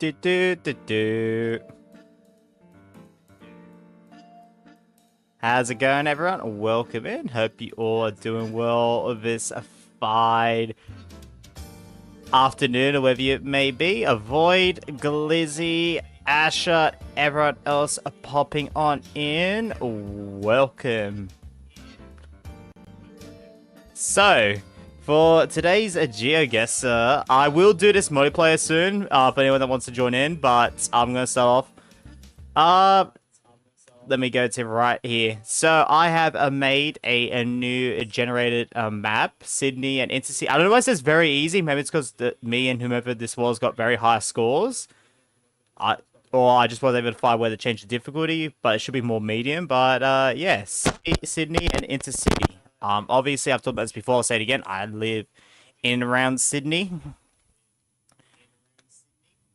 How's it going, everyone? Welcome in. Hope you all are doing well this fine afternoon, or wherever it may be. Avoid, Glizzy, Asher, everyone else popping on in. Welcome. So, for today's Geoguessr, I will do this multiplayer soon, for anyone that wants to join in, but I'm going to start off. Let me go to right here. So, I have made a new generated map, Sydney and Intercity. I don't know why it says very easy. Maybe it's because me and whomever this was got very high scores. Or I just wasn't able to find where to change the difficulty, but it should be more medium. But, yes, Sydney and Intercity. Obviously, I've talked about this before. I'll say it again. I live in and around Sydney.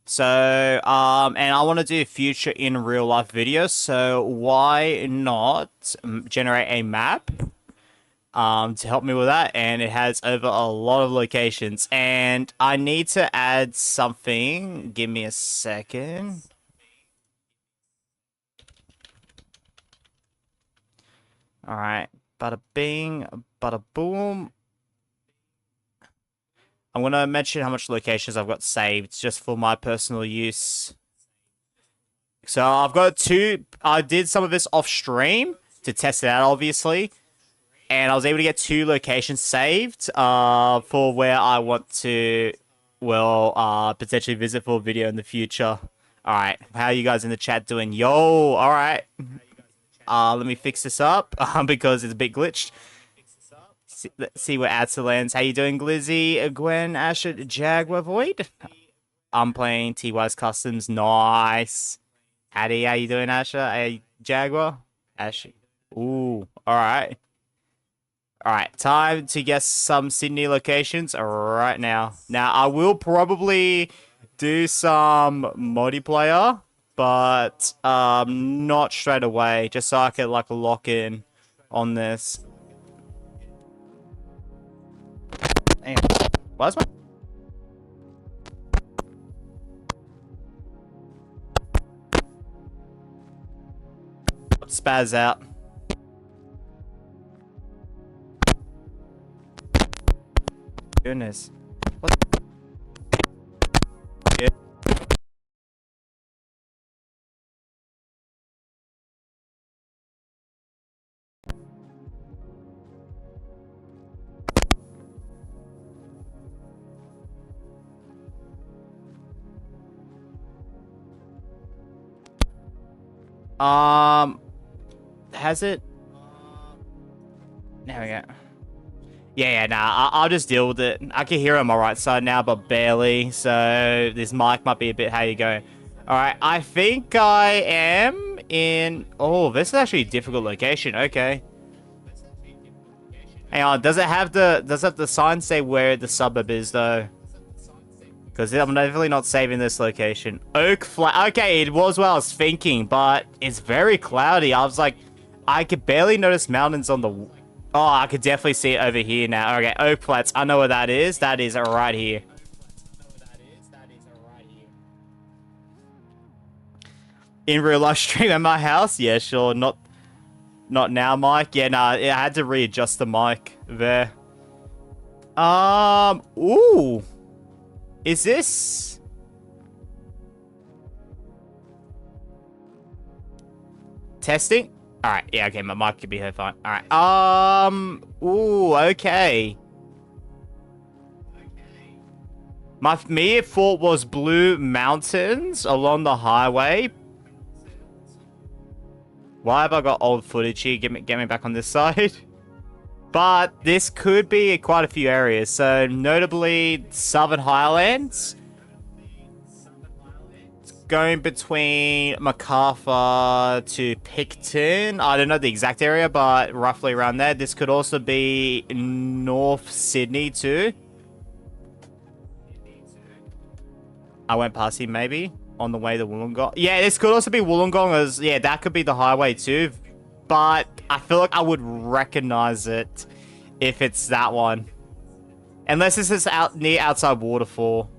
So, and I want to do future in real life videos. So, why not generate a map to help me with that? And it has over a lot of locations. And I need to add something. Give me a second. All right. Bada bing, bada boom. I'm going to mention how much locations I've got saved just for my personal use. So I've got two. I did some of this off stream to test it out, obviously. And I was able to get 2 locations saved for where I want to, well, potentially visit for a video in the future. All right. How are you guys in the chat doing? Yo, all right. Let me fix this up because it's a bit glitched. Let's see where Adsta lands. How you doing, Glizzy, Gwen, Asher, Jaguar, Void? I'm playing TY's Customs. Nice. Addy, how you doing, Asher? Hey, Jaguar? Asher. Ooh, all right. All right, time to guess some Sydney locations right now. Now, I will probably do some multiplayer, but not straight away, just so I can like lock in on this. Hang on. Why's my spaz out? Goodness. What? Yeah. Has it? There we go. Yeah, nah, I'll just deal with it. I can hear on my right side now, but barely. So this mic might be a bit how you go. All right, I think I am in. Oh, this is actually a difficult location. Okay. Hang on, does it have the sign say where the suburb is though? Because I'm definitely not saving this location. Oak Flat. Okay, it was what I was thinking, but it's very cloudy. I was like, I could barely notice mountains on the. Oh, I could definitely see it over here now. Okay, Oak Flats. I know where that is. That is right here. In real life stream at my house? Yeah, sure. Not now, Mike. Yeah, nah. I had to readjust the mic there. Ooh. Is this? Testing? Alright, yeah, okay, my mic could be here fine. Alright, ooh, okay. My immediate thought was Blue Mountains along the highway. Why have I got old footage here? Get me back on this side. But this could be quite a few areas. So, notably, Southern Highlands. Going between MacArthur to Picton. I don't know the exact area, but roughly around there. This could also be North Sydney too. I went past him maybe on the way to Wollongong. Yeah, this could also be Wollongong. As yeah, that could be the highway too. But I feel like I would recognize it if it's that one. Unless this is out near outside Waterfall.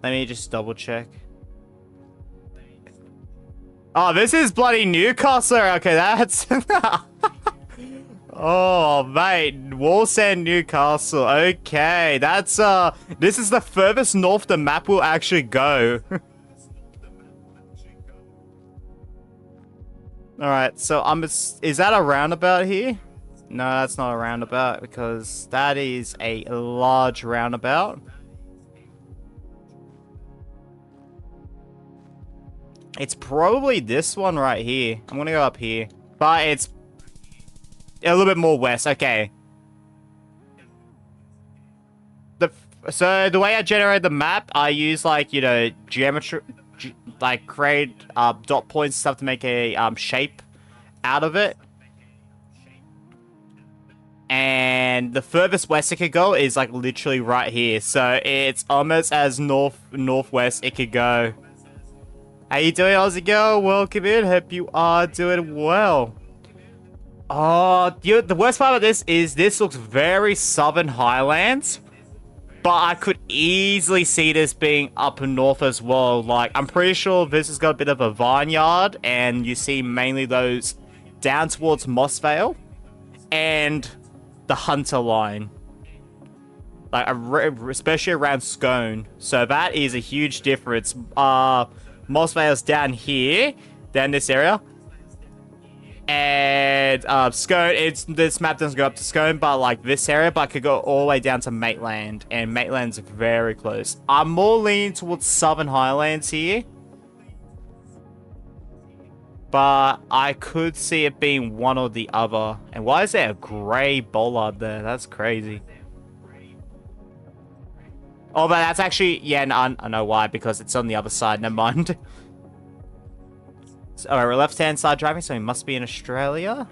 Let me just double check. Oh, this is bloody Newcastle. Okay, that's... Oh, mate. Wallsend, Newcastle. Okay, that's, this is the furthest north the map will actually go. Alright, so is that a roundabout here? No, that's not a roundabout because that is a large roundabout. It's probably this one right here. I'm gonna go up here. But it's a little bit more west. Okay. So the way I generate the map, I use like, you know, geometry, like create dot points stuff to make a shape out of it. And the furthest west it could go is like literally right here. So it's almost as northwest it could go. How you doing, Aussie girl? Welcome in. Hope you are doing well. Oh, the worst part of this is this looks very southern Highlands. But I could easily see this being up north as well. Like, I'm pretty sure this has got a bit of a vineyard. And you see mainly those down towards Moss Vale. And the Hunter line. Like, especially around Scone. So that is a huge difference. Moss Vale's down here, down this area, and Scone. This map doesn't go up to Scone, but like this area, but I could go all the way down to Maitland, and Maitland's very close. I'm more leaning towards Southern Highlands here, but I could see it being one or the other. And why is there a grey bollard there? That's crazy. Oh, but that's actually... Yeah, no, I know why. Because it's on the other side. Never mind. So, alright, we're left-hand side driving, so we must be in Australia.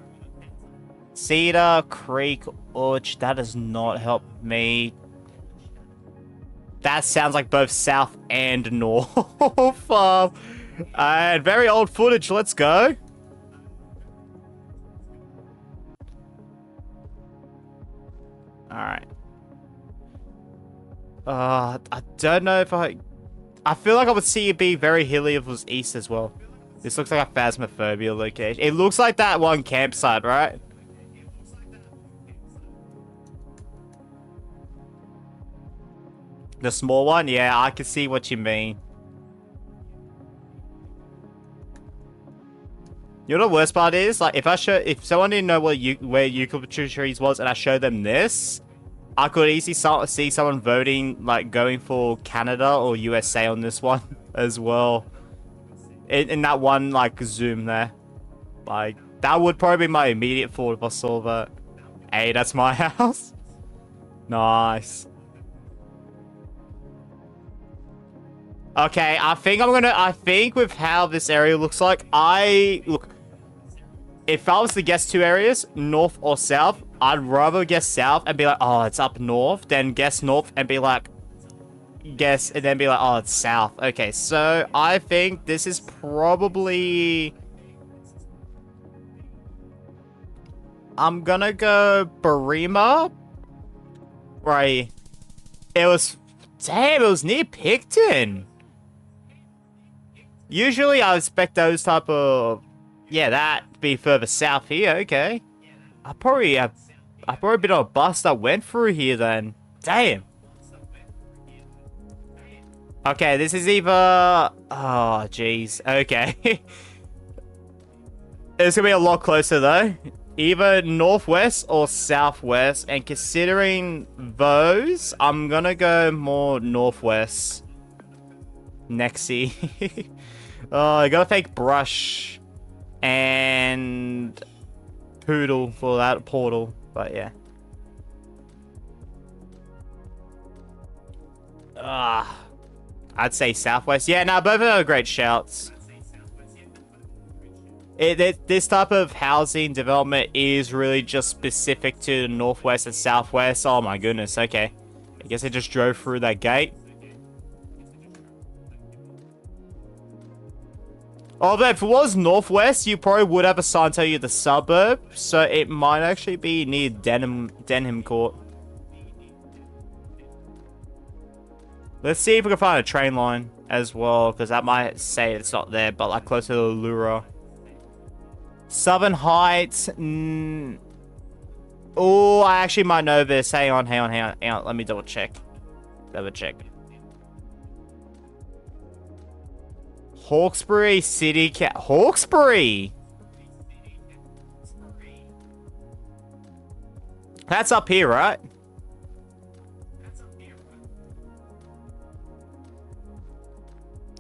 Cedar Creek Orch. That does not help me. That sounds like both south and north. And very old footage. Let's go. Alright. I don't know if I feel like I would see it be very hilly if it was east as well. This looks like a Phasmophobia location. It looks like that one campsite, right? The small one? Yeah, I can see what you mean. You know what the worst part is? Like, if someone didn't know where Eucalyptus trees was and I showed them this, I could easily see someone voting, like, going for Canada or USA on this one as well. In that one, like, zoom there. Like, that would probably be my immediate thought if I saw that. Hey, that's my house. Nice. Okay, I think with how this area looks like, look, if I was to guess two areas, north or south, I'd rather guess south and be like, oh, it's up north, than guess north and be like, guess, and then be like, oh, it's south. Okay, so I think this is probably... I'm gonna go Barima. Right. Damn, it was near Picton. Usually I expect those type of... Yeah, that to be further south here. Okay. I probably been on a bus that went through here then. Damn. Okay, this is either... Oh, jeez. Okay. It's gonna be a lot closer though. Either northwest or southwest. And considering those, I'm gonna go more northwest. Nexie. Oh, I gotta thank Brush and Poodle for that portal. But yeah. I'd say southwest. Yeah, no, both of them are great shouts. This type of housing development is really just specific to the northwest and southwest. Oh my goodness, okay. I guess I just drove through that gate. Although if it was northwest, you probably would have a sign tell you the suburb. So it might actually be near Denham Court. Let's see if we can find a train line as well, because that might say it's not there, but like close to the Lura. Southern Heights. Oh, I actually might know this. Hang on. Let me double check. Hawkesbury City Hawkesbury. That's up here, right?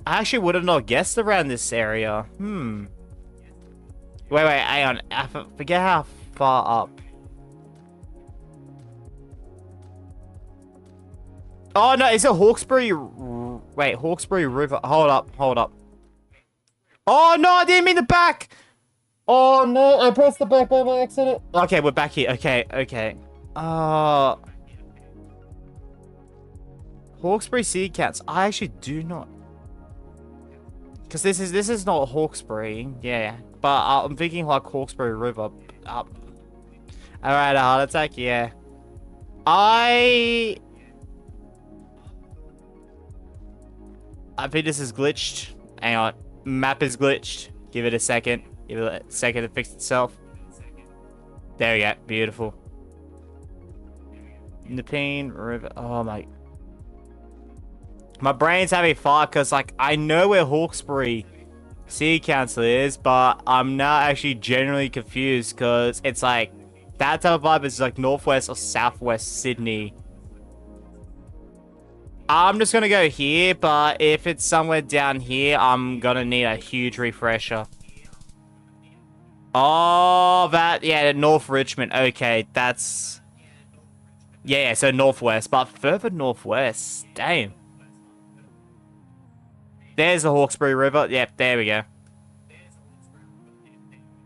I actually would have not guessed around this area. Wait, hang on. I forget how far up. Oh, no, is it Hawkesbury? Wait, Hawkesbury River. Hold up. Oh, no, I didn't mean the back. Oh, no, I pressed the back by accident. Okay, we're back here. Okay. Hawkesbury City Cats. I actually do not. Because this is not Hawkesbury. Yeah. But I'm thinking like Hawkesbury River. Up. Alright, a heart attack. Yeah. I think this is glitched. Hang on. Map is glitched. Give it a second. Give it a second to fix itself. There we go. Beautiful. Nepean River. Oh my. My brain's having fire because, like, I know where Hawkesbury City Council is, but I'm now actually generally confused because it's like that type of vibe is like northwest or southwest Sydney. I'm just gonna go here, but if it's somewhere down here, I'm gonna need a huge refresher. Oh, yeah, North Richmond. Okay, that's... Yeah, so northwest, but further northwest. Damn. There's the Hawkesbury River. Yep, there we go.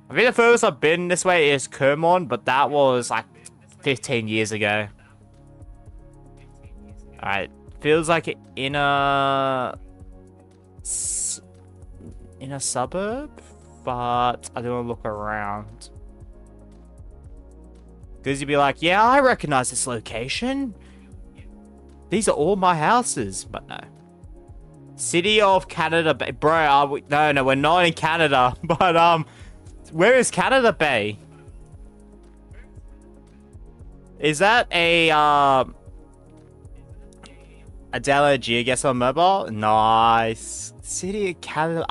I think the furthest I've been this way is Kermon, but that was like 15 years ago. Alright. Feels like in a suburb, but I don't want to look around. Because you'd be like, yeah, I recognize this location. These are all my houses, but no. City of Canada Bay. Bro, are we... No, we're not in Canada. But, where is Canada Bay? Is that a, download Geoguessr on mobile? Nice. City of Canada.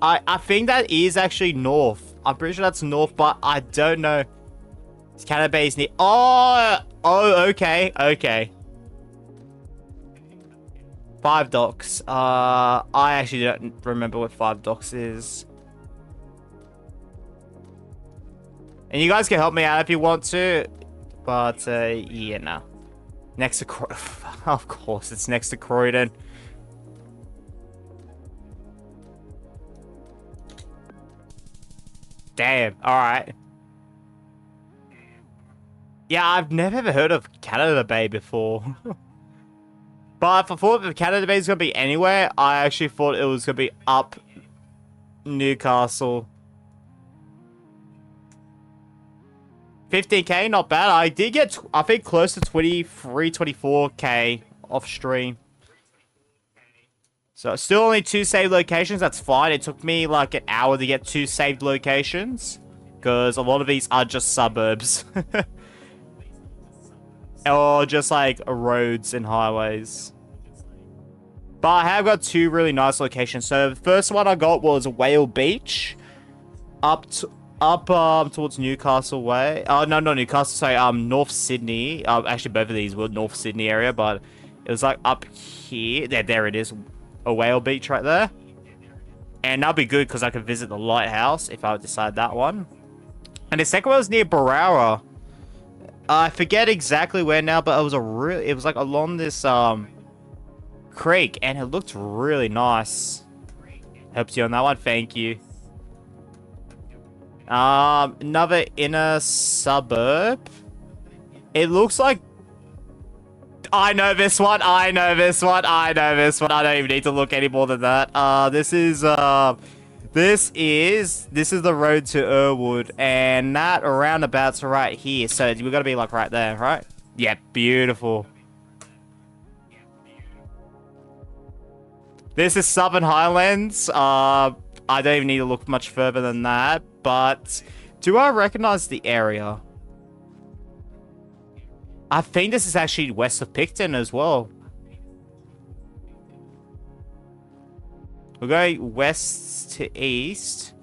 I think that is actually north. I'm pretty sure that's north, but I don't know. Canada Bay is near... Oh, okay. 5 Docks. I actually don't remember what 5 Docks is. And you guys can help me out if you want to. But, yeah, no. Next to Croydon. Of course, it's next to Croydon. Damn, alright. Yeah, I've never ever heard of Canada Bay before. But if I thought the Canada Bay was going to be anywhere, I actually thought it was going to be up Newcastle. 15k, not bad. I did get, I think, close to 23, 24k off stream. So, still only 2 saved locations. That's fine. It took me like an hour to get 2 saved locations. Because a lot of these are just suburbs. Or just like roads and highways. But I have got 2 really nice locations. So the first one I got was Whale Beach. Up towards Newcastle way. Oh, no, not Newcastle. Sorry, North Sydney. Actually, both of these were North Sydney area, but it was like up here. There it is. A Whale Beach right there. And that'll be good because I could visit the lighthouse if I would decide that one. And the second one was near Barara. I forget exactly where now, but it was like along this creek, and it looked really nice. Helps you on that one, thank you. Another inner suburb. It looks like I know this one. I don't even need to look any more than that. This is the road to Irwood, and that roundabout's right here. So we've got to be like right there, right? Yeah, beautiful. This is Southern Highlands. I don't even need to look much further than that. But do I recognize the area? I think this is actually west of Picton as well. We're going west to east.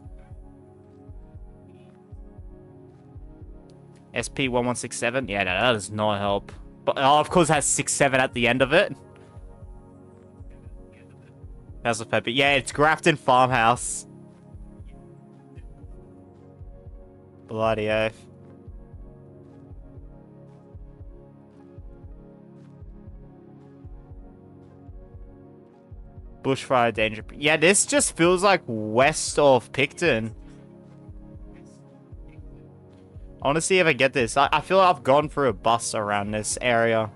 SP1167. Yeah, no, that does not help. But oh, of course, it has 67 at the end of it. That's a paper. Yeah, it's Grafton Farmhouse. Bloody oath. Bushfire danger. Yeah, this just feels like west of Picton. I want to see if I get this. I feel like I've gone through a bus around this area.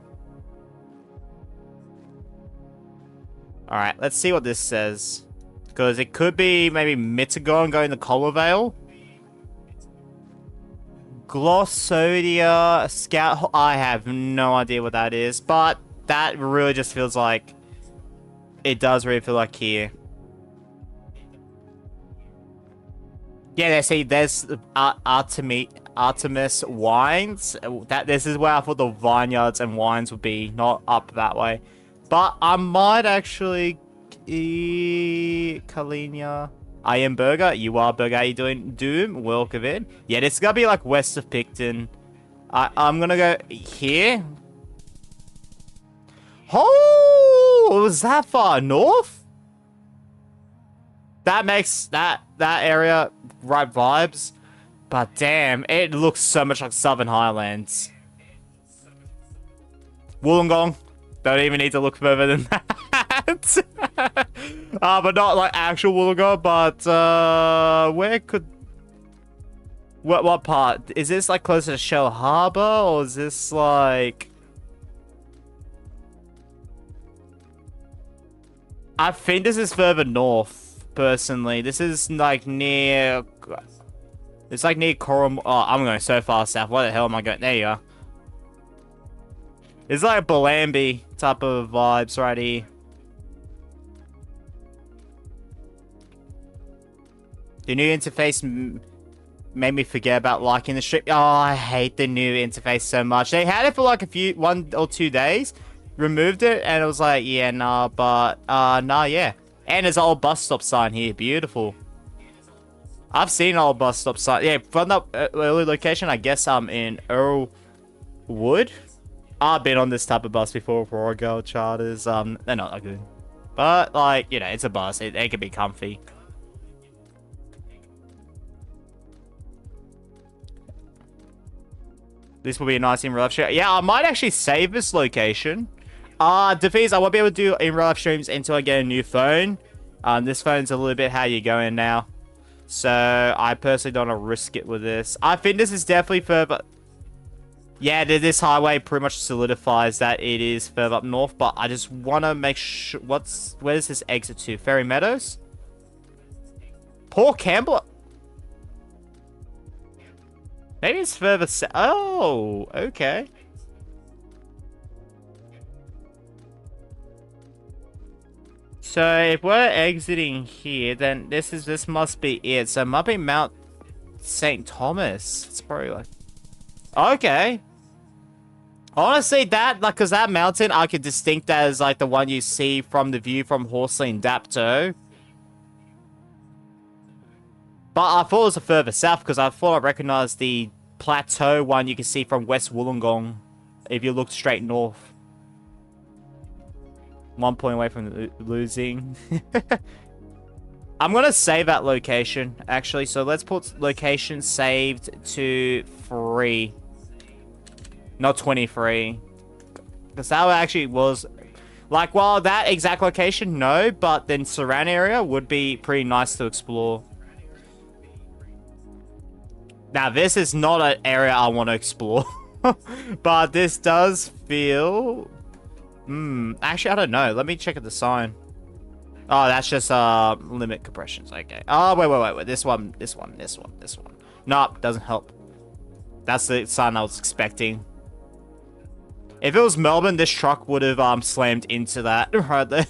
Alright, let's see what this says. Because it could be maybe Mittagong going to Collar Vale. Glossodia Scout. I have no idea what that is. But that really just feels like... It does really feel like here. Yeah, they see there's Artemis Wines. This is where I thought the vineyards and wines would be, not up that way. But I might actually... Kalinia. I am Burger. You are Burger. How you doing? Doom. Welcome in. Yeah, this is going to be like west of Picton. I'm going to go here. Oh, was that far north? That makes that area right vibes. But damn, it looks so much like Southern Highlands. Wollongong. Don't even need to look further than that. But not like actual Wollongong, but where could... What part? Is this like closer to Shell Harbour, or is this like... I think this is further north, personally. This is like near... It's like near Coram... Oh, I'm going so far south. Where the hell am I going? There you are. It's like a Bellambi type of vibes right here. The new interface made me forget about liking the strip. Oh, I hate the new interface so much. They had it for like 1 or 2 days. Removed it, and it was like, yeah, nah, but, nah, yeah. And there's an old bus stop sign here. Beautiful. I've seen an old bus stop sign. Yeah, from the early location, I guess I'm in Earlwood. I've been on this type of bus before for Royal Girl charters. They're not that good. But, like, you know, it's a bus. It can be comfy. This will be a nice in real life show. Yeah, I might actually save this location. Defeats, I won't be able to do in real life streams until I get a new phone. This phone's a little bit how you going now. So, I personally don't want to risk it with this. I think this is definitely further... Yeah, this highway pretty much solidifies that it is further up north. But I just want to make sure... Where does this exit to? Ferry Meadows? Port Campbell? Maybe it's further south. Oh, okay. So if we're exiting here, then this must be it. So it might be Mount St. Thomas. It's probably like... Okay. Honestly, that, like, because that mountain, I could distinct that as, like, the one you see from the view from Horsley and Dapto. But I thought it was a further south, because I thought I recognized the plateau one you can see from West Wollongong, if you look straight north. 1 point away from losing. I'm going to save that location, actually. So let's put location saved to 3. Not 23. Because that actually was... Like, while that exact location, no. But then surrounding area would be pretty nice to explore. Now, this is not an area I want to explore. But this does feel... Actually, I don't know. Let me check at the sign. Oh, that's just limit compressions. Okay. Oh, wait. This one. Nope, doesn't help. That's the sign I was expecting. If it was Melbourne, this truck would have slammed into that right there.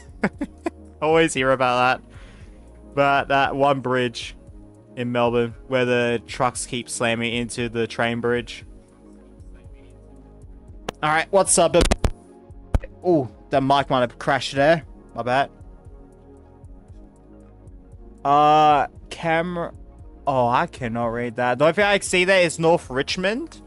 Always hear about that. But that one bridge in Melbourne where the trucks keep slamming into the train bridge. Alright, what's up? Oh, the mic might have crashed there. My bad. Camera. Oh, I cannot read that. The only thing I can see there is North Richmond.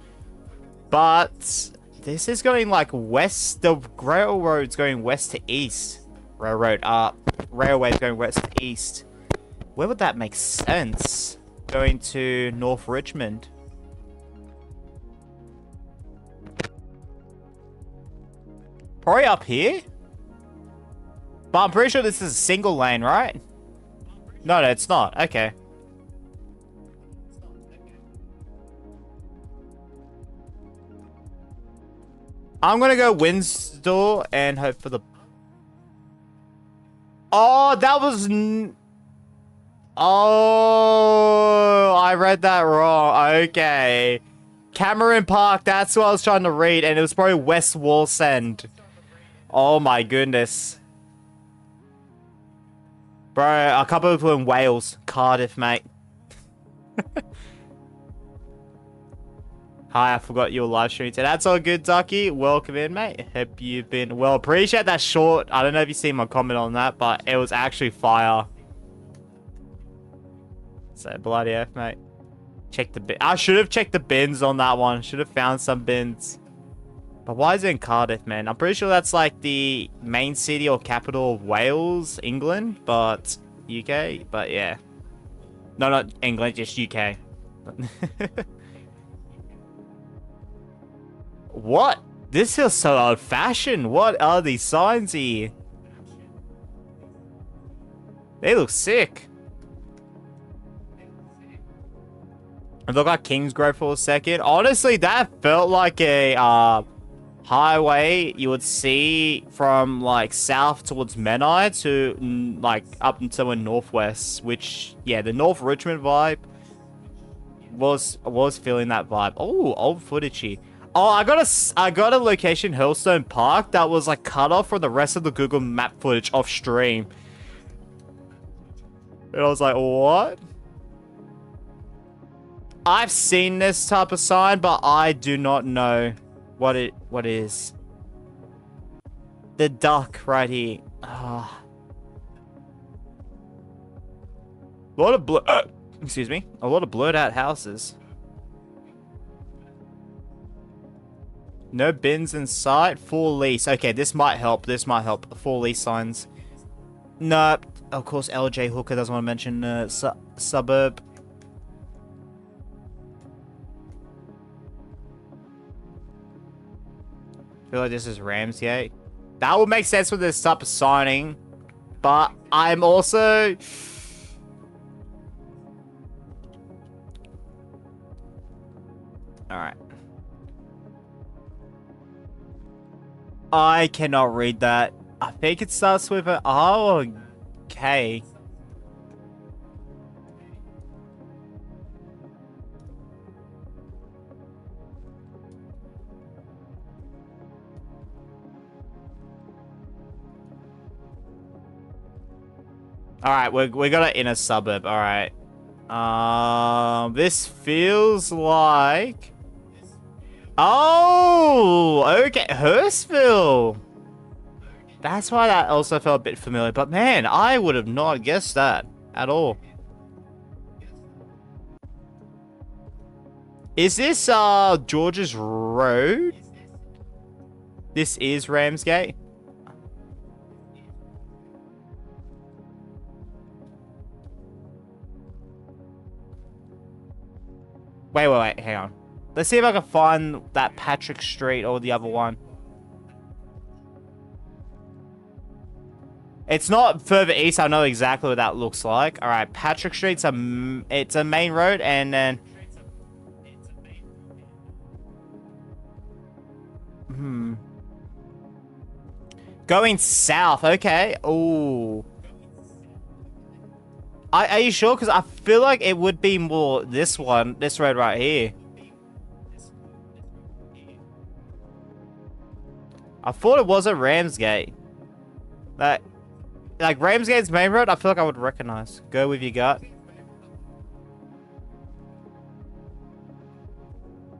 But this is going like west. The railroad's going west to east. Railway's going west to east. Where would that make sense? Going to North Richmond. Probably up here. But I'm pretty sure this is a single lane, right? No, it's not. Okay. I'm gonna go Windsor and hope for the... Oh, that was... Oh, I read that wrong. Okay. Cameron Park, that's what I was trying to read, and it was probably West Wallsend. Oh my goodness. Bro, a couple of people in Wales. Cardiff, mate. Hi, I forgot you were live streaming today. That's all good, Ducky. Welcome in, mate. Hope you've been well. Appreciate that short. I don't know if you seen my comment on that, but it was actually fire. So, bloody F, mate. Check the bin. I should have checked the bins on that one. Should have found some bins. But why is it in Cardiff, man? I'm pretty sure that's like the main city or capital of Wales, England, but UK. But yeah. No, not England, just UK. What? This feels so old-fashioned. What are these signs here? They look sick. It looked like Kingsgrove for a second. Honestly, that felt like a highway you would see from like south towards Menai to like up until in northwest. Which, yeah, the North Richmond vibe was feeling that vibe. Oh, old footage here. Oh, I got a location, Hurlstone Park, that was like cut off from the rest of the Google Map footage off stream. And I was like, what? I've seen this type of sign, but I do not know what it is. The duck right here. Ah. A lot of excuse me. A lot of blurred out houses. No bins in sight. Full lease. Okay, this might help. This might help. Full lease signs. Nope. Of course, LJ Hooker doesn't want to mention suburb. I feel like this is Ramsgate. That would make sense with this type of signing. But I'm also... Alright. I cannot read that. I think it starts with a... Oh, okay. Alright, we got an inner suburb. Alright. This feels like... Oh, okay, Hurstville. That's why that also felt a bit familiar. But man, I would have not guessed that at all. Is this George's Road? This is Ramsgate. Wait, hang on. Let's see if I can find that Patrick Street or the other one. It's not further east. I know exactly what that looks like. All right, Patrick Street's it's a main road, and then going south. Okay. Oh. Are you sure? Because I feel like it would be more this one, this road right here. I thought it was a Ramsgate. That Like, Ramsgate's main road, I feel like I would recognize. Go with your gut.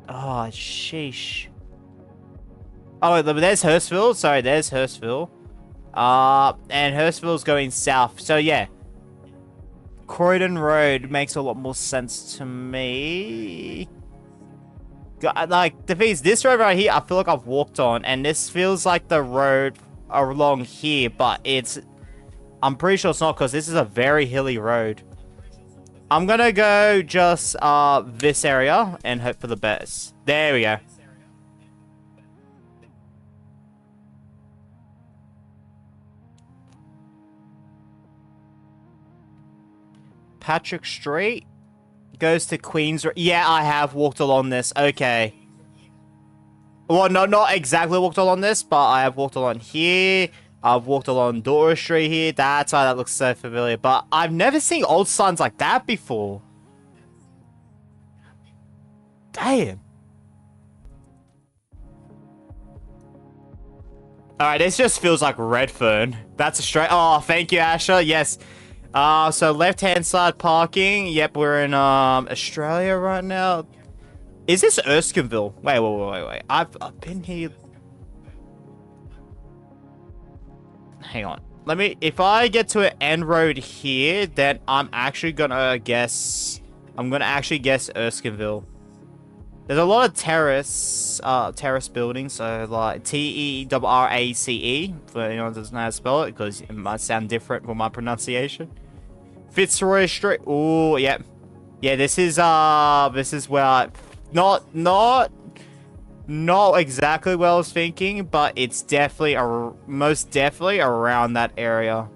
Oh, sheesh. Oh, there's Hurstville. Sorry, there's Hurstville. And Hurstville's going south. So, yeah. Croydon Road makes a lot more sense to me. Like, the thing is, this road right here, I feel like I've walked on. And this feels like the road along here. But it's... I'm pretty sure it's not, because this is a very hilly road. I'm gonna go just this area and hope for the best. There we go. Patrick Street goes to Queens. Yeah, I have walked along this. Okay. Well, no, not exactly walked along this, but I have walked along here. I've walked along Dora Street here. That's why that looks so familiar. But I've never seen old signs like that before. Damn. Alright, this just feels like Redfern. That's a straight... Oh, thank you, Asher. Yes. So left-hand side parking. Yep, we're in Australia right now. Is this Erskineville? Wait. I've been here... Hang on. Let me... If I get to an end road here, then I'm actually gonna guess... I'm gonna actually guess Erskineville. There's a lot of terrace buildings, so like T-E-R-R-A-C-E, for anyone who doesn't know how to spell it, because it might sound different for my pronunciation. Fitzroy Street. Oh, yep. Yeah, this is where I... Not exactly what I was thinking, but it's definitely most definitely around that area.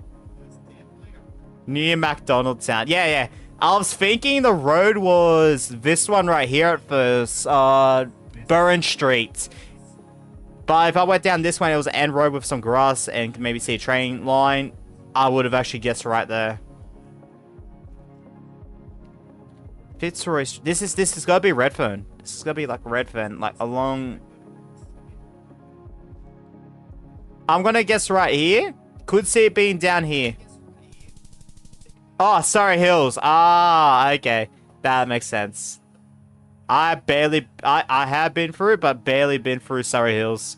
Near McDonald Town. Yeah. I was thinking the road was this one right here at first. Burren Street. But if I went down this one, it was an end road with some grass and could maybe see a train line. I would have actually guessed right there. Fitzroy. This is gotta be Redfern. This is gonna be like Redfern, like along. I'm gonna guess right here. Could see it being down here. Oh, Surrey Hills. Ah, okay, that makes sense. I have been through, but barely been through Surrey Hills.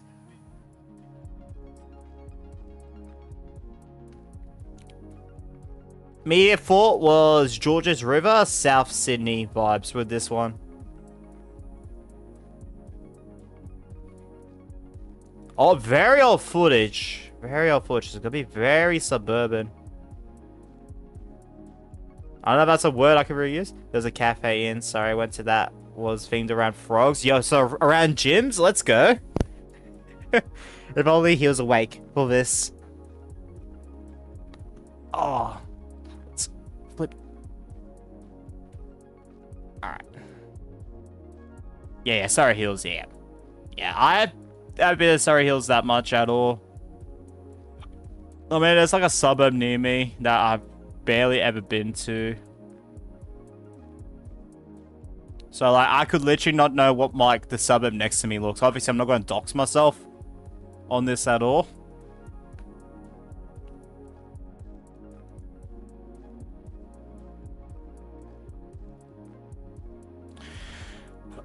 Immediate thought was Georges River, South Sydney vibes with this one. Oh, very old footage. Very old footage. It's going to be very suburban. I don't know if that's a word I can really use. There's a cafe in. Sorry, I went to that. Was themed around frogs. Yo, so around gyms? Let's go. If only he was awake for this. Oh. Flip. Alright. Yeah, Surrey Hills, yeah. Yeah, I haven't been to Surrey Hills that much at all. I mean, there's like a suburb near me that I've barely ever been to. So, like, I could literally not know what, like, the suburb next to me looks. Obviously, I'm not going to dox myself on this at all.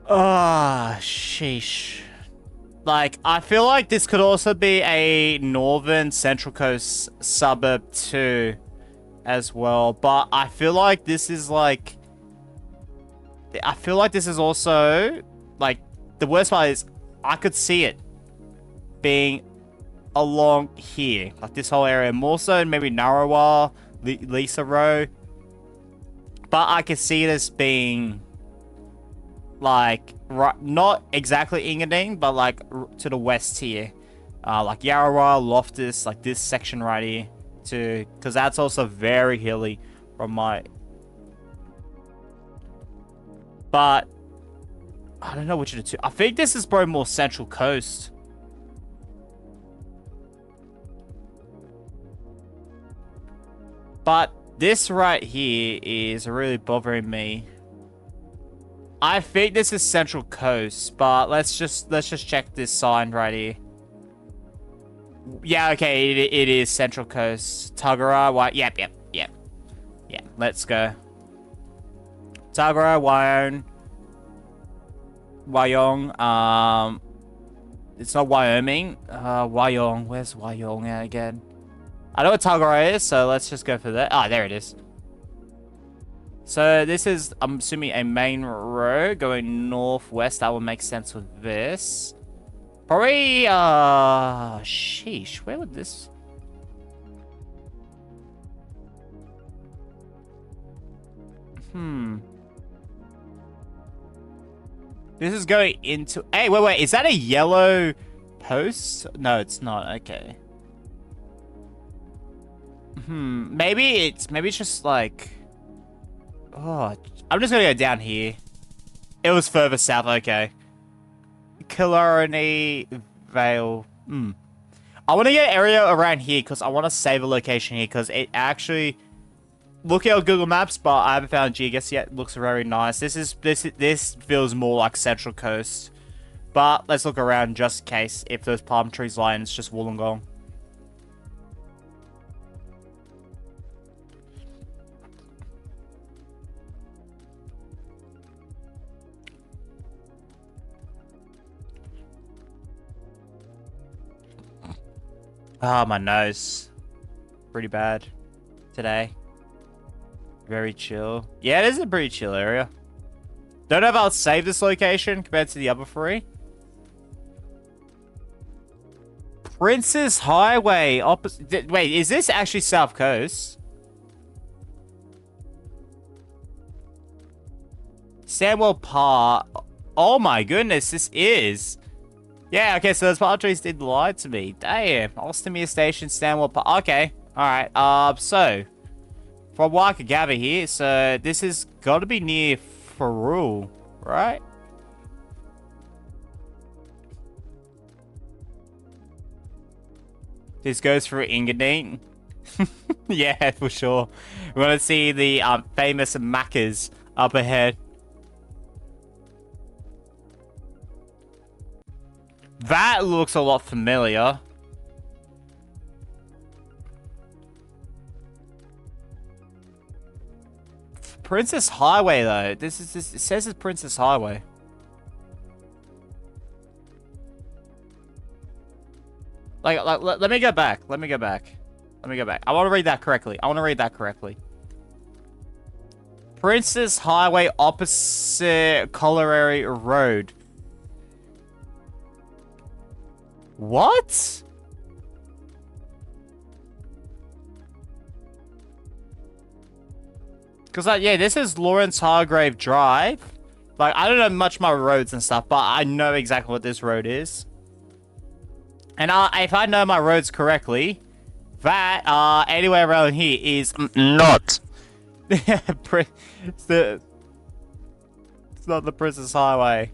Ah, sheesh. Like, I feel like this could also be a northern Central Coast suburb too, as well. But I feel like this is like... I feel like this is also... Like, the worst part is, I could see it being along here. Like, this whole area. More so maybe Narrawar, Lisa Row. But I could see this being... Like, right, not exactly Engadine, but like to the west here. Like Yarrawar, Loftus, like this section right here too. Because that's also very hilly from my... But, I don't know which of the two. I think this is probably more Central Coast. But this right here is really bothering me. I think this is Central Coast, but let's just check this sign right here. Yeah, okay, it is Central Coast. Tuggerah, yep. Yeah, let's go. Tuggerah, Wyong. It's not Wyoming. Wyong. Where's Wyong at again? I know what Tuggerah is, so let's just go for that. Ah, there it is. So this is, I'm assuming, a main road going northwest. That would make sense with this. Probably, sheesh, where would this... This is going into... Hey, wait, is that a yellow post? No, it's not, okay. Maybe it's just like... Oh, I'm just gonna go down here. It was further south, okay. Killarney Vale. I want to get area around here because I want to save a location here because it actually... Look at Google Maps, but I haven't found Geoguessr yet. It looks very nice. This feels more like Central Coast. But let's look around just in case if those palm trees lie and it's just Wollongong. Ah, my nose. Pretty bad today. Very chill. Yeah, it is a pretty chill area. Don't know if I'll save this location compared to the other three. Princess Highway. Opposite. Wait, is this actually South Coast? Sandwell Park. Oh my goodness, this is. Yeah, okay, so those palm trees did lie to me. Damn. Ostemere Station, Sandwell Park. Okay. Alright, so. From what I could gather here, so this has got to be near Farul, right? This goes through Engadine. Yeah, for sure. We want to see the famous Macca's up ahead. That looks a lot familiar. Princess Highway, though. It says it's Princess Highway. Let me go back. Let me go back. I want to read that correctly. Princess Highway opposite Colliery Road. What? Because, yeah, this is Lawrence Hargrave Drive. Like, I don't know much about roads and stuff, but I know exactly what this road is. And if I know my roads correctly, that, anywhere around here is not. It's not the Princess Highway.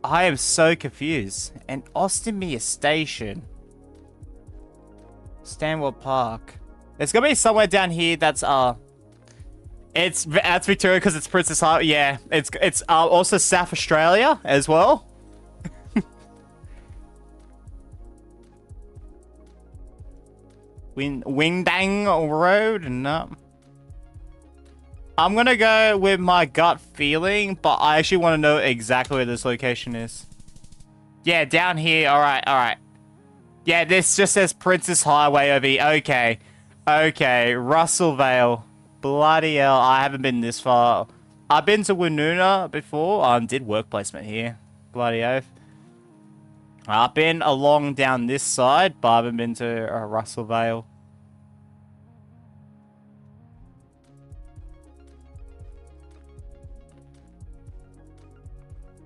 I am so confused. And Ostemere Station. Stanwell Park. There's gonna be somewhere down here that's, that's Victoria because it's Princess Highway. Yeah, it's also South Australia as well. Wingdang Road? No. I'm gonna go with my gut feeling, but I actually want to know exactly where this location is. Yeah, down here. Alright. Yeah, this just says Princess Highway over here. Okay, Russell Vale. Bloody hell, I haven't been this far. I've been to Woonona before. Did work placement here. Bloody oath. I've been along down this side, but I haven't been to Russell Vale.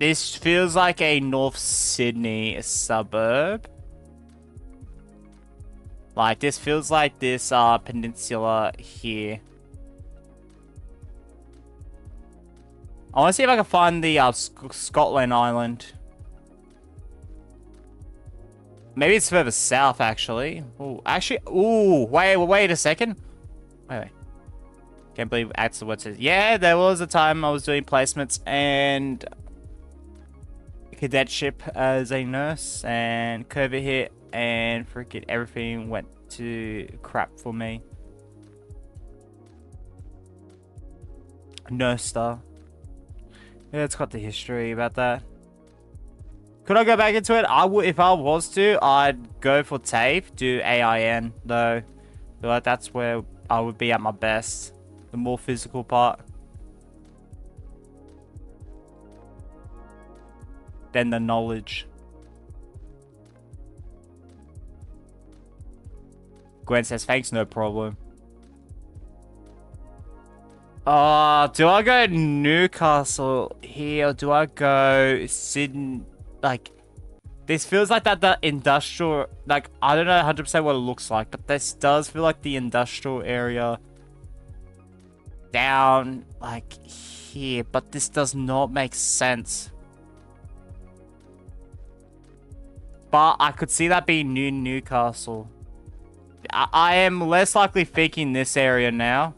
This feels like a North Sydney suburb. Like, this feels like this peninsula here. I want to see if I can find the Scotland Island. Maybe it's further south, actually. Wait a second. Wait. Can't believe Adsta what says. Yeah, there was a time I was doing placements and cadetship as a nurse, and COVID hit and freaking everything went to crap for me. No star. Yeah, it's got the history about that. Could I go back into it? I would, if I was to. I'd go for TAFE, do AIN though. I feel like that's where I would be at my best. The more physical part. Then the knowledge. Gwen says, thanks, no problem. Do I go Newcastle here? Or do I go Sydney? Like, this feels like the industrial... Like, I don't know 100% what it looks like, but this does feel like the industrial area down, like, here. But this does not make sense. But I could see that being New Newcastle. I am less likely thinking this area now.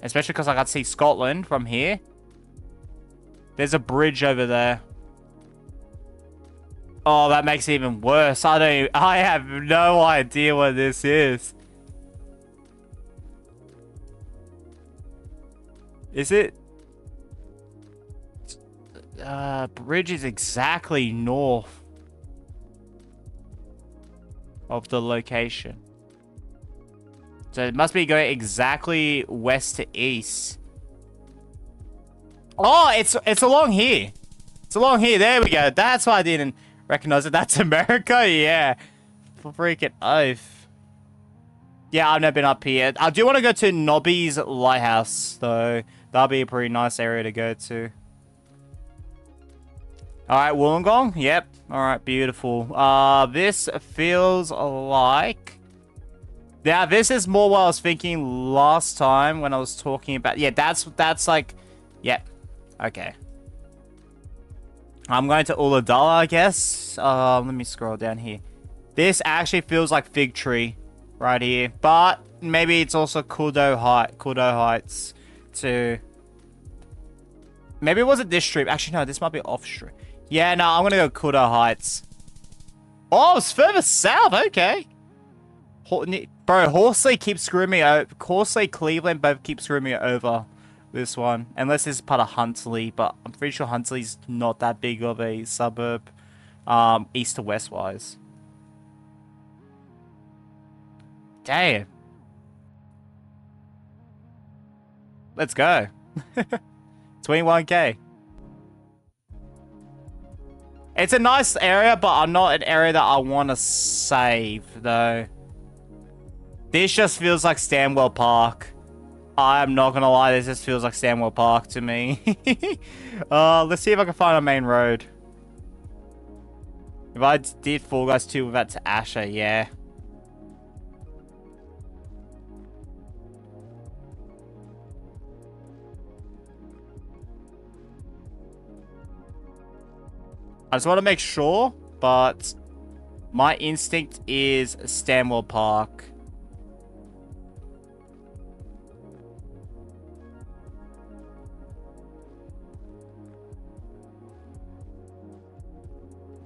Especially because I can see Scotland from here. There's a bridge over there. Oh, that makes it even worse. I have no idea what this is. Is it? Bridge is exactly north of the location. So it must be going exactly west to east. Oh, it's along here. It's along here. There we go. That's why I didn't recognize it. That's America? Yeah. For freaking oath. Yeah, I've never been up here. I do want to go to Nobby's Lighthouse, though. That'll be a pretty nice area to go to. Alright, Wollongong? Yep. Alright, beautiful. This feels like... Now, this is more what I was thinking last time when I was talking about... Yeah, that's like... Yep. Okay. I'm going to Ulladulla, I guess. Let me scroll down here. This actually feels like Fig Tree right here. But maybe it's also Kudo Heights too. Maybe it wasn't this stream. Actually, no, this might be off stream. Yeah, no, I'm going to go Kudo Heights. Oh, it's further south. Okay. Bro, Horsley keeps screwing me over. Horsley, Cleveland both keep screwing me over this one. Unless this is part of Huntly, but I'm pretty sure Huntly's not that big of a suburb. East to west wise. Damn. Let's go. 21k. It's a nice area, but not an area that I want to save, though. This just feels like Stanwell Park. I'm not going to lie, this just feels like Stanwell Park to me. Let's see if I can find a main road. If I did Fall Guys 2 without to Asher, yeah. I just want to make sure, but my instinct is Stanwell Park.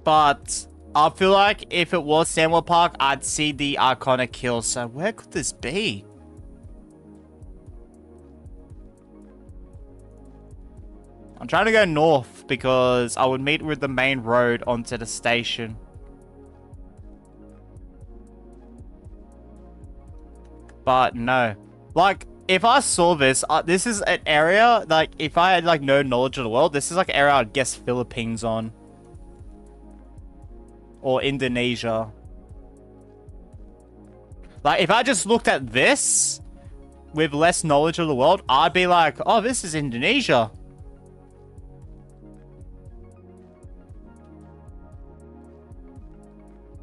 But I feel like if it was Stanwell Park, I'd see the iconic hill. So where could this be? I'm trying to go north because I would meet with the main road onto the station. But no. Like, if I saw this, this is an area, like, if I had, like, no knowledge of the world, this is, like, an area I'd guess Philippines on. Or Indonesia. Like, if I just looked at this with less knowledge of the world, I'd be like, oh, this is Indonesia.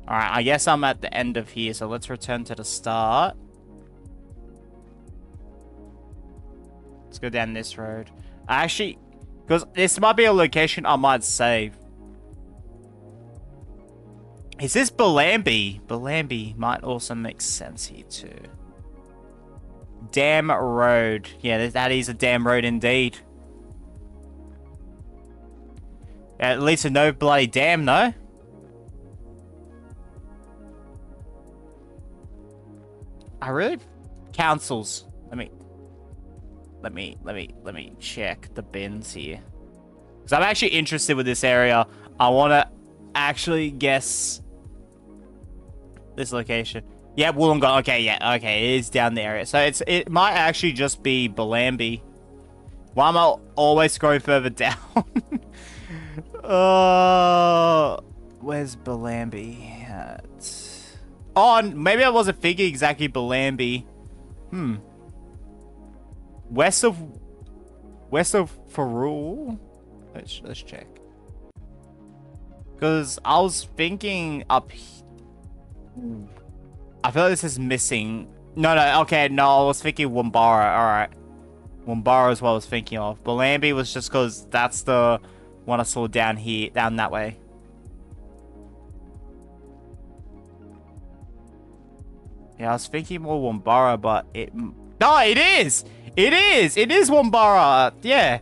Alright, I guess I'm at the end of here, so let's return to the start. Let's go down this road. Actually, because this might be a location I might save. Is this Bellambi? Bellambi might also make sense here too. Dam Road. Yeah, that is a damn road indeed. At least a no bloody dam, no? I really... Councils. Let me check the bins here. Because I'm actually interested with this area. I want to actually guess this location. Yeah, Wollongong. Okay, yeah, okay. It is down the area. So it might actually just be Bellambi. Why am I always scrolling further down? Where's Bellambi at? Oh, maybe I wasn't thinking exactly Bellambi. West of Farul. Let's check. Because I was thinking up. I feel like this is missing. No, okay, no, I was thinking Wombara. Alright. Wombara is what I was thinking of. Bellambi was just because that's the one I saw down here, down that way. Yeah, I was thinking more Wombara, but it... No, it is! It is! It is Wombara! Yeah.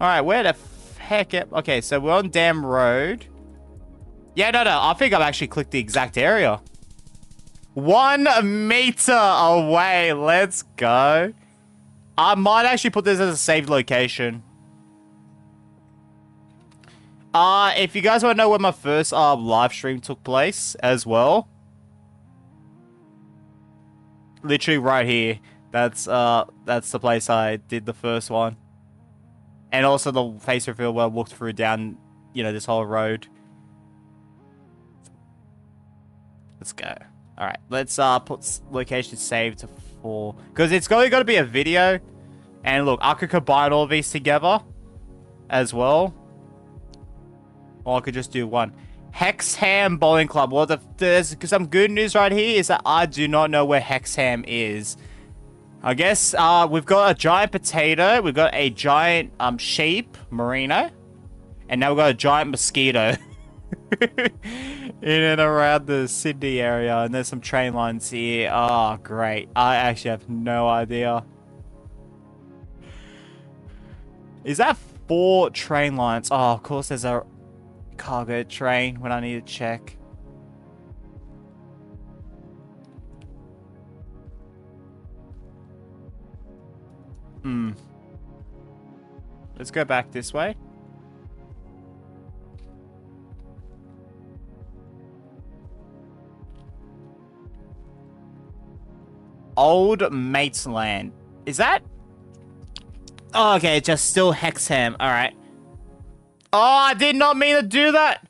Alright, where the heck... Okay, so we're on Dam Road. Yeah, no, I think I've actually clicked the exact area. 1 meter away. Let's go. I might actually put this as a saved location. If you guys want to know where my first live stream took place as well. Literally right here. That's the place I did the first one. And also the face reveal where I walked through down, you know, this whole road. Let's go. Alright, let's put location saved to 4. Because it's only got to be a video. And look, I could combine all of these together as well. Or I could just do one. Hexham Bowling Club. Well, there's some good news right here is that I do not know where Hexham is. I guess we've got a giant potato. We've got a giant sheep, Merino. And now we've got a giant mosquito. In and around the Sydney area. And there's some train lines here. Oh, great. I actually have no idea. Is that 4 train lines? Oh, of course there's a cargo train when I need to check. Let's go back this way. Old Matesland. Is that? Oh, okay, just still Hexham. Alright. Oh, I did not mean to do that.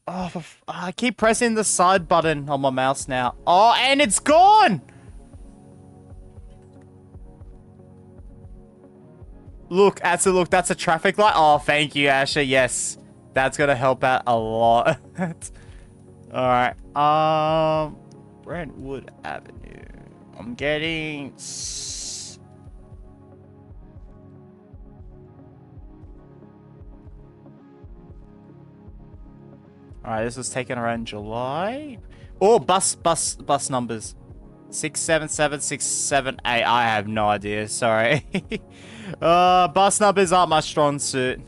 Oh, I keep pressing the side button on my mouse now. Oh, and it's gone. Look, look, that's a traffic light. Oh, thank you, Asher. Yes, that's gonna help out a lot. Alright. Brentwood Avenue. I'm getting... Alright, this was taken around July. Oh, bus numbers. 677, 678. I have no idea. Sorry. Bus numbers aren't my strong suit.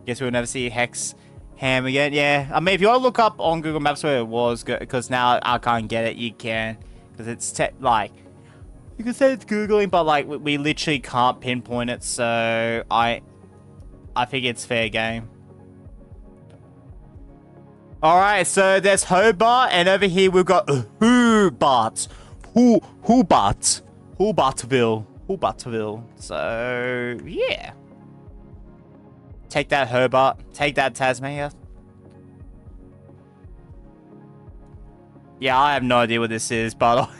Guess we'll never see Hexham again. Yeah, I mean, if you want to look up on Google Maps where it was, because now I can't get it, you can. Because it's like... You can say it's Googling, but like, we literally can't pinpoint it, so I think it's fair game. Alright, so there's Hobart, and over here we've got Hobart. Hobartville. So, yeah. Take that, Hobart. Take that, Tasmania. Yeah, I have no idea what this is, but...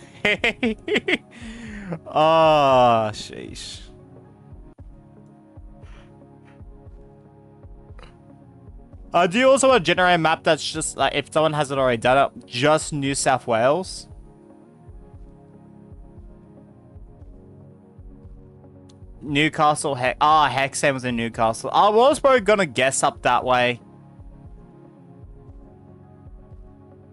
Oh, sheesh. Do you also want to generate a map that's just, like, if someone hasn't already done it, just New South Wales? Newcastle, Hexham was in Newcastle. I was probably going to guess up that way.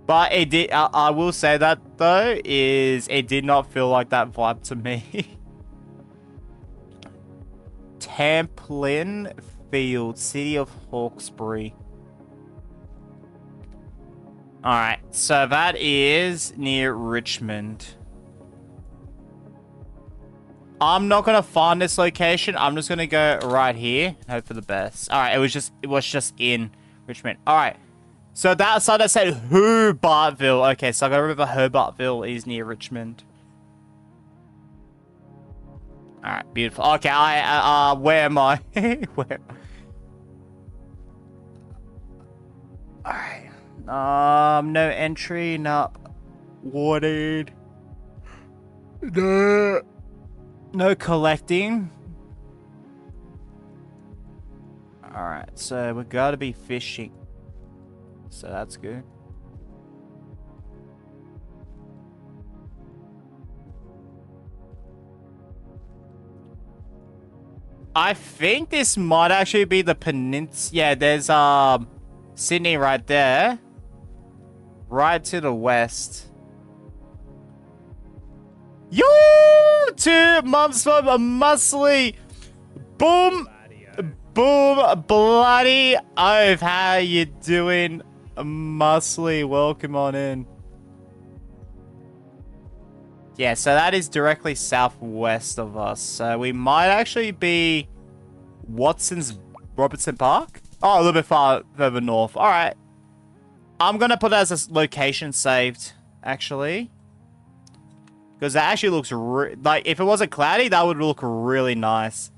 But it did, I will say that, though, is it did not feel like that vibe to me. Tamplin Field, City of Hawkesbury. Alright, so that is near Richmond. I'm not gonna find this location. I'm just gonna go right here and hope for the best. Alright, it was just in Richmond. Alright. So that side that said Hobartville. Okay, so I gotta remember Hobartville is near Richmond. Alright, beautiful. Okay, where am I? Where? Alright. No entry, not watered. No collecting. Alright, so we gotta be fishing. So that's good. I think this might actually be the peninsula. Yeah, there's Sydney right there. Right to the west. Yo! 2 months from a muscly. Boom. Boom. Bloody oath. How you doing, muscly? Welcome on in. Yeah, so that is directly southwest of us. So we might actually be Robertson Park. Oh, a little bit further north. All right. I'm going to put it as a location saved, actually. Because that actually looks... like, if it wasn't cloudy, that would look really nice.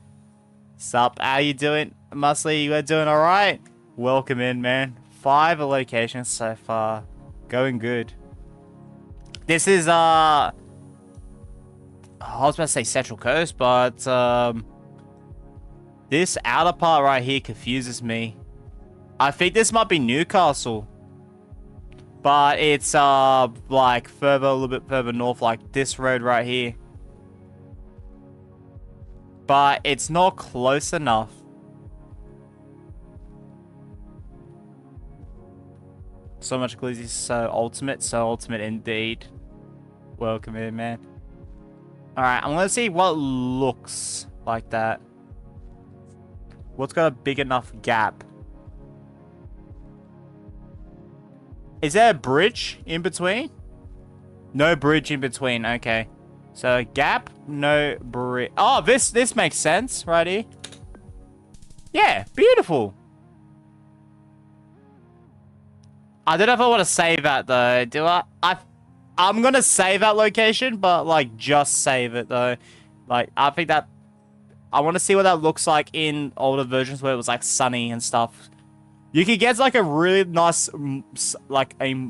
Sup, how you doing, Muscly? You doing all right? Welcome in, man. 5 locations so far. Going good. This is, I was about to say Central Coast, but, this outer part right here confuses me. I think this might be Newcastle. But it's, like, a little bit further north, like this road right here. But it's not close enough. So much glizzy, so ultimate indeed. Welcome in, man. Alright, I'm gonna see what looks like that. What's got a big enough gap? Is there a bridge in between? No bridge in between, okay. So gap, no bridge. Oh, this makes sense right here. Yeah, beautiful. I don't know if I want to save that though. Do I? I'm gonna save that location, but like just save it though. Like I think that I want to see what that looks like in older versions where it was like sunny and stuff. You could get like a really nice, like a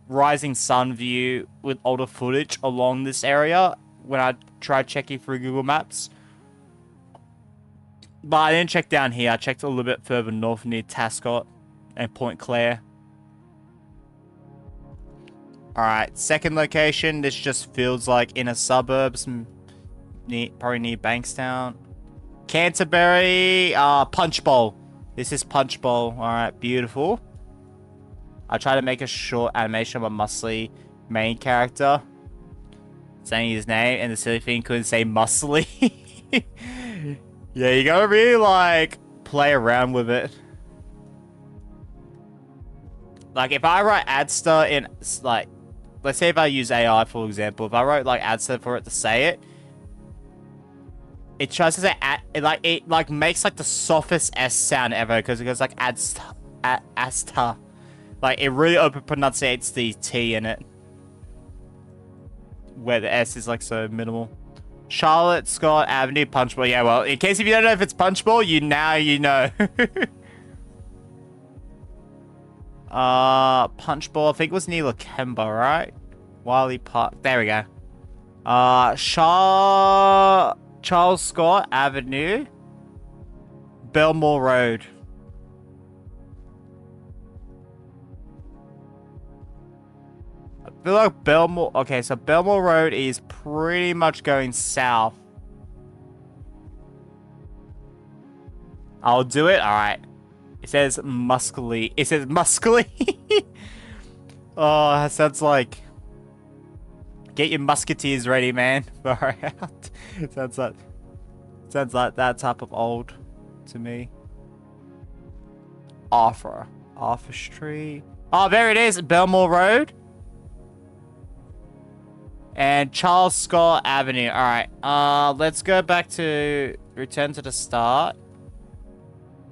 rising sun view with older footage along this area when I tried checking through Google Maps. But I didn't check down here. I checked a little bit further north near Tascott and Point Clare. Alright, second location. This just feels like inner suburbs. Probably near Bankstown. Canterbury, Punch Bowl. This is Punch Bowl. Alright, beautiful. I try to make a short animation of a muscly main character saying his name, and the silly thing couldn't say muscly. Yeah, you gotta really, like, play around with it. Like, if I write Adsta in, like, let's say if I use AI, for example, if I wrote, like, Adsta for it to say it, it tries to say, it makes, like, the softest S sound ever, because it goes, like, Adsta. Like, it really over-pronunciates the T in it. Where the S is, like, so minimal. Charlotte Scott Avenue, Punch Bowl. Yeah, well, in case if you don't know if it's Punch Bowl, you know. Punch Bowl, I think it was near Lakemba, right? Wiley Park. There we go. Charles Scott Avenue, Belmore Road. I feel like Belmore... Okay, so Belmore Road is pretty much going south. I'll do it. Alright. It says muscly. It says muscly. Oh, that sounds like... Get your musketeers ready, man. Far out. Sounds like... Sounds like that type of old to me. Arthur Street. Oh, there it is. Belmore Road. And Charles Scott Avenue. Alright. Let's go back to... Return to the start.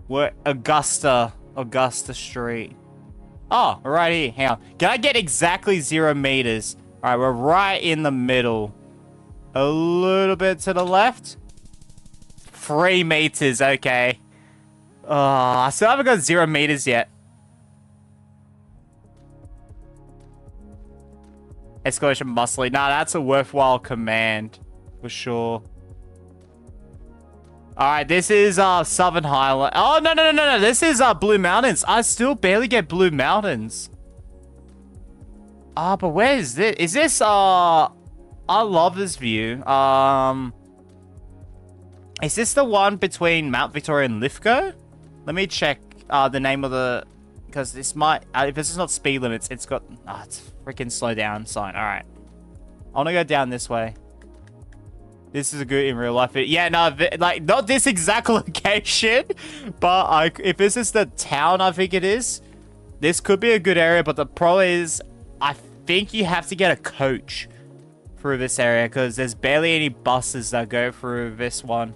We're Augusta Street. Oh, right here. Hang on. Can I get exactly 0 meters? Alright, we're right in the middle. A little bit to the left. 3 meters, okay. I still haven't got 0 meters yet. Escalation muscly. Nah, that's a worthwhile command. For sure. Alright, this is Southern Highland. Oh, no. This is Blue Mountains. I still barely get Blue Mountains. But where is this? Is this, I love this view. Is this the one between Mount Victoria and Lithgow? Let me check the name of the... Because this might... if this is not speed limits, it's got... it's freaking slow down sign. Alright. I want to go down this way. This is a good in real life. Yeah, no, like, not this exact location. But if this is the town I think it is, this could be a good area. But the problem is, I think you have to get a coach through this area. Because there's barely any buses that go through this one.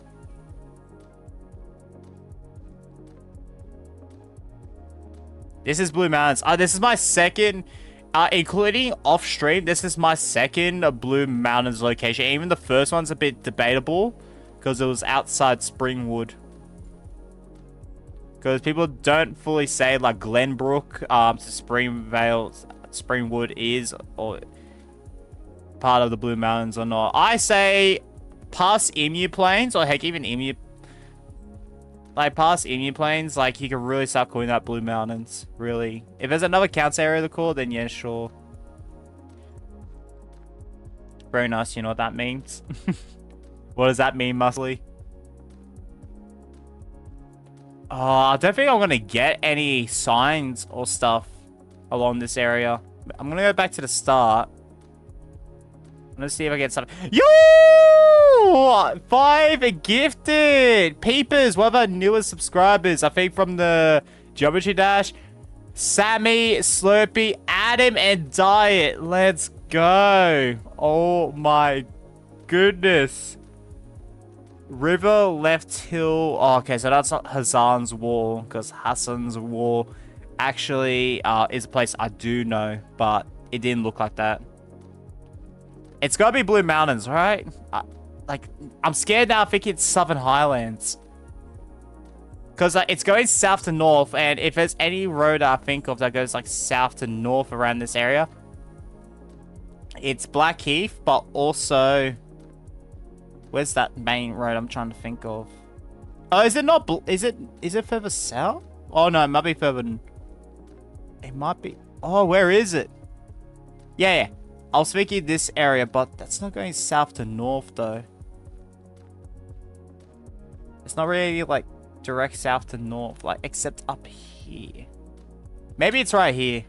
This is Blue Mountains. This is my second, including off-stream, this is my second Blue Mountains location. Even the first one's a bit debatable because it was outside Springwood. Because people don't fully say, like, Glenbrook to Springvale, Springwood is or part of the Blue Mountains or not. I say past Emu Plains, or heck, even Emu... Like, past Emu Plains, like, you can really start calling that Blue Mountains, really. If there's another council area to call, then yeah, sure. Very nice, you know what that means? What does that mean, Muscly? I don't think I'm gonna get any signs or stuff along this area. I'm gonna go back to the start. I'm gonna see if I get something. Yo! 5 gifted! Peepers, one of our newest subscribers. I think from the Geometry Dash. Sammy, Slurpee, Adam, and Diet. Let's go. Oh my goodness. River, Left Hill. Oh, okay, so that's not Hassan's Wall. Because Hassan's Wall actually is a place I do know. But it didn't look like that. It's gotta be Blue Mountains, right? Like, I'm scared now. I think it's Southern Highlands. Because it's going south to north. And if there's any road I think of that goes, like, south to north around this area, it's Blackheath, but also... Where's that main road I'm trying to think of? Oh, is it not... Is it further south? Oh, no, it might be further... It might be... Oh, where is it? Yeah. I was thinking this area, but that's not going south to north, though. It's not really, like, direct south to north, like, except up here. Maybe it's right here.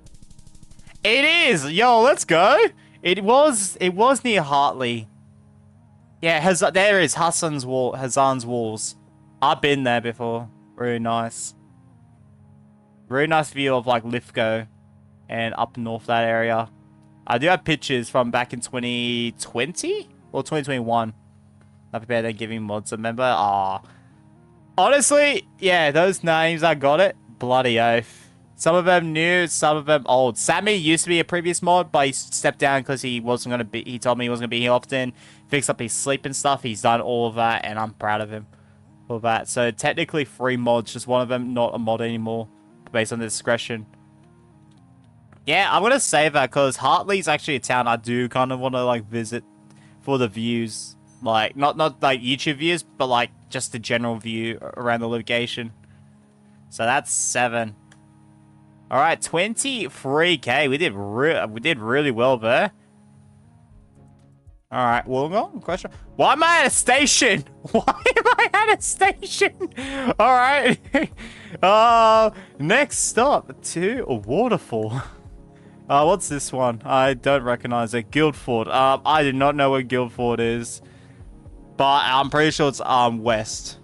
It is! Yo, let's go! It was near Hartley. Yeah, there is Hassan's Walls. I've been there before. Very nice. Very nice view of, like, Lithgow and up north that area. I do have pictures from back in 2020 or 2021. Not prepared to giving mods a member. Honestly, yeah, those names, I got it. Bloody oath. Some of them new, some of them old. Sammy used to be a previous mod, but he stepped down because he wasn't going to be, he told me he wasn't going to be here often. Fixed up his sleep and stuff. He's done all of that, and I'm proud of him for that. So technically 3 mods, just one of them not a mod anymore, based on the discretion. Yeah, I'm going to say that because Hartley's actually a town I do kind of want to, like, visit for the views. Like, not like YouTube views, but, like, just the general view around the location. So that's 7. All right, 23k. We did really well there. All right, Wollongong, question. Why am I at a station? Why am I at a station? All right. Next stop to a waterfall. What's this one? I don't recognize it. Guildford. I do not know what Guildford is. But I'm pretty sure it's west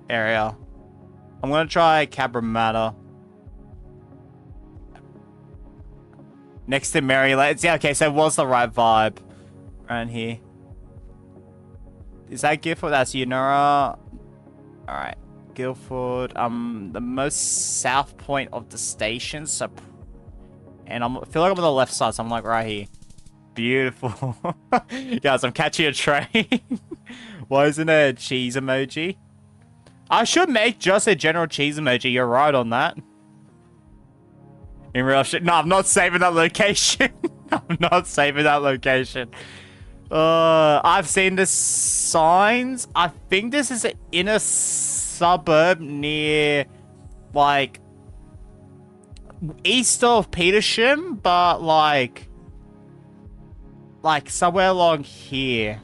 area. I'm gonna try Cabramatta. Next to Maryland. Yeah, okay, so what's the right vibe around here? Is that Guildford? That's Unura. Alright. Guildford. The most south point of the station. So, and I feel like I'm on the left side, so I'm like right here. Beautiful. Guys, I'm catching a train. Why isn't there a cheese emoji? I should make just a general cheese emoji. You're right on that. In real shit. No, I'm not saving that location. I'm not saving that location. I've seen the signs. I think this is an inner suburb near, like, east of Petersham, but like somewhere along here.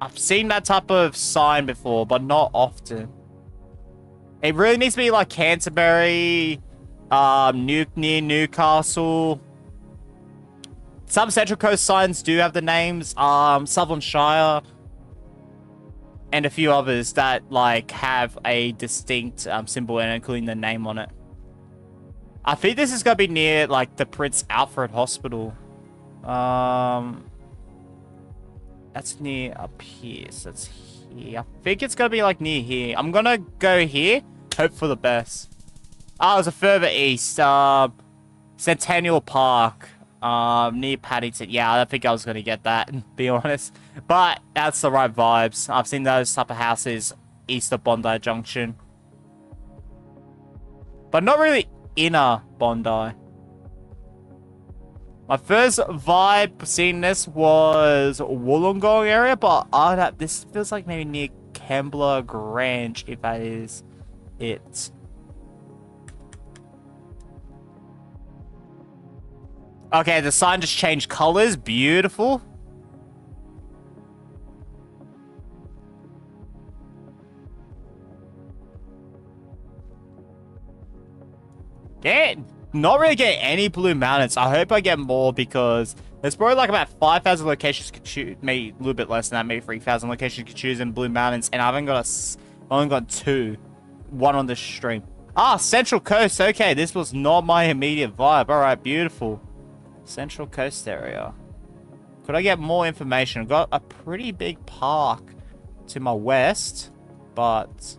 I've seen that type of sign before, but not often. It really needs to be like Canterbury, near Newcastle. Some Central Coast signs do have the names, Sutherland Shire, and a few others that like have a distinct symbol and including the name on it. I think this is gonna be near like the Prince Alfred Hospital. That's near up here. So that's here. I think it's gonna be like near here. I'm gonna go here. Hope for the best. Oh, it's a further east. Centennial Park. Near Paddington. Yeah, I don't think I was gonna get that, be honest. But that's the right vibes. I've seen those type of houses east of Bondi Junction. But not really inner Bondi. My first vibe seeing this was Wollongong area, but this feels like maybe near Kembla Grange, if that is it. Okay, the sign just changed colors. Beautiful. Yeah, not really getting any blue mountains. I hope I get more because there's probably like about 5,000 locations you could choose. Maybe a little bit less than that. Maybe 3,000 locations you could choose in blue mountains. And I haven't got only got 2. 1 on this stream. Ah, Central Coast. Okay, this was not my immediate vibe. All right, beautiful. Central Coast area. Could I get more information? I've got a pretty big park to my west, but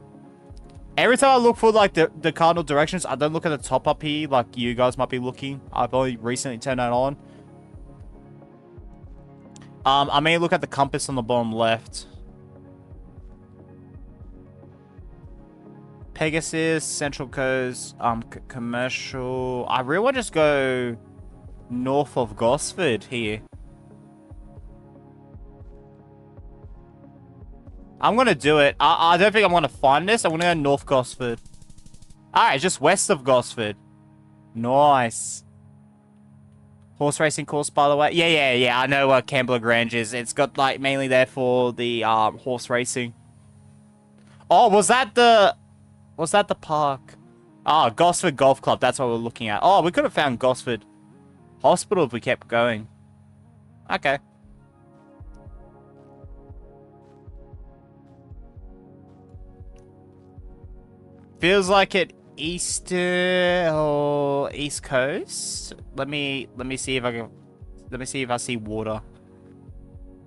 every time I look for like the cardinal directions, I don't look at the top up here like you guys might be looking. I've only recently turned that on. I may look at the compass on the bottom left. Pegasus, Central Coast, commercial. I really want to just go north of Gosford here. I'm gonna do it. I don't think I'm gonna find this. I'm gonna go North Gosford. Alright, just west of Gosford. Nice. Horse racing course, by the way. Yeah. I know what Kembla Grange is. It's got like mainly there for the horse racing. Oh, was that the park? Ah, Gosford Golf Club. That's what we're looking at. Oh, we could have found Gosford Hospital if we kept going. Okay. Feels like it east or east coast. Let me see if I can. Let me see if I see water.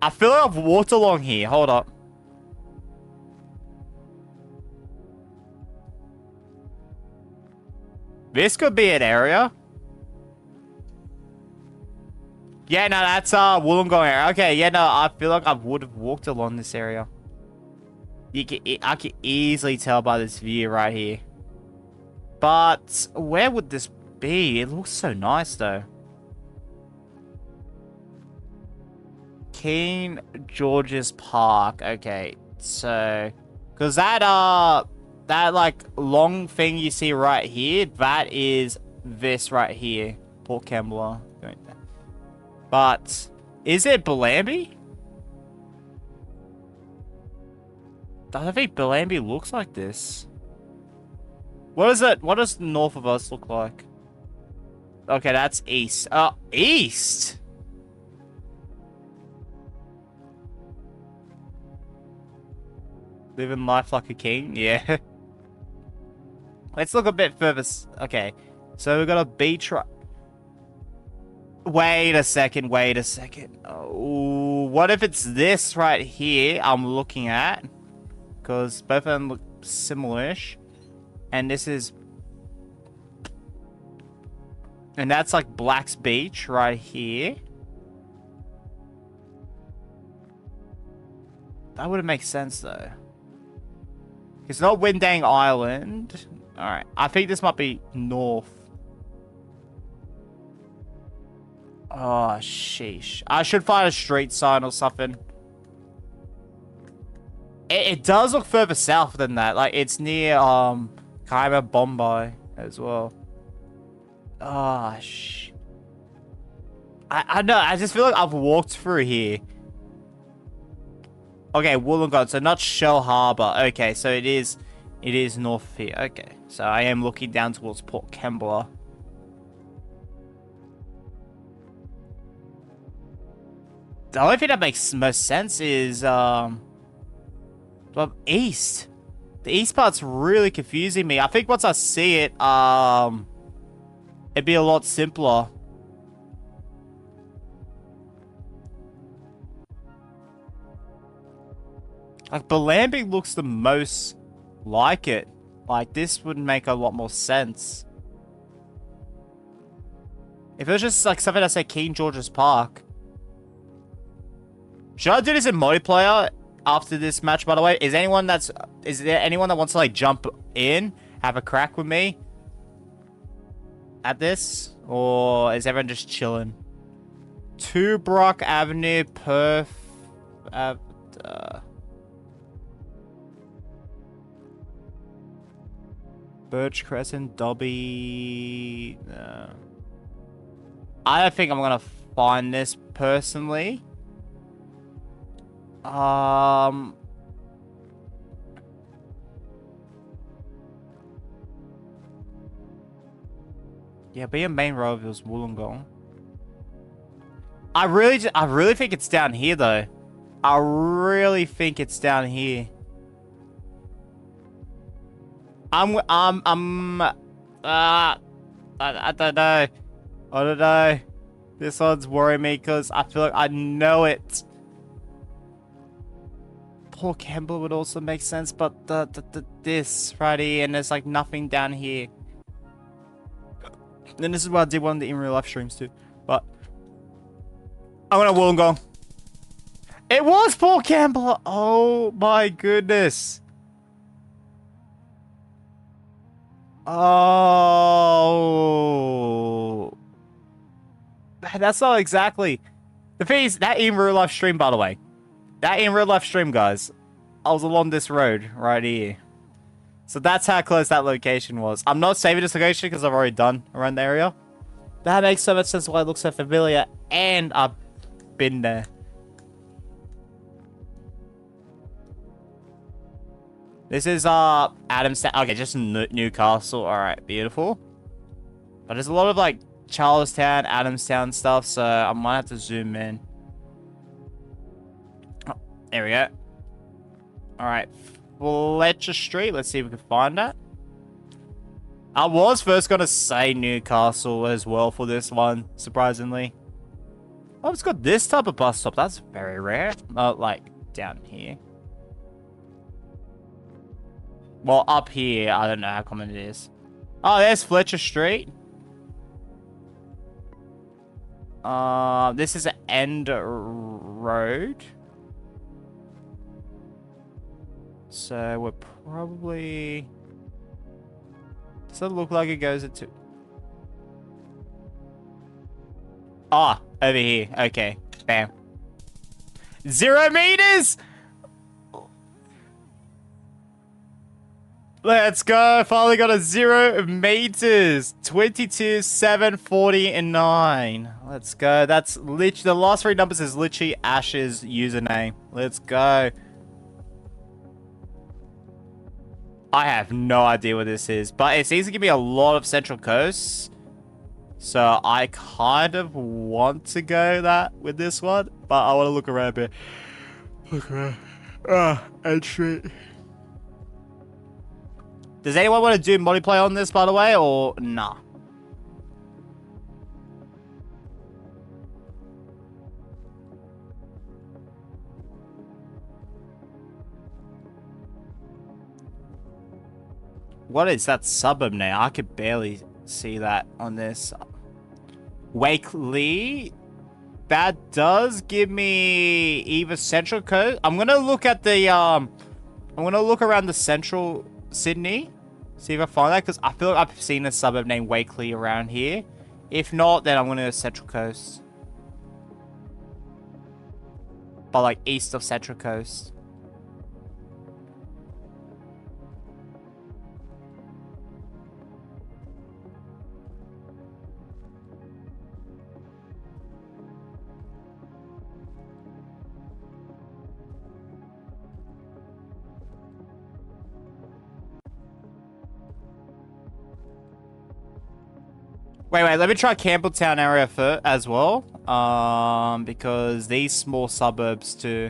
I feel like I've walked along here. Hold up. This could be an area. Yeah, no, that's Wollongong area. Okay, yeah, no, I feel like I would have walked along this area. I can easily tell by this view right here. But where would this be? It looks so nice though. King George's Park. Okay, so because that like long thing you see right here, that is this right here, Port Kembla. But is it Bellambi? I don't think Bellambi looks like this. What is it? What does north of us look like? Okay, that's east. East? Living life like a king. Yeah. Let's look a bit further. Okay. So we've got a beach right. Wait a second. Wait a second. Oh, what if it's this right here I'm looking at? Because both of them look similar-ish. And this is... And that's like Black's Beach right here. That wouldn't make sense though. It's not Windang Island. Alright. I think this might be north. Oh, sheesh. I should find a street sign or something. It does look further south than that. Like, it's near, Kiama Bombay as well. Oh, I know. I just feel like I've walked through here. Okay, Wollongong. So not Shell Harbour. Okay, so it is north here. Okay, so I am looking down towards Port Kembla. The only thing that makes most sense is well, east. The east part's really confusing me. I think once I see it, it'd be a lot simpler. Like, Belambing looks the most like it. Like, this would make a lot more sense. If it was just, like, something that said King George's Park. Should I do this in multiplayer after this match, by the way? Is there anyone that wants to, like, jump in? Have a crack with me? At this? Or is everyone just chilling? Toobrook Avenue, Perth... Birch Crescent, Dobby... I don't think I'm gonna find this personally. Yeah, be a main road if it was Wollongong. I really think it's down here though. I really think it's down here. I don't know. I don't know. This one's worrying me because I feel like I know it. Port Kembla would also make sense, but this right here, and there's like nothing down here. And this is what I did one of the in real life streams too. But I'm gonna Wollongong. It was Port Kembla. Oh my goodness. Oh, that's not exactly. The thing is, that in real life stream, by the way, that in real life stream, guys, I was along this road right here. So that's how close that location was. I'm not saving this location because I've already done around the area. That makes so much sense why it looks so familiar, and I've been there. This is Adamstown. Okay, just Newcastle. All right, beautiful. But there's a lot of like Charlestown, Adamstown stuff, so I might have to zoom in. Oh, there we go. All right, Fletcher Street. Let's see if we can find that. I was first gonna say Newcastle as well for this one, surprisingly. Oh, it's got this type of bus stop. That's very rare. Like down here. Well, up here, I don't know how common it is. Oh, there's Fletcher Street. This is an end road. So we're probably... Does it look like it goes into... Ah, over here. Okay, bam. 0 meters! Let's go. Finally got a 0 meters. 22, 7, 40, and 9. Let's go. That's literally... The last 3 numbers is literally Ash's username. Let's go. I have no idea what this is, but it seems to give me a lot of Central Coast. So I kind of want to go that with this one, but I want to look around a bit. Look around. Ah, End Street. Does anyone want to do multiplayer on this, by the way, or nah? What is that suburb name? I could barely see that on this. Wakely. That does give me either Central Coast. I'm gonna look at the I'm gonna look around the Central Sydney, see if I find that, because I feel like I've seen a suburb named Wakely around here. If not, then I'm gonna go Central Coast, but like east of Central Coast. Wait, let me try Campbelltown area first as well. Because these small suburbs too.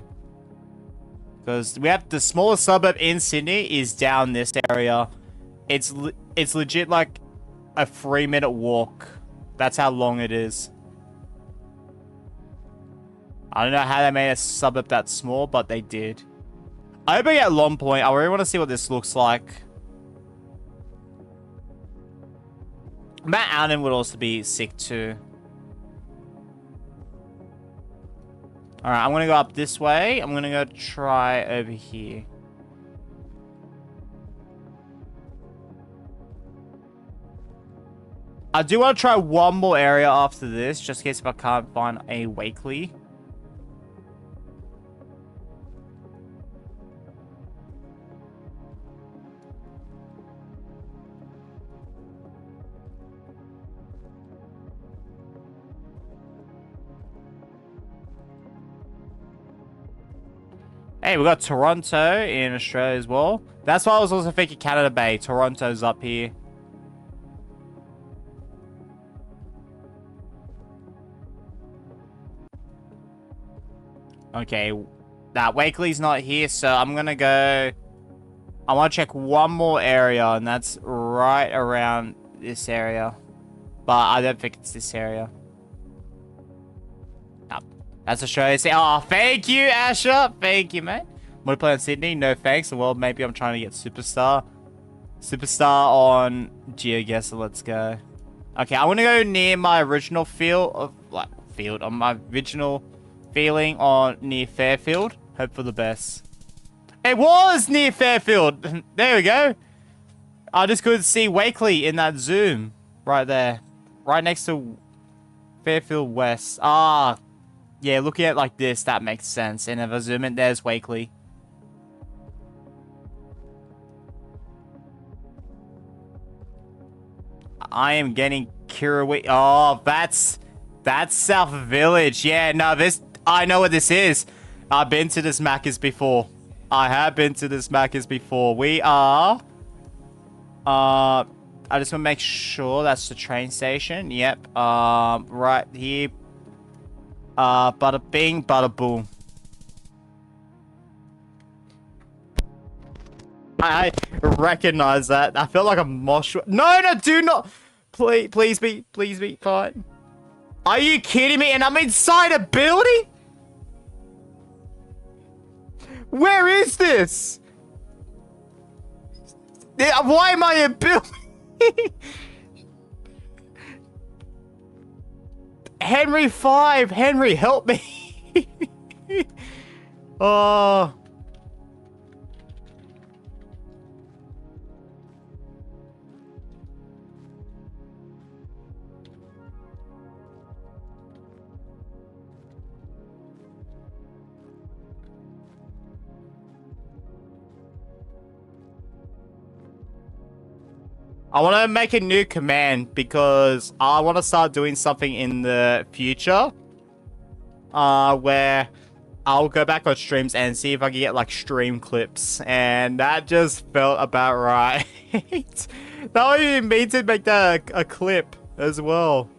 Because we have the smallest suburb in Sydney is down this area. It's legit like a 3-minute walk. That's how long it is. I don't know how they made a suburb that small, but they did. I hope I get Long Point. I really want to see what this looks like. Mount Allen would also be sick too. Alright, I'm gonna go up this way. I'm gonna go try over here. I do want to try one more area after this, just in case if I can't find a Wakely. Hey, we got Toronto in Australia as well. That's why I was also thinking Canada Bay. Toronto's up here. Okay, that Wakely's not here, so I'm gonna go... I want to check one more area, and that's right around this area. But I don't think it's this area. That's Australia. Oh, thank you, Asher. Thank you, mate. Want to play on Sydney? No thanks. Well, maybe I'm trying to get Superstar. Superstar on Geoguessr. Let's go. Okay, I want to go near my original on my original feeling on near Fairfield. Hope for the best. It was near Fairfield. There we go. I just couldn't see Wakely in that zoom right there, right next to Fairfield West. Ah. Yeah, looking at it like this, that makes sense. And if I zoom in, there's Wakely. I am getting Kirawee. Oh, that's South Village. Yeah, no, I know what this is. I've been to this Macca's before. I have been to this Macca's before. We are... I just want to make sure that's the train station. Yep. Right here. Bada bing, bada boom. I recognize that. I felt like a mosh. No, do not. Please be fine. Are you kidding me? And I'm inside a building? Where is this? Why am I in a building? Henry 5! Henry, help me! Oh. I want to make a new command because I want to start doing something in the future where I'll go back on streams and see if I can get like stream clips, and that just felt about right. That would even mean to make that a clip as well.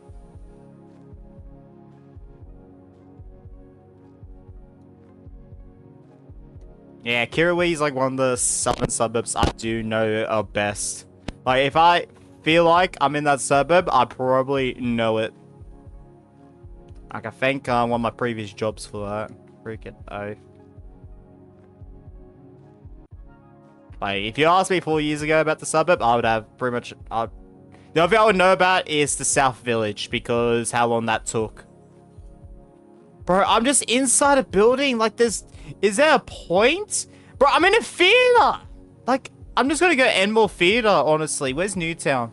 Yeah, Kirrawee is like one of the southern suburbs I do know are best. Like, if I feel like I'm in that suburb, I probably know it. Like, I thank one of my previous jobs for that. Freaking oath. Like, if you asked me 4 years ago about the suburb, I would have pretty much... the only thing I would know about is the South Village, because how long that took. Bro, I'm just inside a building. Like, is there a point? Bro, I'm in a theater. Like, I'm just gonna go Enmore Theater, honestly. Where's Newtown?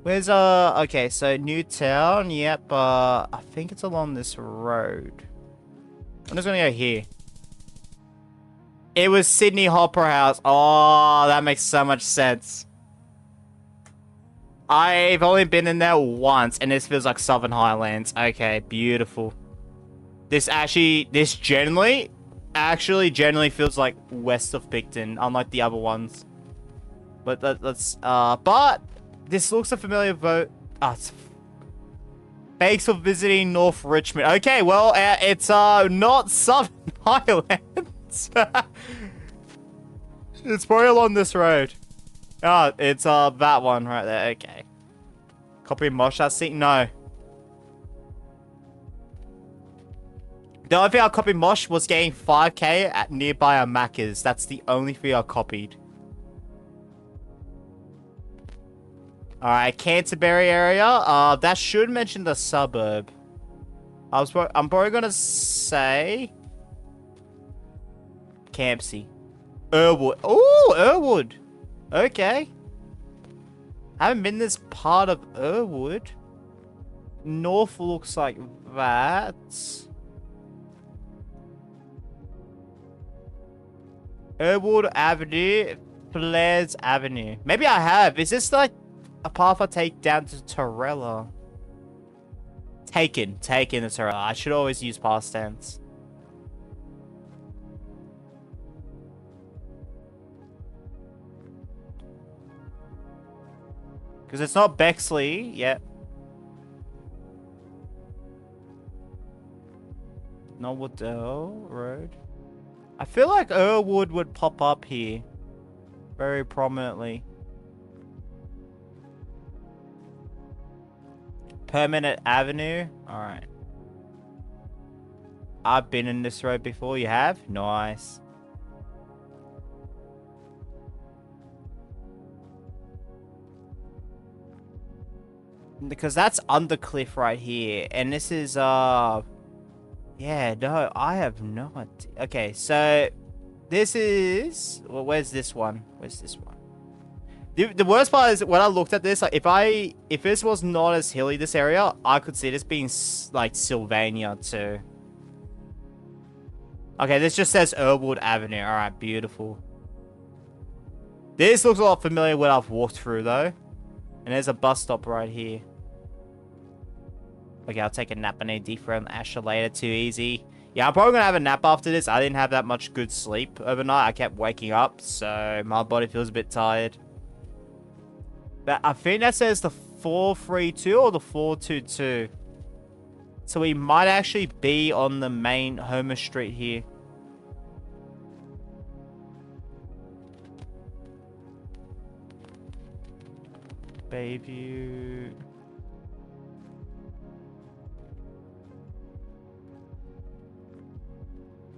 Where's, okay, so Newtown, yep, I think it's along this road. I'm just gonna go here. It was Sydney Opera House. Oh, that makes so much sense. I've only been in there once, and this feels like Southern Highlands. Okay, beautiful. This generally feels like west of Picton, unlike the other ones. But but this looks a familiar vote. Thanks for visiting North Richmond. Okay, well, it's not Southern Highlands. It's probably along this road. It's that one right there. Okay. Copy Mosh that seat? No. The only thing I copied Mosh was getting 5k at nearby a Macca's. That's the only thing I copied. Alright, Canterbury area. That should mention the suburb. I'm probably gonna say Campsie. Irwood. Oh, Irwood. Okay. Haven't been this part of Irwood. North looks like that. Irwood Avenue, Flares Avenue. Maybe I have. Is this like a path I take down to Torella? Taken to Torella. I should always use past tense. Because it's not Bexley yet. Not Waddell Road. I feel like Irwood would pop up here very prominently. Permanent Avenue. Alright. I've been in this road before. You have? Nice. Because that's Undercliff right here. And this is, yeah, no, I have no idea. Okay, so this is... Well, where's this one? Where's this one? The worst part is when I looked at this, like, if this was not as hilly, this area, I could see this being, like, Sylvania, too. Okay, this just says Irwood Avenue. Alright, beautiful. This looks a lot familiar when I've walked through, though. And there's a bus stop right here. Okay, I'll take a nap. I need dethrone Asher later. Too easy. Yeah, I'm probably going to have a nap after this. I didn't have that much good sleep overnight. I kept waking up, so my body feels a bit tired. But I think that says the 432 or the 422. So we might actually be on the main Homer Street here. Bayview.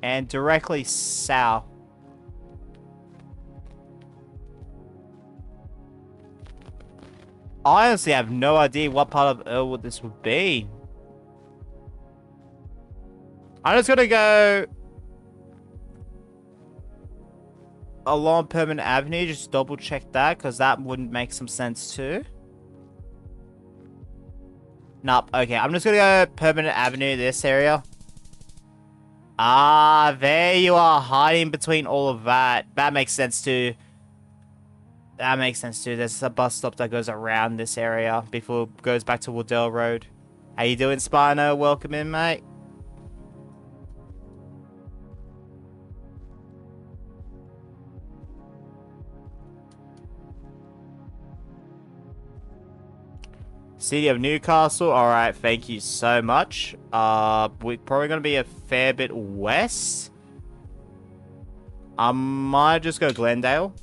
And directly south. I honestly have no idea what part of Irwood this would be. I'm just gonna go along Permanent Avenue, just double check that, because that wouldn't make some sense too. Nope, okay, I'm just gonna go Permanent Avenue, this area. Ah, there you are, hiding between all of that. That makes sense too. That makes sense too. There's a bus stop that goes around this area before it goes back to Waddell Road. How you doing, Spino? Welcome in, mate. City of Newcastle. Alright, thank you so much. We're probably going to be a fair bit west. I might just go Glendale.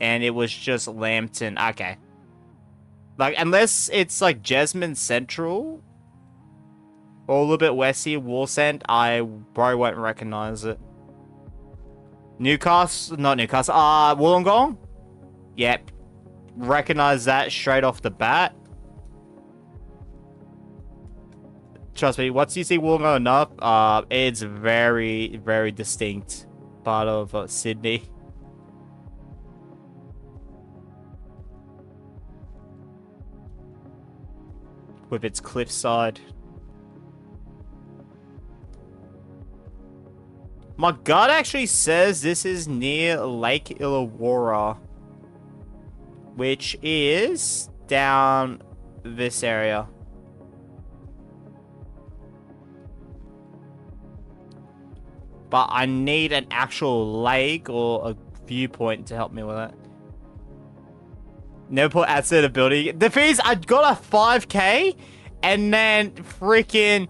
And it was just Lambton. Okay. Like, unless it's like Jasmine Central or a little bit west here, Wallsend, I probably won't recognize it. Newcastle, not Newcastle, Wollongong? Yep. Recognize that straight off the bat. Trust me, once you see Wollongong enough, it's very, very distinct part of Sydney. With its cliffside. My gut actually says this is near Lake Illawarra, which is down this area. But I need an actual lake or a viewpoint to help me with it. Never put Adsta in a building. The thing is, I got a 5k and then freaking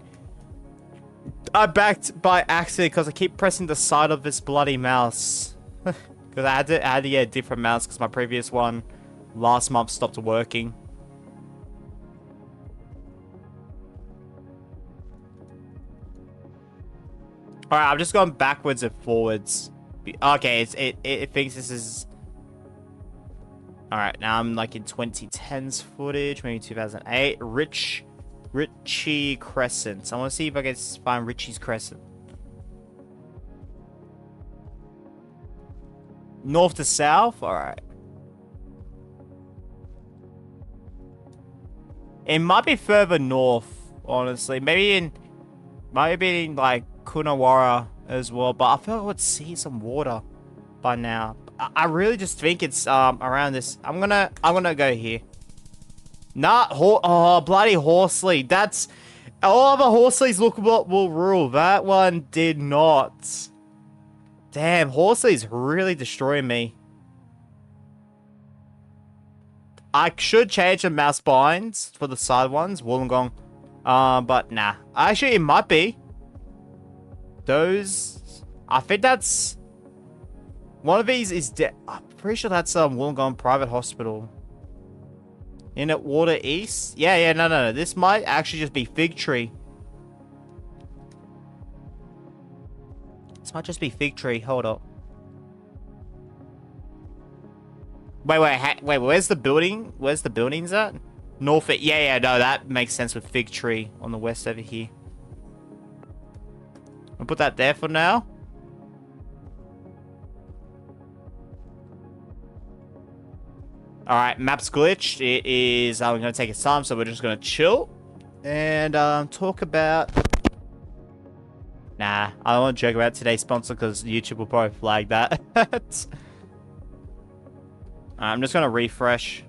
I backed by accident because I keep pressing the side of this bloody mouse. Because I had to get a different mouse because my previous one last month stopped working. Alright, I'm just going backwards and forwards. Okay, it thinks this is... Alright, now I'm like in 2010s footage, maybe 2008. Ritchie Crescent. I want to see if I can find Ritchie's Crescent. North to south? Alright. It might be further north, honestly. Might be in like Coonawarra as well, but I feel like I would see some water by now. I really just think it's around this. I'm gonna go here. Nah, oh bloody Horsley. That's all of the Horsleys look what will rule. That one did not. Damn, Horsley's really destroying me. I should change the mouse binds for the side ones, Wollongong. But nah. Actually, it might be. Those, I think that's one of these is I'm pretty sure that's Wollongong Private Hospital. In at Water East? Yeah, no. This might actually just be Fig Tree. This might just be Fig Tree. Hold up. Wait, where's the building? Where's the buildings at? Norfolk. Yeah, no, that makes sense with Fig Tree on the west over here. I'll put that there for now. Alright, map's glitched. It is, I'm going to take its time, so we're just going to chill. And talk about... Nah, I don't want to joke about today's sponsor because YouTube will probably flag that. I'm just going to refresh.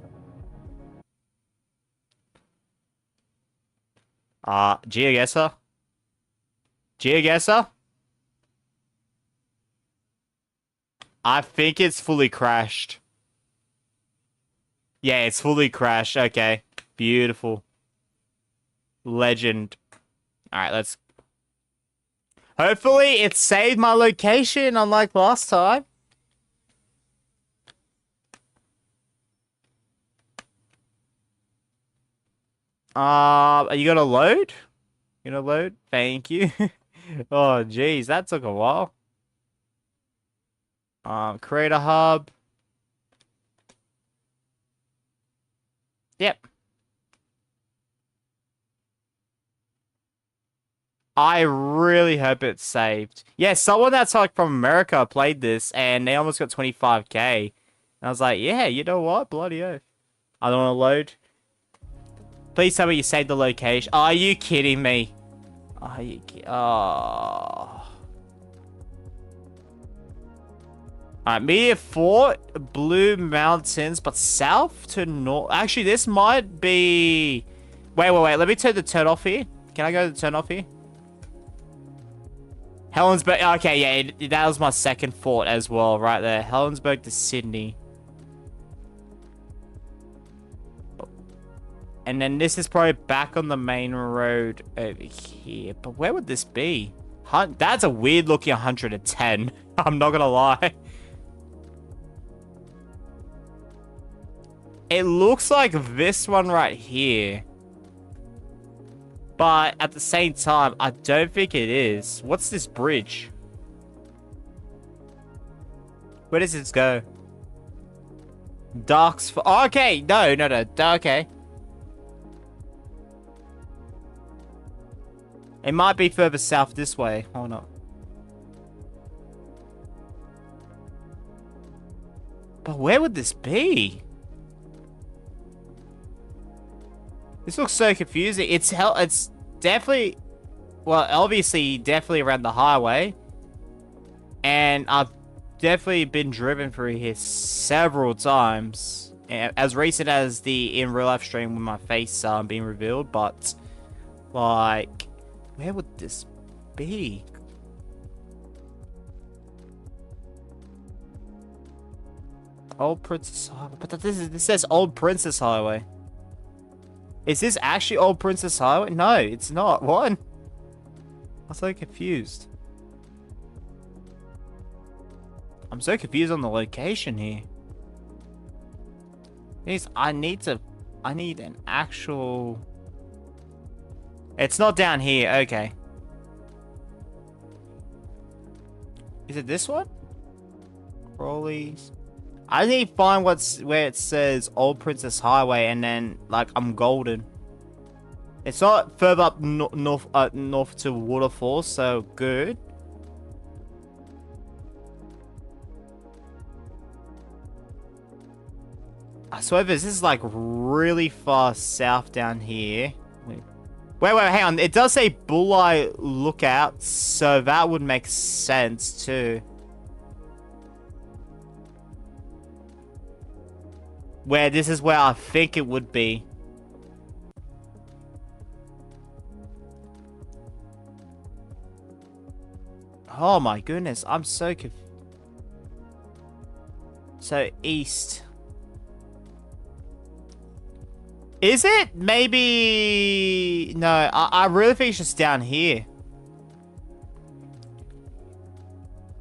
Geoguessr. Geoguessr? I think it's fully crashed. Yeah, it's fully crashed. Okay. Beautiful. Legend. Alright, let's... Hopefully it saved my location unlike last time. Are you gonna load? You gonna load? Thank you. Oh, geez, that took a while. Create a hub. Yep. I really hope it's saved. Yeah, someone that's like from America played this and they almost got 25k. And I was like, yeah, you know what? Bloody oath. I don't want to load. Please tell me you saved the location. Are you kidding me? Are you kidding? Oh. Alright, Meteor Fort, Blue Mountains, but south to north. Actually, this might be... Wait. Let me turn the turn off here. Can I go to the turn off here? Helensburgh. Okay, yeah, that was my second fort as well, right there. Helensburgh to Sydney. And then this is probably back on the main road over here. But where would this be? That's a weird looking 110. I'm not gonna lie. It looks like this one right here. But at the same time, I don't think it is. What's this bridge? Where does this go? Darks. Oh, okay. No. Okay. It might be further south this way. Hold on. But where would this be? This looks so confusing. It's definitely, well, obviously, definitely around the highway. And I've definitely been driven through here several times. As recent as the in real life stream with my face being revealed. But, like, where would this be? Old Princess Highway. But this says Old Princess Highway. Is this actually Old Princess Highway? No, it's not. What? I'm so confused. I'm so confused on the location here. I need an actual... It's not down here. Okay. Is it this one? Crawleys. I need to find where it says Old Princess Highway and then, like, I'm golden. It's not further up north to Waterfall, so good. I swear this is, like, really far south down here. Wait, hang on. It does say Bulleye Lookout, so that would make sense, too. Where this is where I think it would be. Oh my goodness, I'm so confused. So east. Is it? Maybe... No, I really think it's just down here.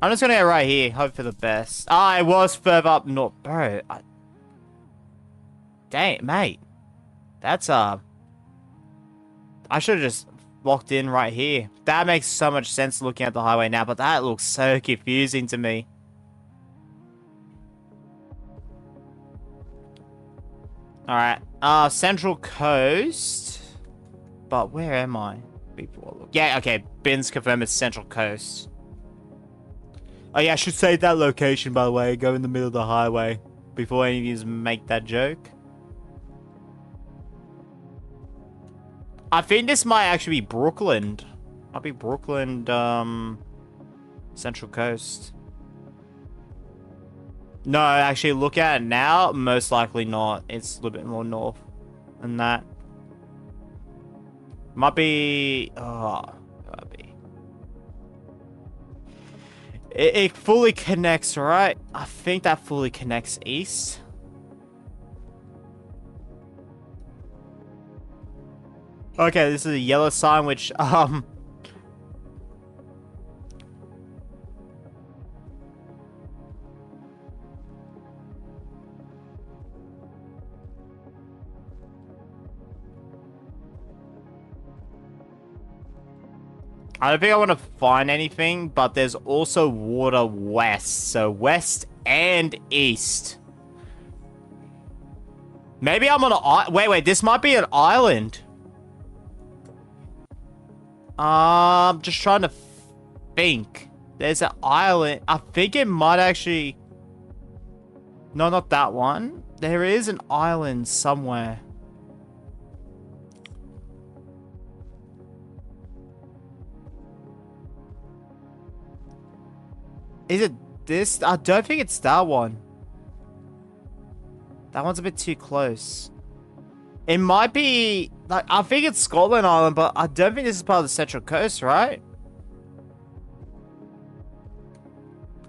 I'm just gonna go right here. Hope for the best. Ah, it was further up north. Bro, dang, mate. That's, I should have just locked in right here. That makes so much sense looking at the highway now, but that looks so confusing to me. Alright, Central Coast. But where am I? Yeah, okay, Ben's confirmed it's Central Coast. Oh yeah, I should say that location, by the way. Go in the middle of the highway before any of you make that joke. I think this might actually be Brooklyn. Might be Brooklyn, Central Coast. No, actually, look at it now. Most likely not. It's a little bit more north than that. Might be... Oh, might be. It fully connects, right? I think that fully connects east. Okay, this is a yellow sign, which, I don't think I want to find anything, but there's also water west. So west and east. Maybe I'm on a... Wait, this might be an island. Just trying to think. There's an island. I think it might actually... No, not that one. There is an island somewhere. Is it this? I don't think it's that one. That one's a bit too close. It might be... Like, I think it's Scotland Island, but I don't think this is part of the Central Coast, right?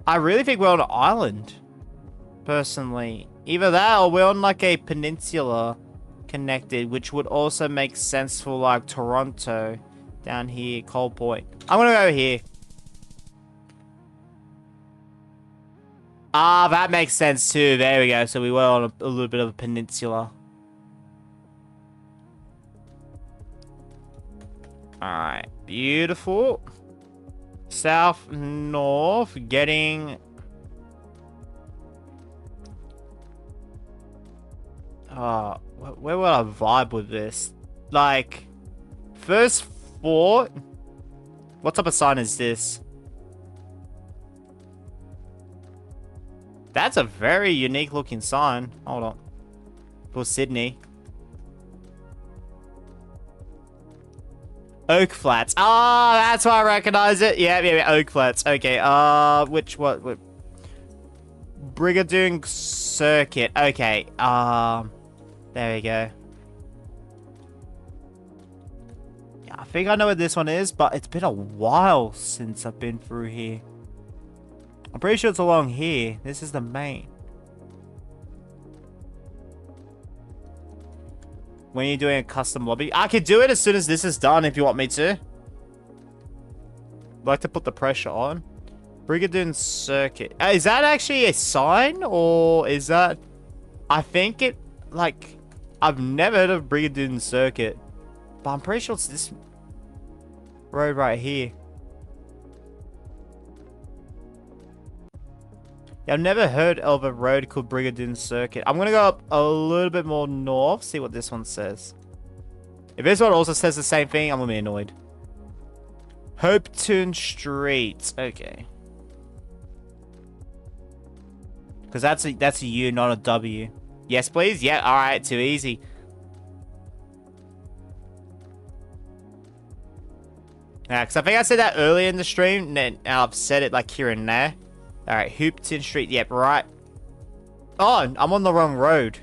I really think we're on an island. Personally. Either that or we're on, like, a peninsula connected, which would also make sense for, like, Toronto. Down here, Coal Point. I'm gonna go here. Ah, that makes sense too. There we go. So we were on a little bit of a peninsula. Alright, beautiful. South, north, getting... where would I vibe with this? Like, first fort? What type of sign is this? That's a very unique looking sign. Hold on. For Sydney. Oak Flats. Ah, that's why I recognize it. Yeah, Oak Flats. Okay, what? Brigadoon Circuit. Okay, there we go. Yeah, I think I know what this one is, but it's been a while since I've been through here. I'm pretty sure it's along here. This is the main. When you're doing a custom lobby. I could do it as soon as this is done if you want me to. I'd like to put the pressure on. Brigadoon Circuit. Is that actually a sign? Or is that... I think it... Like... I've never heard of Brigadoon Circuit. But I'm pretty sure it's this... road right here. Yeah, I've never heard of a road called Brigadoon Circuit. I'm going to go up a little bit more north. See what this one says. If this one also says the same thing, I'm going to be annoyed. Hopetoun Street. Okay. Because that's a U, not a W. Yes, please. Yeah, alright. Too easy. Yeah, because I think I said that earlier in the stream. And I've said it like here and there. Alright, Hopetoun Street. Yep, right. Oh, I'm on the wrong road.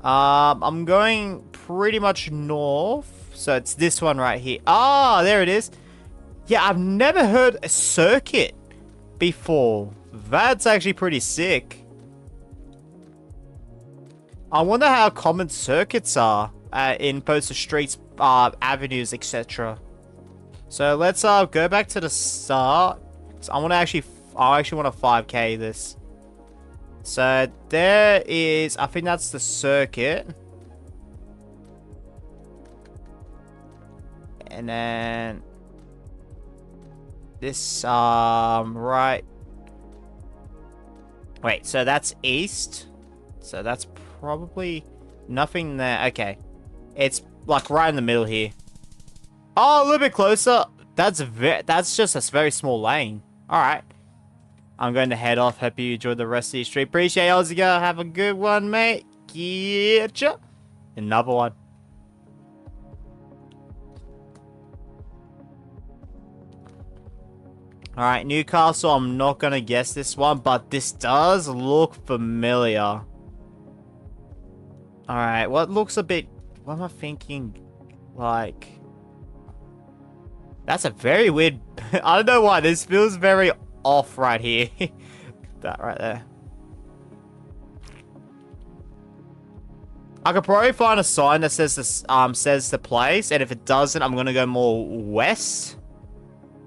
I'm going pretty much north. So it's this one right here. Ah, there it is. Yeah, I've never heard a circuit before. That's actually pretty sick. I wonder how common circuits are in poster streets, avenues, etc. So let's go back to the start. So I actually want to 5k this. So there is, I think that's the circuit. And then this right. Wait, so that's east. So that's probably nothing there. Okay. It's like right in the middle here. Oh, a little bit closer. That's just a very small lane. All right. I'm going to head off. Hope you enjoyed the rest of the street. Appreciate you, Aussie. Have a good one, mate. Getcha. Another one. Alright, Newcastle. I'm not going to guess this one, but this does look familiar. Alright, what looks a bit... What am I thinking? Like... That's a very weird... I don't know why. This feels very off right here. That right there. I could probably find a sign that says this, says the place, and if it doesn't, I'm gonna go more west,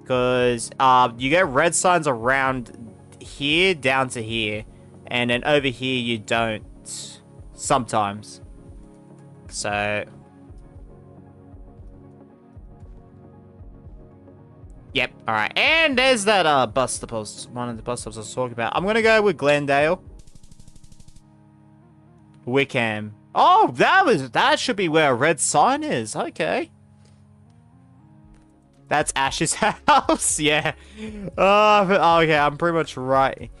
because you get red signs around here down to here, and then over here you don't sometimes. So yep, alright. And there's that bus stop, one of the bus stops I was talking about. I'm gonna go with Glendale. Wickham. Oh, that should be where a red sign is. Okay. That's Ash's house. Yeah. Okay, I'm pretty much right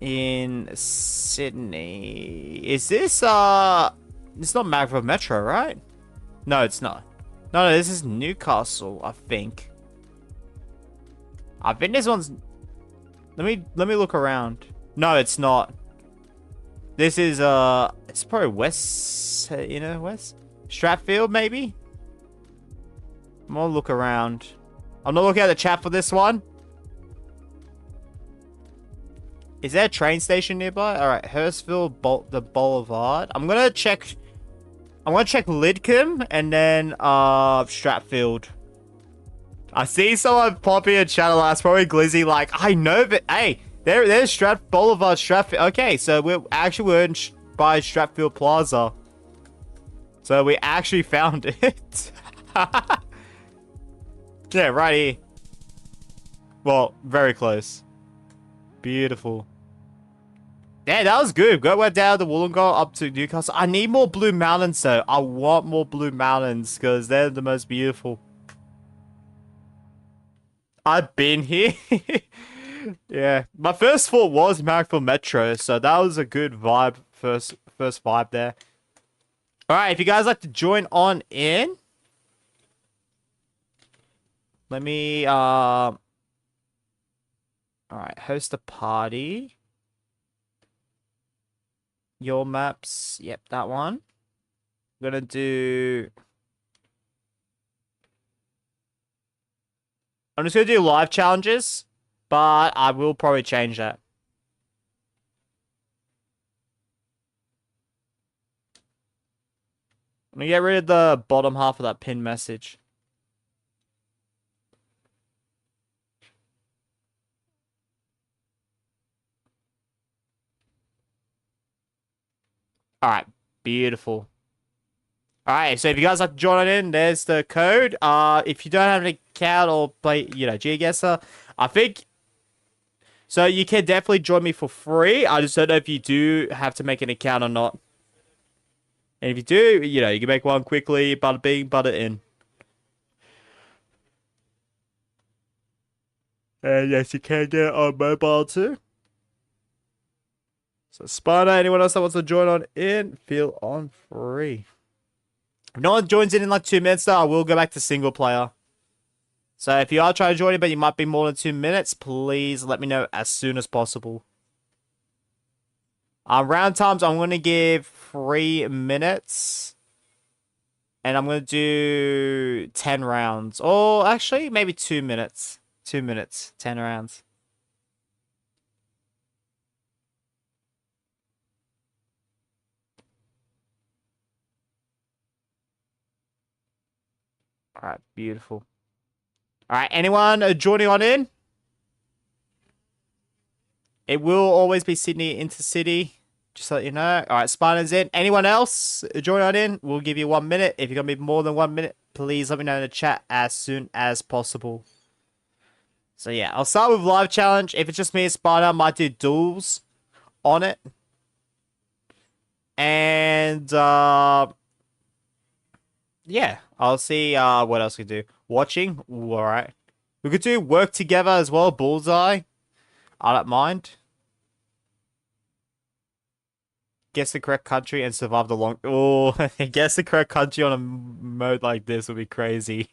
in Sydney. Is this it's not Magpie Metro, right? No, it's not. No, this is Newcastle, I think. I think this one's... Let me look around. No, it's not. This is it's probably west, west Stratfield maybe. I'm gonna look around. I'm not looking at the chat for this one. Is there a train station nearby? All right, Hurstville, the Boulevard. I'm gonna check Lidcombe and then Stratfield. I see someone popping a channel. That's probably Glizzy. Like, I know, but hey, there's Boulevard, Stratfield. Okay, so we're in by Stratfield Plaza. So we actually found it. Yeah, right here. Well, very close. Beautiful. Yeah, that was good. Went down to Wollongong up to Newcastle. I need more blue mountains though. I want more blue mountains because they're the most beautiful. I've been here. Yeah, my first thought was Marrickville Metro, so that was a good vibe. First vibe there. All right, if you guys like to join on in, let me all right, host a party. Your maps, yep, that one. I'm gonna do. I'm just gonna do live challenges, but I will probably change that. I'm gonna get rid of the bottom half of that pinned message. Alright, beautiful. Alright, so if you guys like to join in, there's the code. If you don't have an account or play, Geoguessr, I think... So you can definitely join me for free. I just don't know if you do have to make an account or not. And if you do, you can make one quickly, bada bing, bada in. And yes, you can get it on mobile too. So Spider, anyone else that wants to join on in, feel on free. If no one joins in like 2 minutes though, I will go back to single player. So if you are trying to join in, but you might be more than 2 minutes, please let me know as soon as possible. Round times, I'm going to give 3 minutes. And I'm going to do 10 rounds. Or actually, maybe 2 minutes. 2 minutes, 10 rounds. Alright, beautiful. Alright, anyone joining on in? It will always be Sydney Intercity. Just to let you know. Alright, Spider's in. Anyone else join on in? We'll give you 1 minute. If you're going to be more than 1 minute, please let me know in the chat as soon as possible. So yeah, I'll start with live challenge. If it's just me and Spider, I might do duels on it. And yeah, I'll see what else we can do. Watching, alright. We could do work together as well, bullseye. I don't mind. Guess the correct country and survive the long... Oh, guess the correct country on a mode like this would be crazy.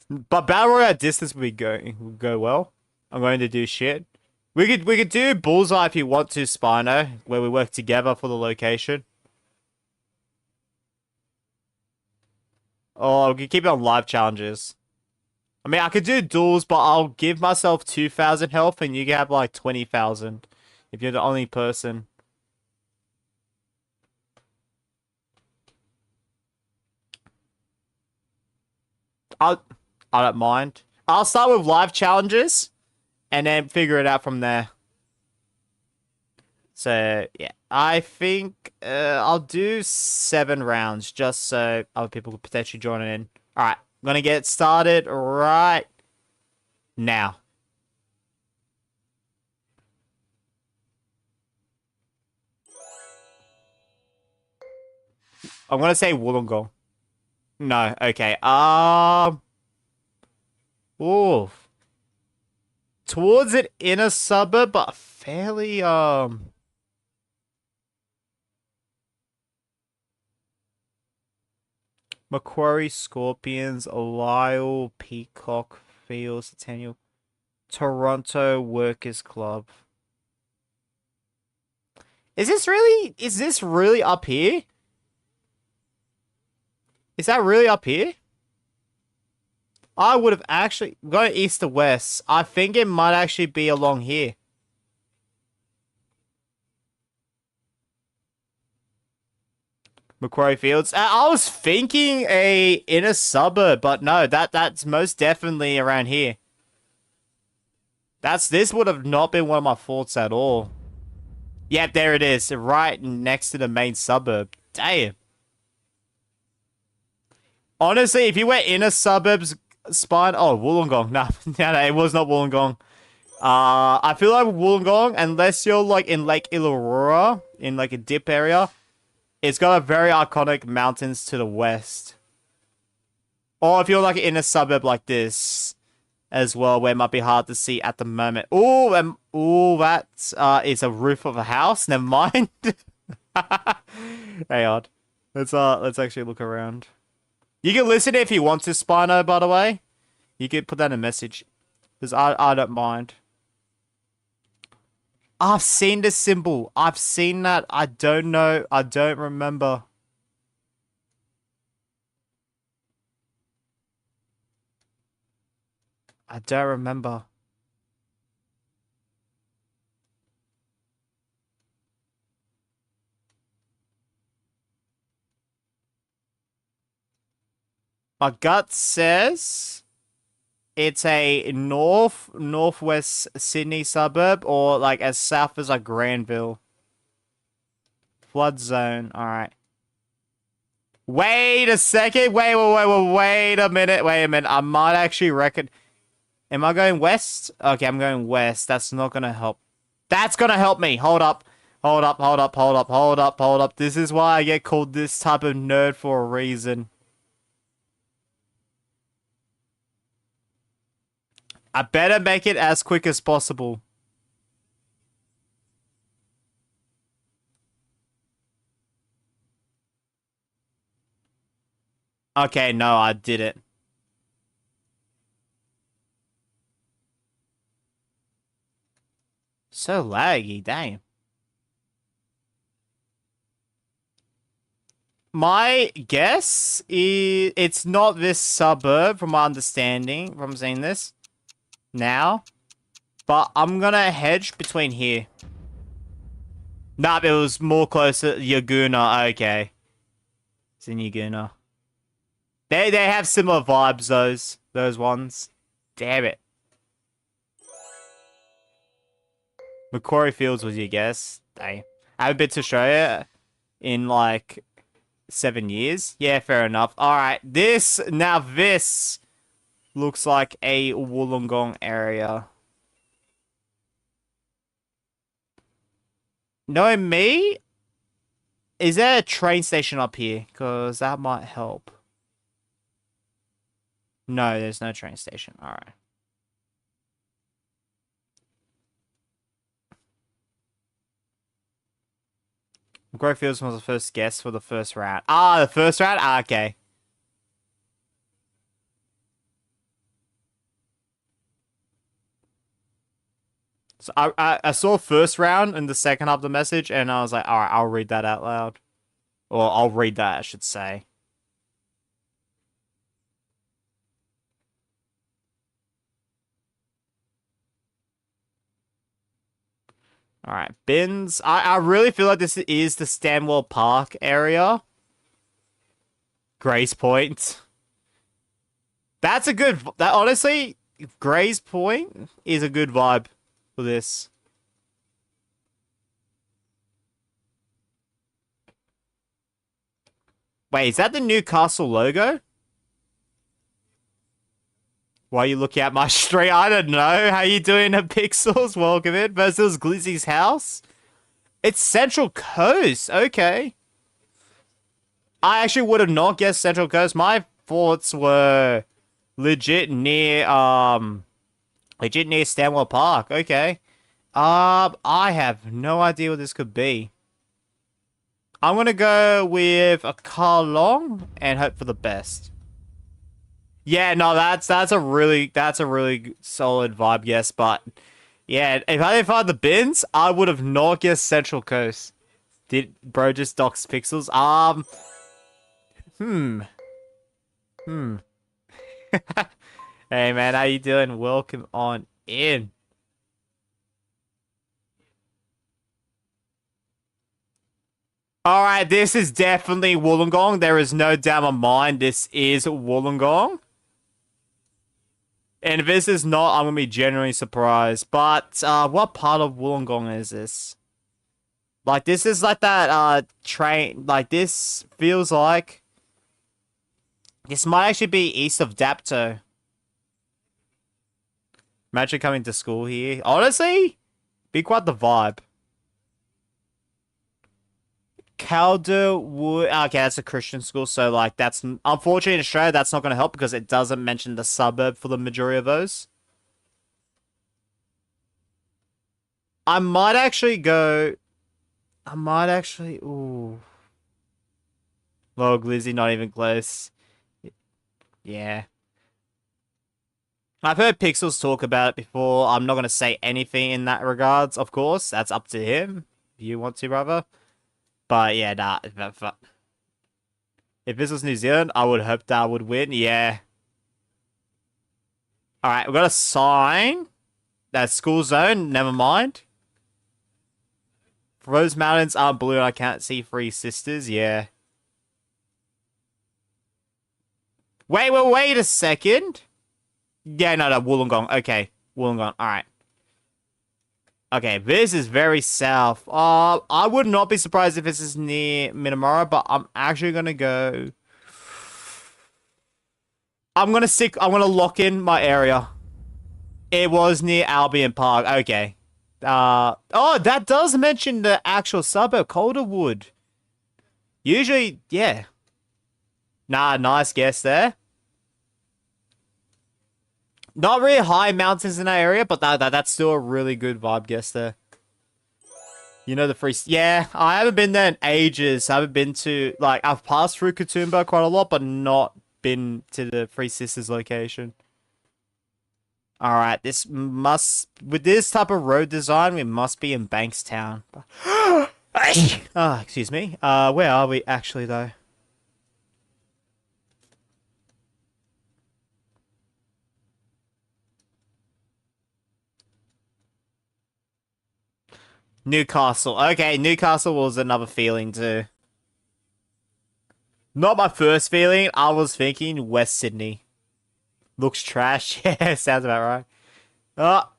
But Battle Royale at distance would go well. I'm going to do shit. We could do bullseye if you want to, Spino, where we work together for the location. Oh, we can keep it on live challenges. I mean, I could do duels, but I'll give myself 2,000 health, and you can have like 20,000 if you're the only person. I don't mind. I'll start with live challenges, and then figure it out from there. So yeah, I think I'll do 7 rounds just so other people could potentially join in. All right. I'm gonna get started right now. I'm gonna say Wollongong. No, okay. Ooh. Towards an inner suburb, but fairly Macquarie Scorpions, Lyle, Peacock, Fields, Centennial, Toronto Workers Club. Is this really up here? Is that really up here? I would have actually gone east to west. I think it might actually be along here. Macquarie Fields. I was thinking a inner suburb, but no, that's most definitely around here. This would have not been one of my thoughts at all. Yep, there it is, right next to the main suburb. Damn. Honestly, if you went inner suburbs spine, oh Wollongong, no, it was not Wollongong. I feel like Wollongong, unless you're like in Lake Illawarra, in like a dip area, it's got a very iconic mountains to the west. Or if you're like in a suburb like this as well, where it might be hard to see at the moment. Oh, that is a roof of a house. Never mind. Hey, odd. Let's actually look around. You can listen if you want to, Spino, by the way. You can put that in a message. Because I don't mind. I've seen this symbol. I've seen that. I don't know. I don't remember. I don't remember. My gut says it's a northwest Sydney suburb, or like as south as like Granville. Flood zone. All right. Wait a second. Wait a minute. Wait a minute. I might actually reckon. Am I going west? Okay, I'm going west. That's not gonna help. That's gonna help me. Hold up. Hold up. Hold up. Hold up. Hold up. Hold up. This is why I get called this type of nerd for a reason. I better make it as quick as possible. Okay, no, I did it. So laggy, damn. My guess is it's not this suburb, from my understanding, from seeing this now. But I'm gonna hedge between here. Nah, it was more closer. Yaguna, okay. It's in Yaguna. They have similar vibes, those ones. Damn it. Macquarie Fields was your guess. Dang. I haven't been to Australia in like 7 years. Yeah, fair enough. Alright, this looks like a Wollongong area. Knowing me, is there a train station up here? Because that might help. No, there's no train station. Alright. Macquarie Fields was the first guess for the first round. Ah, the first round? Ah, okay. So I saw first round in the second half of the message, and I was like, alright, I'll read that out loud. Or I'll read that, I should say. Alright, bins. I really feel like this is the Stanwell Park area. Grace Point. That's a good... honestly, Grace Point is a good vibe for this. Wait, is that the Newcastle logo? Why are you looking at my street? I don't know. How you doing, Pixels? Welcome in. Versus Glizzy's house. It's Central Coast. Okay. I actually would have not guessed Central Coast. My thoughts were legit near Stanwell Park. Okay. I have no idea what this could be. I'm gonna go with a car long and hope for the best. Yeah, no, that's a really solid vibe, yes, but yeah, if I didn't find the bins, I would have not guessed Central Coast. Did bro just dox pixels? Hey man, how you doing? Welcome on in. Alright, this is definitely Wollongong. There is no doubt in my mind this is Wollongong. And if this is not, I'm going to be genuinely surprised. But what part of Wollongong is this? Like, this is like that train. Like, this feels like... This might actually be east of Dapto. Imagine coming to school here. Honestly, be quite the vibe. Calderwood. Okay, that's a Christian school, so like that's unfortunately in Australia that's not going to help because it doesn't mention the suburb for the majority of those. I might actually go. I might actually. Ooh. Log Lizzie, not even close. Yeah. I've heard Pixels talk about it before. I'm not going to say anything in that regards, of course. That's up to him. If you want to, brother. But yeah, nah. If this was New Zealand, I would hope that would win. Yeah. Alright, we've got a sign. That's school zone. Never mind. Rose Mountains aren't blue and I can't see Three Sisters. Yeah. Wait a second. Yeah, no, Wollongong. Okay. Wollongong. Alright. Okay, this is very south. I would not be surprised if this is near Minamara, but I'm actually gonna go. I'm gonna lock in my area. It was near Albion Park. Okay. Oh, that does mention the actual suburb, Calderwood. Usually, yeah. Nah, nice guess there. Not really high mountains in that area, but that's still a really good vibe guess there. You know the free... Yeah, I haven't been there in ages. I haven't been to... Like, I've passed through Katoomba quite a lot, but not been to the Three Sisters location. Alright, this must... With this type of road design, we must be in Bankstown. Excuse me. Where are we actually, though? Newcastle. Okay, Newcastle was another feeling too. Not my first feeling. I was thinking West Sydney. Looks trash. Yeah, sounds about right. Oh,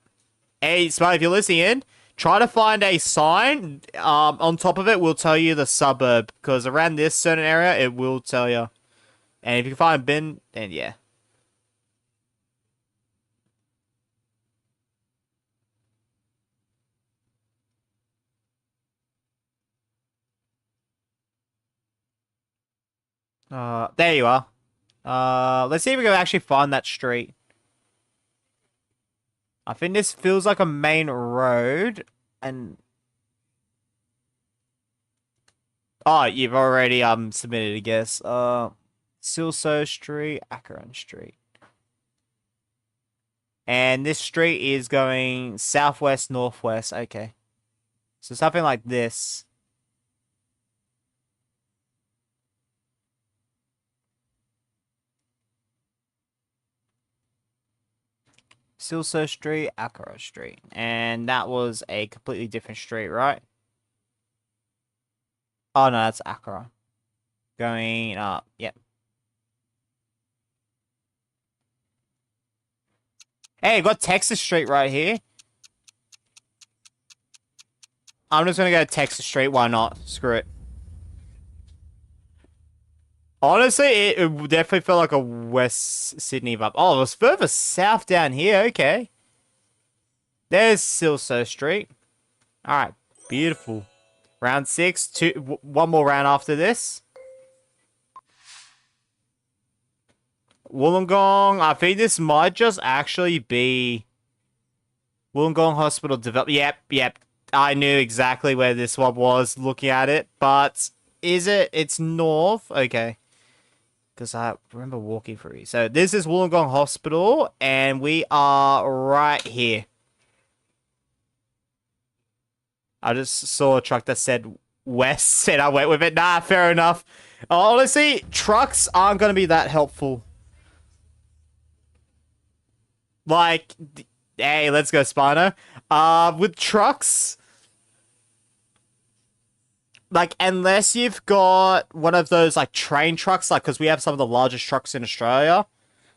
hey, Smart, if you're listening in, try to find a sign. On top of it will tell you the suburb. Because around this certain area, it will tell you. And if you can find bin, then yeah. There you are. Let's see if we can actually find that street. I think this feels like a main road, and... Oh, you've already, submitted a guess. Silso Street, Acheron Street. And this street is going southwest, northwest. Okay. So something like this. Silso Street, Akara Street. And that was a completely different street, right? Oh, no, that's Akara. Going up, yep. Hey, got Texas Street right here. I'm just gonna go Texas Street, why not? Screw it. Honestly, it definitely felt like a West Sydney vibe. Oh, it was further south down here. Okay. There's Silso Street. Alright. Beautiful. Round 6. One more round after this. Wollongong. I think this might just actually be Wollongong Hospital Develop. Yep. I knew exactly where this one was looking at it. But is it? It's north. Okay. Because I remember walking through. So this is Wollongong Hospital, and we are right here. I just saw a truck that said west, and I went with it. Nah, fair enough. Honestly, trucks aren't going to be that helpful. Like, hey, let's go, Spino. With trucks... like, unless you've got one of those, like, train trucks, like, because we have some of the largest trucks in Australia,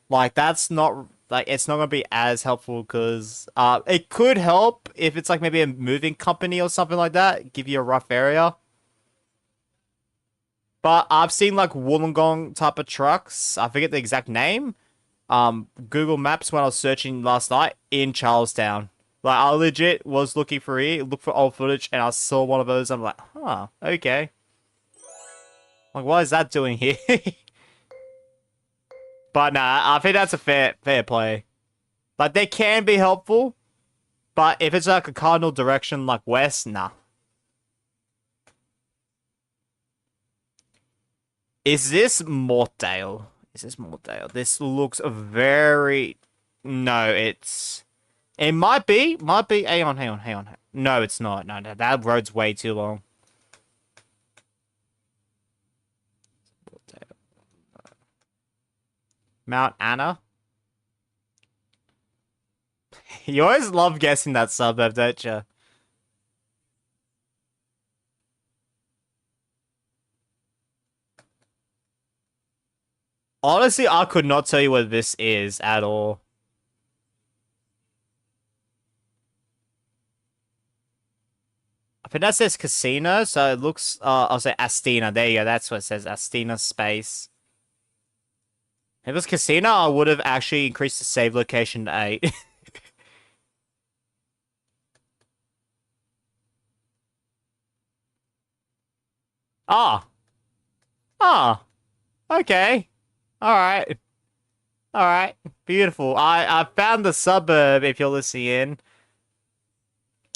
like, that's not, like, it's not going to be as helpful because it could help if it's, like, maybe a moving company or something like that, give you a rough area. But I've seen, like, Wollongong type of trucks. I forget the exact name. Google Maps when I was searching last night in Charlestown. Like, I legit was looking for it, look for old footage, and I saw one of those. I'm like, huh, okay. Like, what is that doing here? But nah, I think that's a fair play. Like, they can be helpful, but if it's like a cardinal direction like west, nah. Is this Mortdale? Is this Mortdale? This looks very... No, it's... It might be. Might be. Hang on, hang on, hang on. No, it's not. No, no, that road's way too long. Mount Anna? You always love guessing that suburb, don't you? Honestly, I could not tell you what this is at all. I think that says casino, so it looks, I'll say Astina. There you go, that's what it says, Astina space. If it was casino, I would have actually increased the save location to 8. Ah. Ah. Okay. Alright. Alright. Beautiful. I found the suburb, if you're listening in.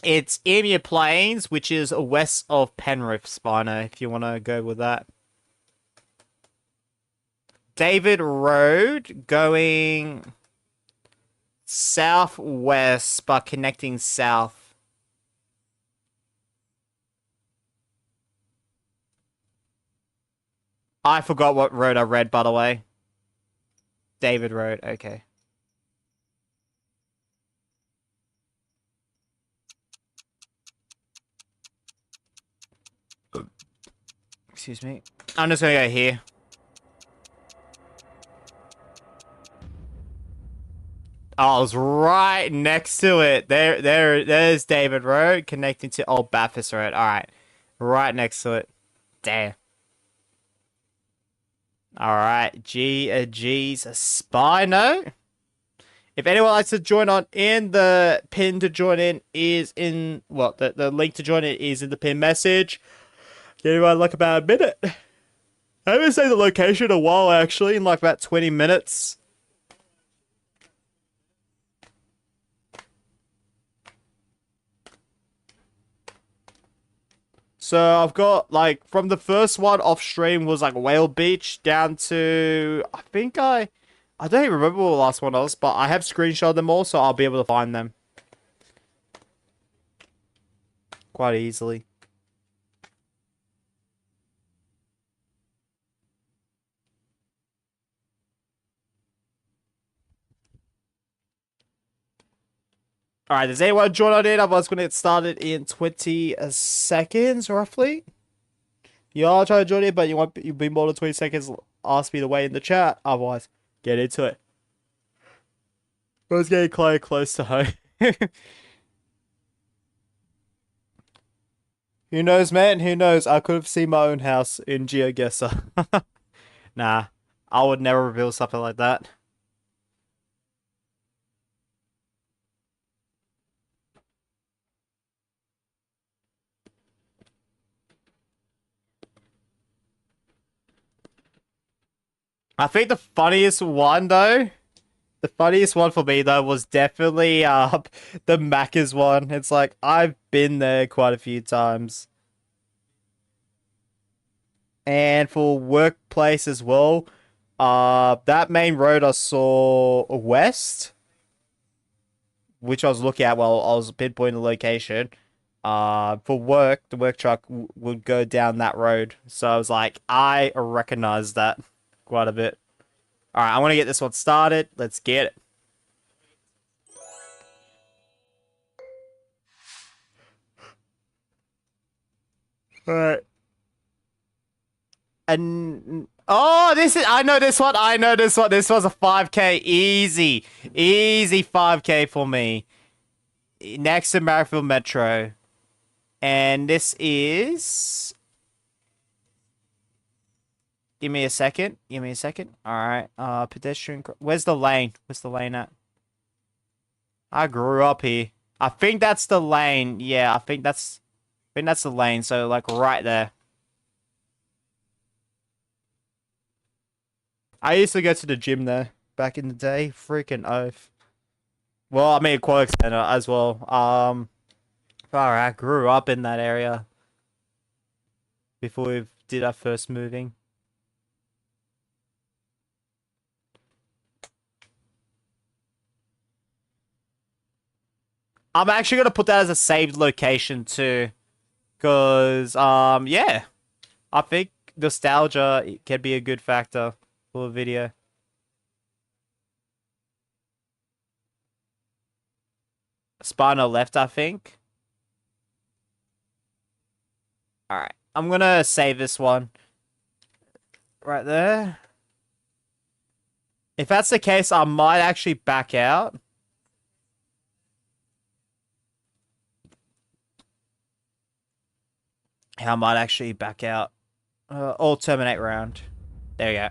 It's Emu Plains, which is west of Penrith, Spino, if you want to go with that. David Road, going southwest, but connecting south. I forgot what road I read, by the way. David Road, okay. Excuse me. I'm just gonna go here. Oh, I was right next to it. There's David Road connecting to Old Bathurst Road. All right, right next to it. Damn. All right, G's a Spino. If anyone likes to join on in, the pin to join in is in the link to join in is in the pin message. Give anyone like about a minute. I haven't seen the location in a while actually, in like about 20 minutes. So I've got like from the first one off stream was like Whale Beach down to I don't even remember what the last one was, but I have screenshot them all, so I'll be able to find them quite easily. Alright, does anyone join on in? Otherwise, going to get started in 20 seconds, roughly. You are trying to join in, but you'll be more than 20 seconds. Ask me the way in the chat. Otherwise, get into it. Let's get close to home. Who knows, man? Who knows? I could have seen my own house in Geoguessr. Nah, I would never reveal something like that. I think the funniest one, though, the funniest one for me, though, was definitely the Macca's one. It's like, I've been there quite a few times. And for workplace as well, that main road I saw west, which I was looking at while I was pinpointing the location. For work, the work truck would go down that road. So I was like, I recognize that quite a bit. All right, I want to get this one started. Let's get it. All right. And oh, this is, I know this one. I know this one. This was a 5K. Easy. Easy 5K for me. Next to Marrickville Metro. And this is... Give me a second. Give me a second. Alright. Pedestrian... Where's the lane? Where's the lane at? I grew up here. I think that's the lane. Yeah, I think that's the lane. So, like, right there. I used to go to the gym there back in the day. Freaking oath. Well, I mean, Aquatic Center as well. Alright, I grew up in that area before we did our first moving. I'm actually going to put that as a saved location too. Because, yeah. I think nostalgia can be a good factor for a video. Spino left, I think. Alright. I'm going to save this one. Right there. If that's the case, I might actually back out. I might actually back out. Or terminate round. There you go.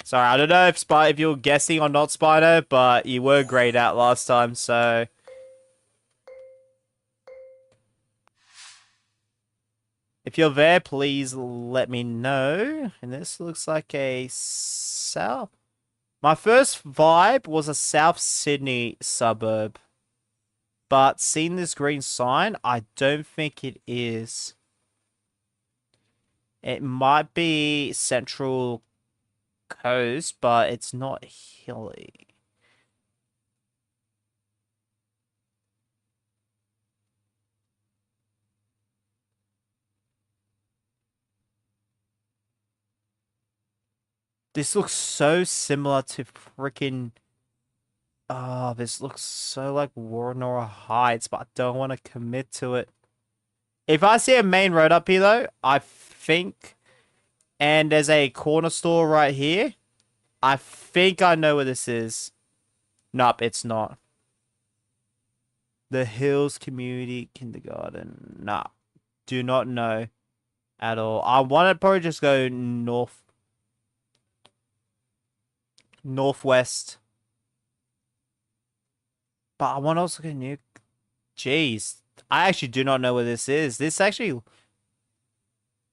Sorry, I don't know if you were guessing or not, Spino, but you were grayed out last time, so... If you're there, please let me know. And this looks like a south... My first vibe was a South Sydney suburb. But seeing this green sign, I don't think it is. It might be Central Coast, but it's not hilly. This looks so similar to freaking... Oh, this looks so like Woronora Heights, but I don't want to commit to it. If I see a main road up here, though, I think... And there's a corner store right here. I think I know where this is. Nope, it's not. The Hills Community Kindergarten. Nah. Do not know at all. I want to probably just go northwest. But I want to also go new. Jeez. I actually do not know where this is. This actually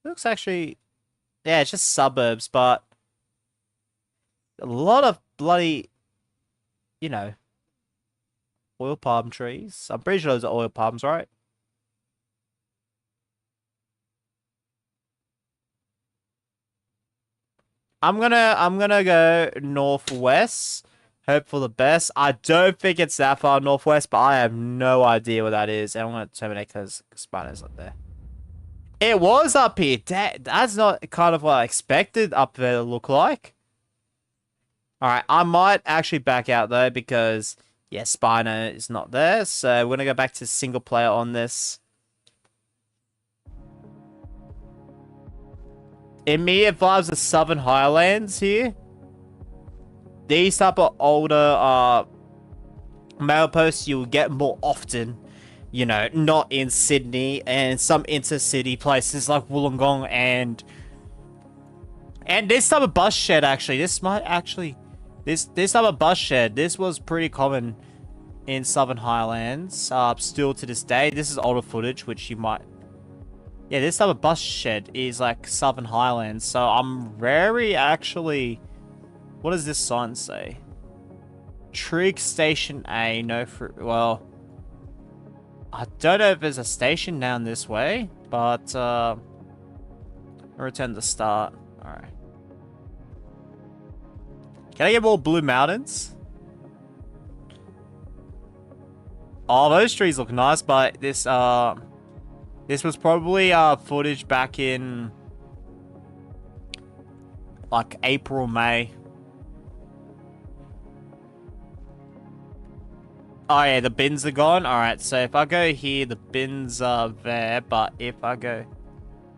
looks actually... Yeah, it's just suburbs, but a lot of bloody, you know, oil palm trees. I'm pretty sure those are oil palms, right? I'm gonna go northwest. Hope for the best. I don't think it's that far northwest, but I have no idea what that is. And I'm gonna terminate because Spino's up there. It was up here. That's not kind of what I expected up there to look like. Alright, I might actually back out though because, yeah, Spino is not there. So we're going to go back to single player on this. Immediate vibes of Southern Highlands here. These type of older mail posts you'll get more often. You know, not in Sydney and some intercity places like Wollongong and this type of bus shed actually. This might actually this type of bus shed. This was pretty common in Southern Highlands. Still to this day. This is older footage, which you might. Yeah, this type of bus shed is like Southern Highlands. So I'm very actually. What does this sign say? Trig Station A. No fruit. Well. I don't know if there's a station down this way, but return to start. Alright. Can I get more blue mountains? Oh, those trees look nice, but this was probably footage back in like April, May. Oh yeah, the bins are gone. Alright, so if I go here, the bins are there, but if I go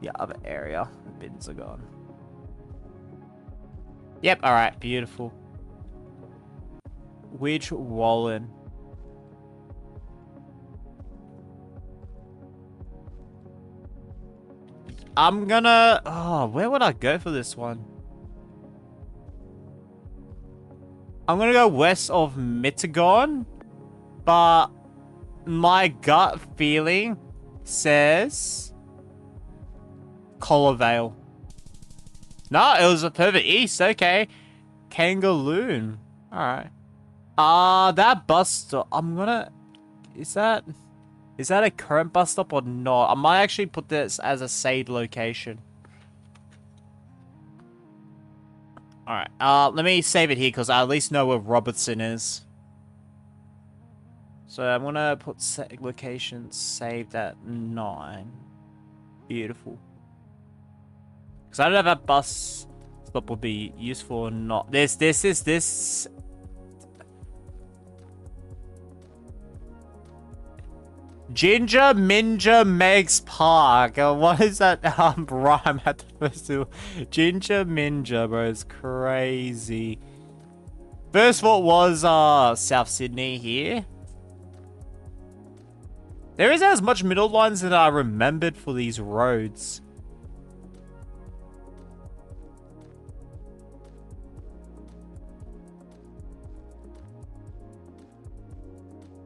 the other area, bins are gone. Yep, alright, beautiful. Which Wallen? I'm gonna... Oh, where would I go for this one? I'm gonna go west of Mittagong, but my gut feeling says Vale. No, it was a further east. Okay, Kangaloon. All right. That bus stop. I'm gonna. Is that a current bus stop or not? I might actually put this as a saved location. Alright, let me save it here because I at least know where Robertson is. So I'm gonna put location saved at 9. Beautiful. Because I don't know if that bus stop would be useful or not. This. Ginger Minja Megs Park. What is that rhyme at the first two? Ginger Minja, bro, is crazy. First thought was South Sydney here. There isn't as much middle lines that I remembered for these roads.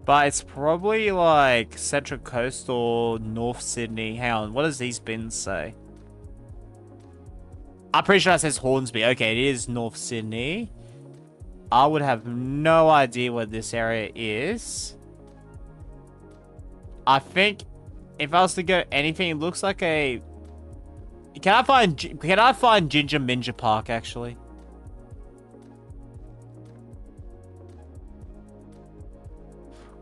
But it's probably like Central Coast or North Sydney. Hang on, what does these bins say? I'm pretty sure that says Hornsby. Okay, it is North Sydney. I would have no idea what this area is. I think if I was to go anything, it looks like a... Can I find Ginger Minja Park, actually?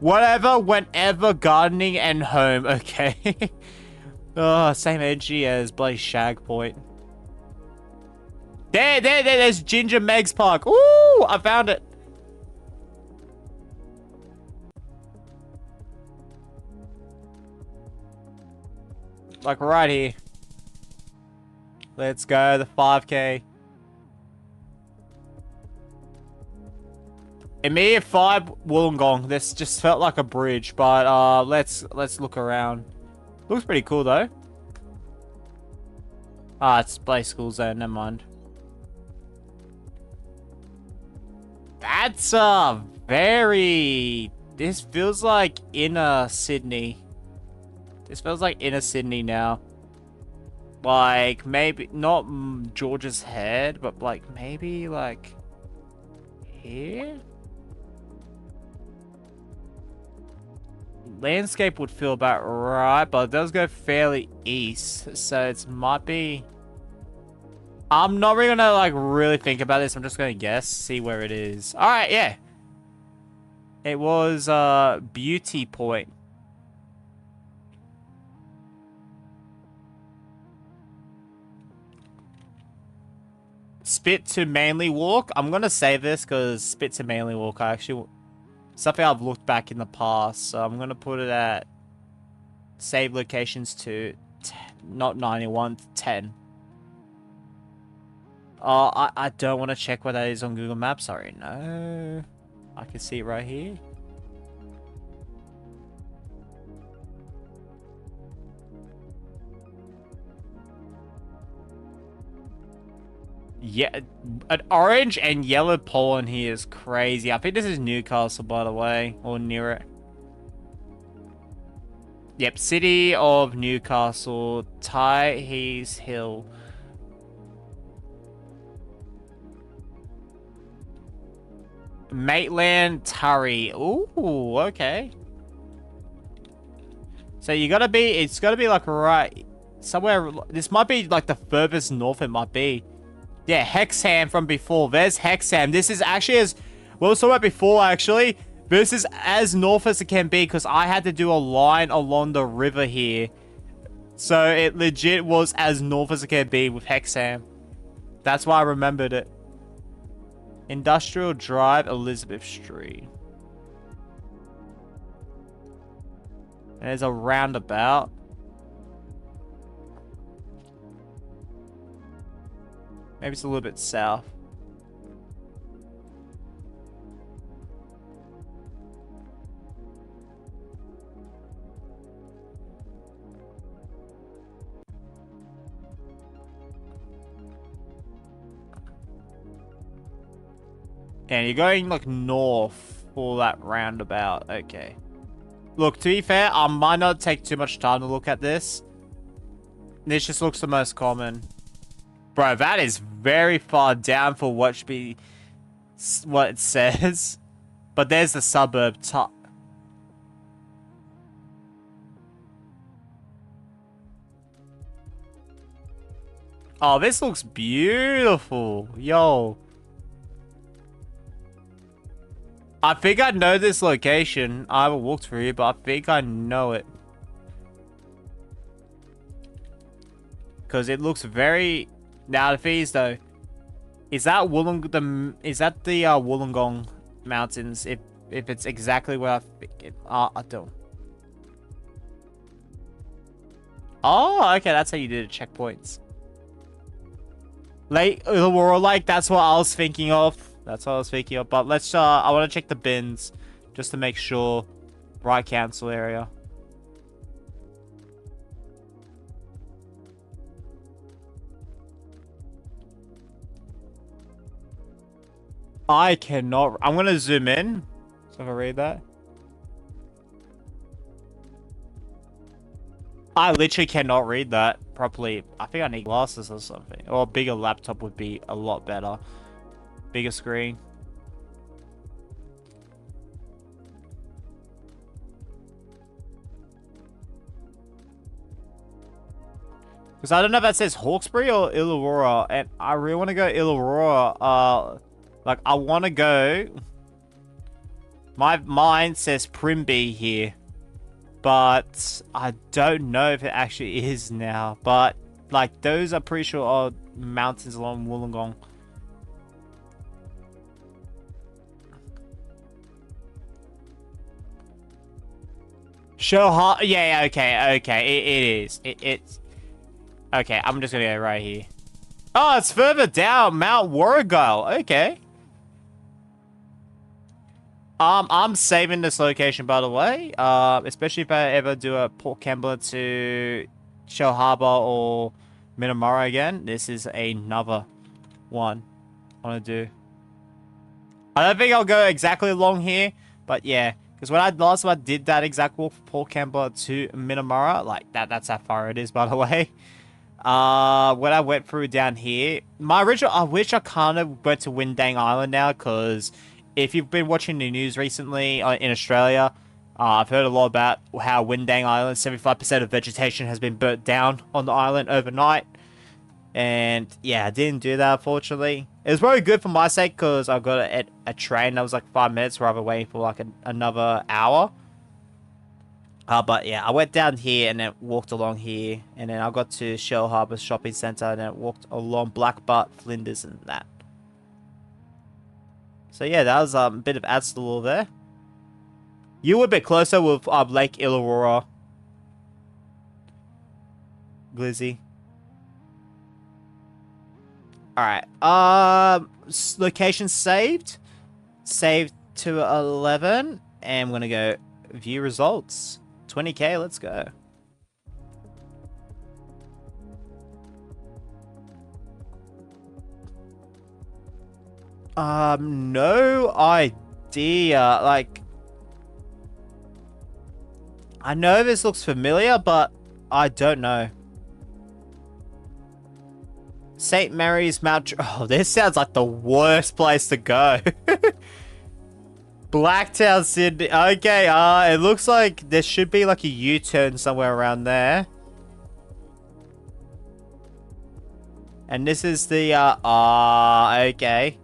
Whatever, whenever, gardening and home. Okay. Oh, same energy as bloody Shag Point. There's Ginger Megs Park. Ooh, I found it. Like right here. Let's go, the 5K. Immediate 5 Wollongong. This just felt like a bridge, but let's look around. Looks pretty cool though. It's play school zone, never mind. That's very... This feels like inner Sydney. This feels like inner Sydney now. Like maybe not George's Head, but like maybe like here. Landscape would feel about right, but it does go fairly east, so it might be... I'm not really gonna like really think about this. I'm just gonna guess, see where it is. All right, yeah. It was Beauty Point. Spit to Manly Walk. I'm gonna save this because Spit to Manly Walk, I actually... Something I've looked back in the past, so I'm gonna put it at save locations to not 91, 10. I don't want to check what that is on Google Maps. Sorry, no. I can see it right here. Yeah, an orange and yellow pollen here is crazy. I think this is Newcastle, by the way, or near it. Yep, City of Newcastle, Tyhees Hill. Maitland, Turry. Ooh, okay. So you gotta be, it's gotta be like right somewhere. This might be like the furthest north it might be. Yeah, Hexham from before. There's Hexham. This is actually as... Well, we saw that before, actually. This is as north as it can be because I had to do a line along the river here. So it legit was as north as it can be with Hexham. That's why I remembered it. Industrial Drive, Elizabeth Street. And there's a roundabout. Maybe it's a little bit south. And you're going like north for that roundabout. Okay. Look, to be fair, I might not take too much time to look at this. This just looks the most common. Bro, that is very far down for what should be what it says. But there's the suburb top. Oh, this looks beautiful. Yo. I think I know this location. I haven't walked through here, but I think I know it. Because it looks very... Now, the thing is, though, is that Wollongong Mountains? If it's exactly where I think it... I don't... Oh, okay, that's how you did it. Checkpoints. Lake Illawarra Lake, that's what I was thinking of. That's what I was thinking of. But let's, I want to check the bins just to make sure. Right council area. I cannot. I'm going to zoom in so I can read that. I literally cannot read that properly. I think I need glasses or something. Or a bigger laptop would be a lot better. Bigger screen. Because I don't know if that says Hawkesbury or Illawarra. And I really want to go Illawarra. Like, I want to go... My mind says Primby here. But I don't know if it actually is now. But, like, those are pretty sure are mountains along Wollongong. Yeah, okay. It is. It's... Okay, I'm just gonna go right here. Oh, it's further down. Mount Warrigal. Okay. I'm saving this location, by the way. Especially if I ever do a Port Kembla to Shell Harbour or Minamara again. This is another one I want to do. I don't think I'll go exactly along here, but yeah. Because when last time I did that exact walk from Port Kembla to Minamara, like that's how far it is, by the way. When I went through down here, I wish I kind of went to Windang Island now, because if you've been watching the news recently in Australia, I've heard a lot about how Windang Island, 75% of vegetation has been burnt down on the island overnight. And yeah, I didn't do that, unfortunately. It was probably good for my sake, because I got a train that was like 5 minutes rather than waiting for like another hour. But yeah, I went down here and then walked along here. And then I got to Shell Harbour Shopping Centre and then walked along Blackbutt, Flinders and that. So yeah, that was a bit of Adsta there. You were a bit closer with Lake Illawarra. Glizzy. Alright, location saved. Saved to 11. And I'm gonna go view results. 20k, let's go. No idea. Like, I know this looks familiar, but I don't know. St. Mary's Mount... Oh, this sounds like the worst place to go. Blacktown, Sydney. Okay, it looks like there should be like a U-turn somewhere around there. And this is the, okay.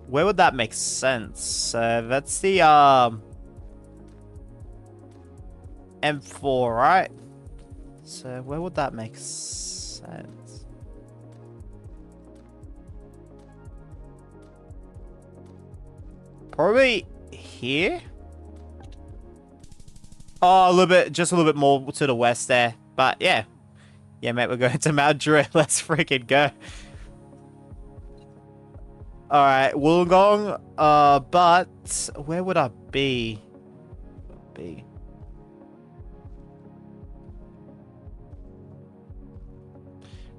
Where would that make sense? That's the, M4, right? So, where would that make sense? Probably here? Oh, just a little bit more to the west there. But, yeah. Yeah, mate, we're going to Mount Druitt. Let's freaking go. Alright, Wollongong. But where would I be?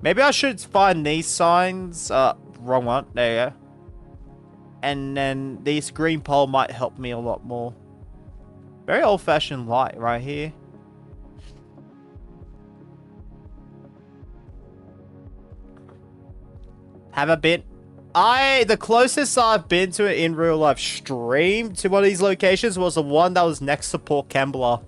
Maybe I should find these signs. Wrong one. There you go. And then this green pole might help me a lot more. Very old-fashioned light right here. Have I been? The closest I've been to it in real life stream to one of these locations was the one that was next to Port Kembla.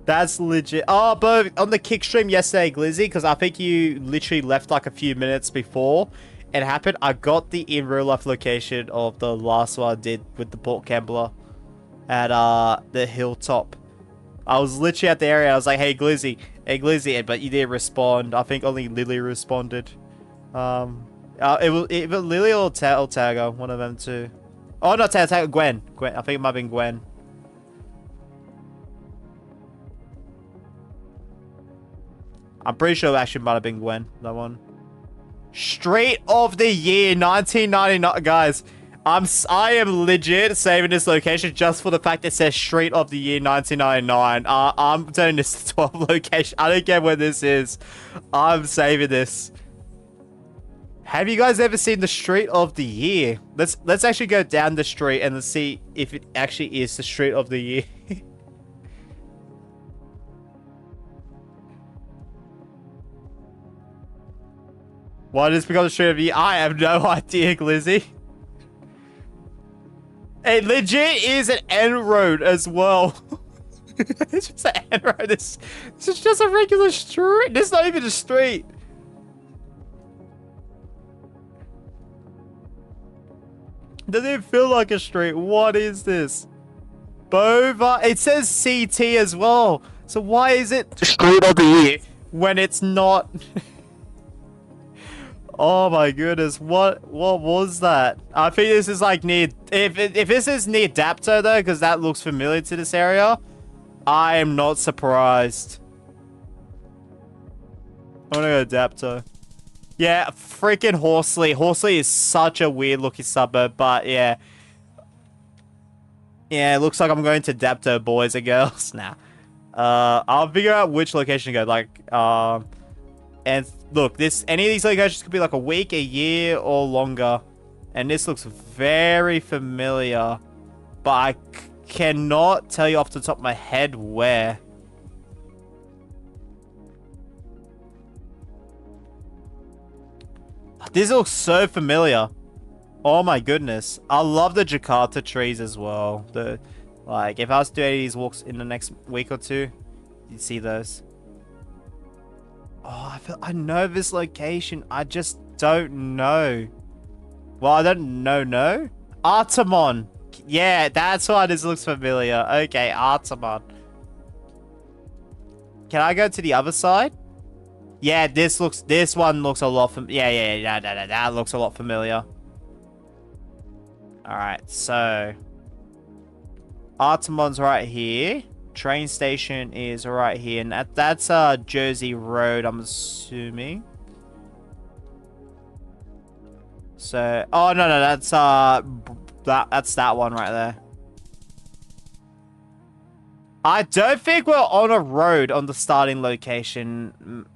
That's legit. Oh, but on the kick stream yesterday, Glizzy, because I think you literally left like a few minutes before it happened. I got the in real life location of the last one I did with the Port Kembla at the hilltop. I was literally at the area. I was like, hey Glizzy, but you didn't respond. I think only Lily responded. It was Lily or Tago, one of them two. Oh, not Tago, Gwen. I think it might have been Gwen. I'm pretty sure it actually might have been Gwen, that one. Street of the year, 1999. Guys, I am legit saving this location just for the fact it says Street of the year, 1999. I'm turning this to 12 location. I don't care where this is. I'm saving this. Have you guys ever seen the Street of the year? Let's actually go down the street and let's see if it actually is the Street of the year. Why did this become the Street of the year? I have no idea, Glizzy. It legit is an N road as well. It's just an N road. This is just a regular street. This is not even a street. Doesn't even feel like a street. What is this? Bova. It says CT as well. So why is it Street of the year when it's not? Oh my goodness, what was that? I think this is like near, if this is near Dapto though, because that looks familiar to this area, I am not surprised. I'm gonna go Dapto. Yeah, freaking Horsley. Horsley is such a weird looking suburb, but yeah. Yeah, it looks like I'm going to Dapto, boys and girls. Nah. I'll figure out which location to go, like, and look, any of these locations could be like a week, a year, or longer. And this looks very familiar. But I cannot tell you off the top of my head where. This looks so familiar. Oh my goodness. I love the Jakarta trees as well. Like, if I was to do any of these walks in the next week or two, you'd see those. Oh, I know this location. I just don't know. Well, I don't know. No. Artemon. Yeah, that's why this looks familiar. Okay, Artemon. Can I go to the other side? Yeah, this one looks a lot yeah, that looks a lot familiar. Alright, so Artemon's right here. Train station is right here, and that's Jersey Road, I'm assuming. So, oh no, that's that one right there. I don't think we're on a road on the starting location.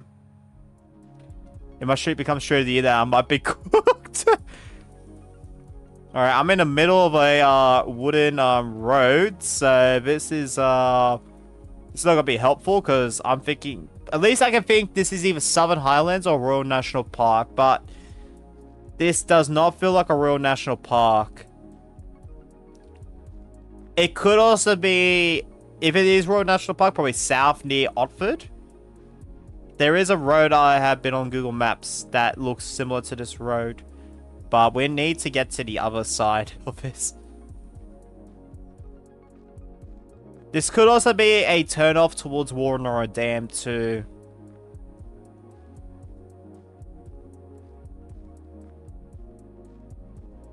If my street becomes Street of the Year, then I might be cooked. Alright, I'm in the middle of a wooden road, so this is not gonna be helpful because I'm thinking, at least I can think this is either Southern Highlands or Royal National Park, but this does not feel like a Royal National Park. It could also be, if it is Royal National Park, probably south near Otford. There is a road I have been on Google Maps that looks similar to this road. But we need to get to the other side of this. This could also be a turn-off towards Warrenora Dam too.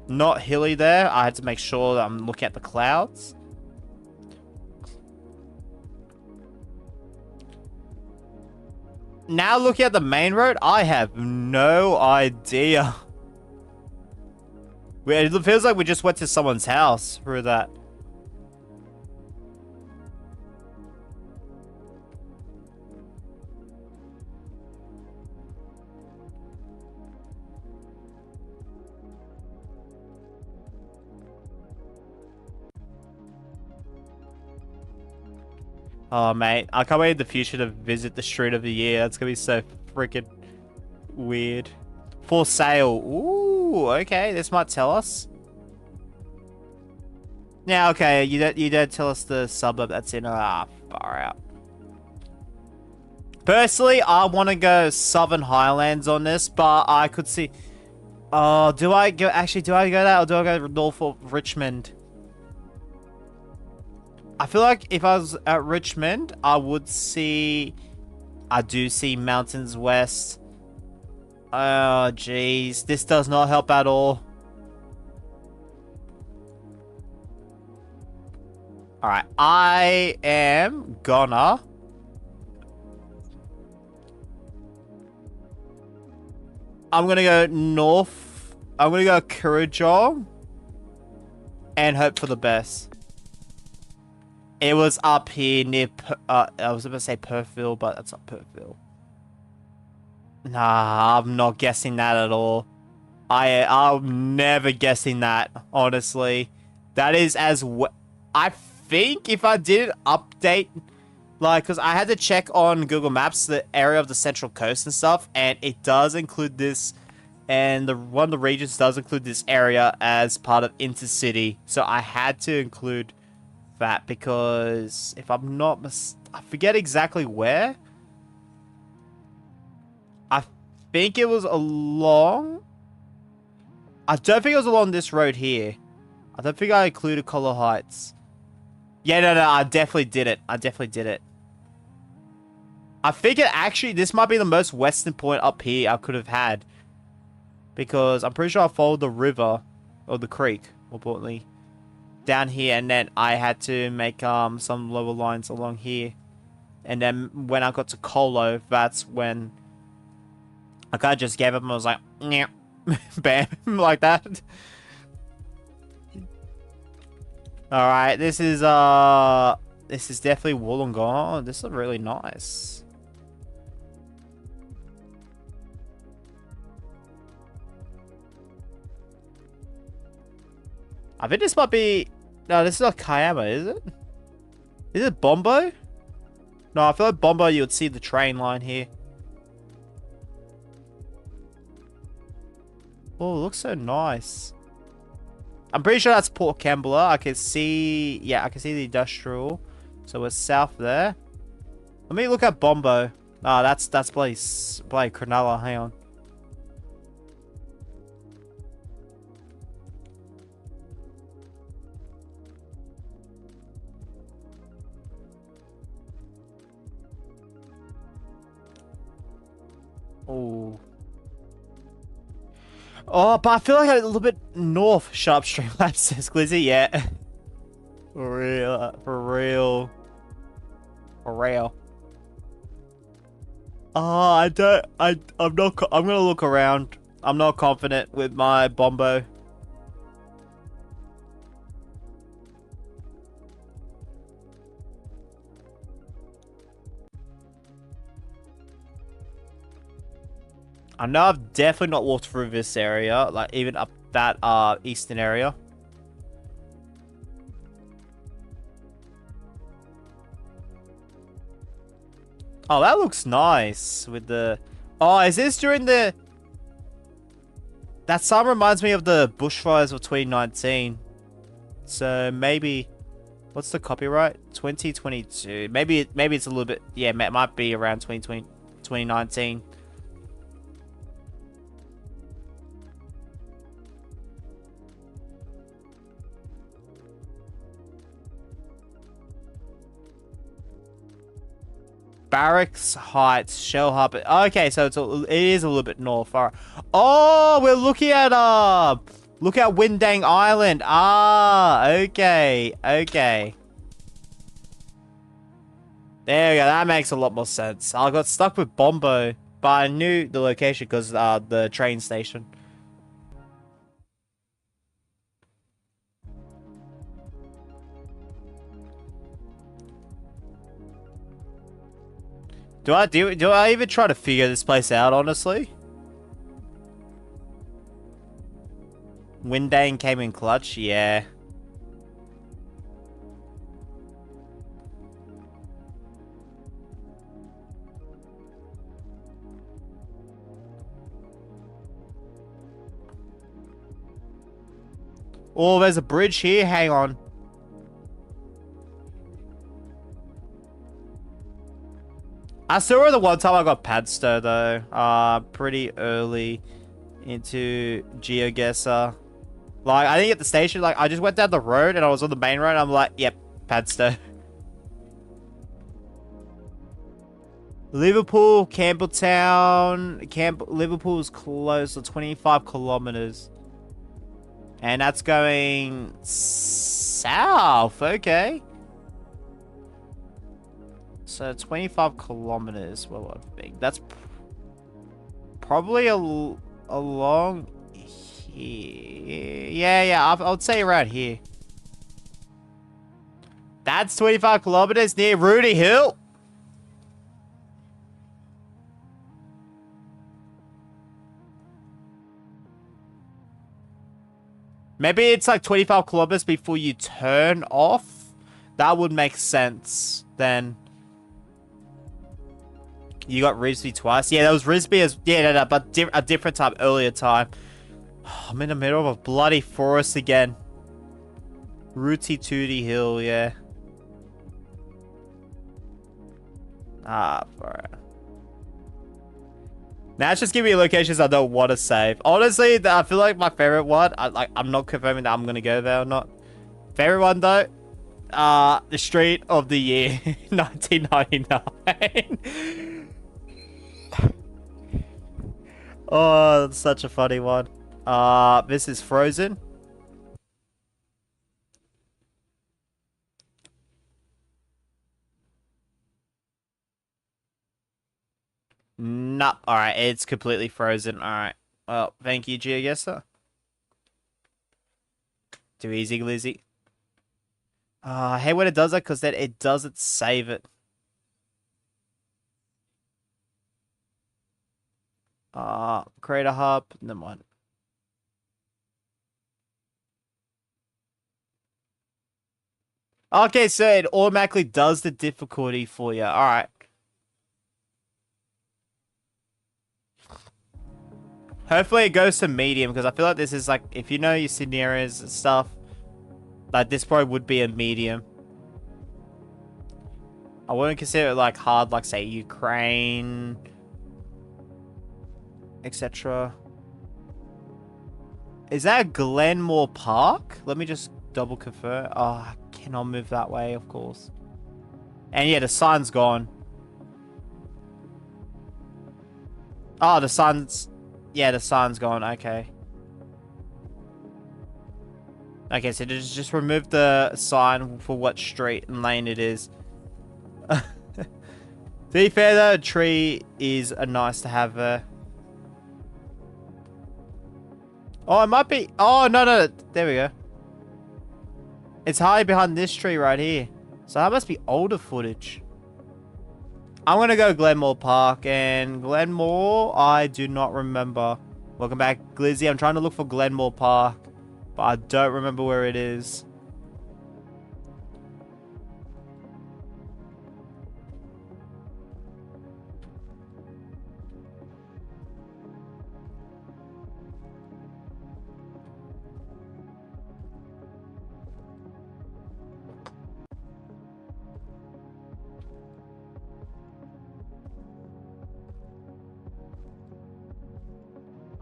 Not hilly there. I had to make sure that I'm looking at the clouds. now looking at the main road, I have no idea. It feels like we just went to someone's house through that. Oh, mate. I can't wait in the future to visit the Street of the Year. That's going to be so freaking weird. For sale. Ooh, okay. This might tell us. Yeah, okay. You don't tell us the suburb that's in. Ah, far out. Personally, I want to go Southern Highlands on this, but I could see... Oh, do I go... Actually, do I go that or do I go north of Richmond? I feel like if I was at Richmond, I would see... I do see mountains west. Oh, jeez. This does not help at all. Alright, I am gonna... I'm gonna go north. I'm gonna go Kurrajong. And hope for the best. It was up here near... I was about to say Perthville, but that's not Perthville. Nah, I'm not guessing that at all. I'm never guessing that, honestly. That is as... I think if I did update... Like, because I had to check on Google Maps the area of the Central Coast and stuff, and it does include this, and one of the regions does include this area as part of Intercity. So I had to include that because if I'm not I forget exactly where. I think it was along... I don't think it was along this road here. I don't think I included Collar Heights. Yeah, no, I definitely did it. I definitely did it. I think it actually, this might be the most western point up here I could have had. Because I'm pretty sure I followed the river, or the creek, more importantly, down here. And then I had to make some lower lines along here. And then when I got to Colo, that's when I kind of just gave up and I was like, yeah, bam, like that. Alright, this is definitely Wollongong. This is really nice. I think this might be... No, this is not Kiama, is it? Is it Bombo? No, I feel like Bombo you would see the train line here. Oh, it looks so nice. I'm pretty sure that's Port Kembla. I can see... Yeah, I can see the industrial. So we're south there. Let me look at Bombo. Ah, that's place Cronulla. Hang on. Oh. Oh, but I feel like a little bit north. Sharp Streamlabs says Glizzy. Yeah. For real. For real. For real. Oh, I'm not... I'm gonna look around. I'm not confident with my Bombo. I know I've definitely not walked through this area, like even up that eastern area. Oh, that looks nice with the... Oh, is this during the... That song reminds me of the bushfires of 2019. So maybe... What's the copyright? 2022. Maybe it's a little bit... Yeah, it might be around 2020, 2019. Barracks Heights, Shell Harbor. Okay, so it is a little bit north. All right. Oh, we're looking at look at Windang Island. Ah, okay, okay. There we go. That makes a lot more sense. I got stuck with Bombo, but I knew the location because the train station. Do I even try to figure this place out, honestly? Windane came in clutch, yeah. Oh, there's a bridge here. Hang on. I still remember the one time I got Adsta though. Pretty early into Geoguessr. Like, I think at the station, like, I just went down the road and I was on the main road and I'm like, yep, Adsta. Liverpool, Campbelltown. Liverpool's close to 25 kilometers. And that's going south, okay. So 25 kilometers, well, I think that's probably along here. Yeah, I would say around here. That's 25 kilometers near Rudy Hill. Maybe it's like 25 kilometers before you turn off. That would make sense then. You got Risby twice. Yeah, that was Risby as... Yeah, no, but a different time, earlier time. Oh, I'm in the middle of a bloody forest again. Rooty Tooty Hill, yeah. Alright. Now it's just giving me locations I don't want to save. Honestly, I feel like my favorite one, I'm not confirming that I'm going to go there or not. Favorite one, though, the Street of the Year, 1999. Oh, that's such a funny one. This is Frozen. Nope. Alright, it's completely frozen. Alright. Well, thank you, Geoguessr. Too easy, Glizzy. I hate when it does that because then it doesn't save it. Creator Hub. Never mind. Okay, so it automatically does the difficulty for you. Alright. Hopefully it goes to medium, because I feel like this is like, if you know your Sydney areas and stuff, like this probably would be a medium. I wouldn't consider it like hard, like say Ukraine, etc. Is that Glenmore Park? Let me just double confirm. Oh, I cannot move that way, of course. And yeah, the sign's gone. Oh, the sign's... Yeah, the sign's gone. Okay. Okay, so just remove the sign for what street and lane it is. To be fair, though, a tree is nice to have there. Oh, it might be... Oh, no. There we go. It's hiding behind this tree right here. So that must be older footage. I'm going to go Glenmore Park, and Glenmore, I do not remember. Welcome back, Glizzy. I'm trying to look for Glenmore Park, but I don't remember where it is.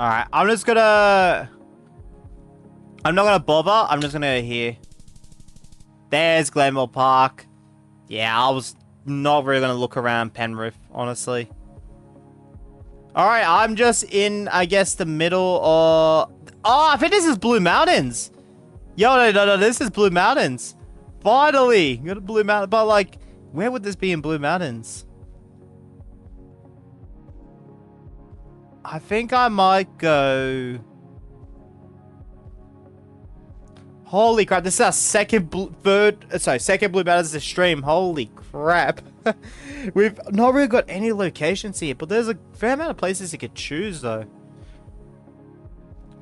Alright, I'm not gonna bother. I'm just gonna go here. There's Glenmore Park. Yeah, I was not really gonna look around Penrith, honestly. Alright, I'm just in, I guess, the middle of... Oh, I think this is Blue Mountains. Yo, no, this is Blue Mountains. Finally! Got a Blue Mountain, but like, Where would this be in Blue Mountains? I think I might go... Holy crap, this is our second Blue Mountains to stream. Holy crap. We've not really got any locations here, but there's a fair amount of places you could choose though.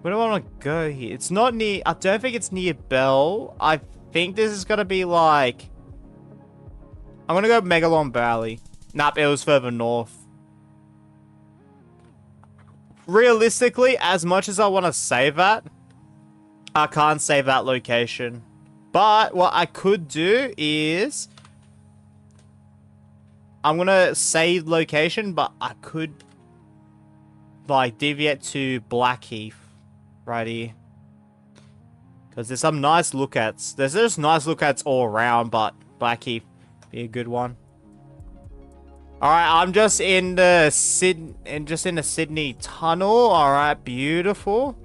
Where do I want to go here? It's not near... I don't think it's near Bell. I think this is going to be like... I'm going to go Megalon Valley. Nope, it was further north. Realistically, as much as I want to save that, I can't save that location. But what I could do is... I'm going to save location, but I could... like, deviate to Blackheath. Right here. Because there's some nice lookouts. There's just nice lookouts all around, but Blackheath be a good one. Alright, I'm just in the Sydney tunnel. Alright, beautiful.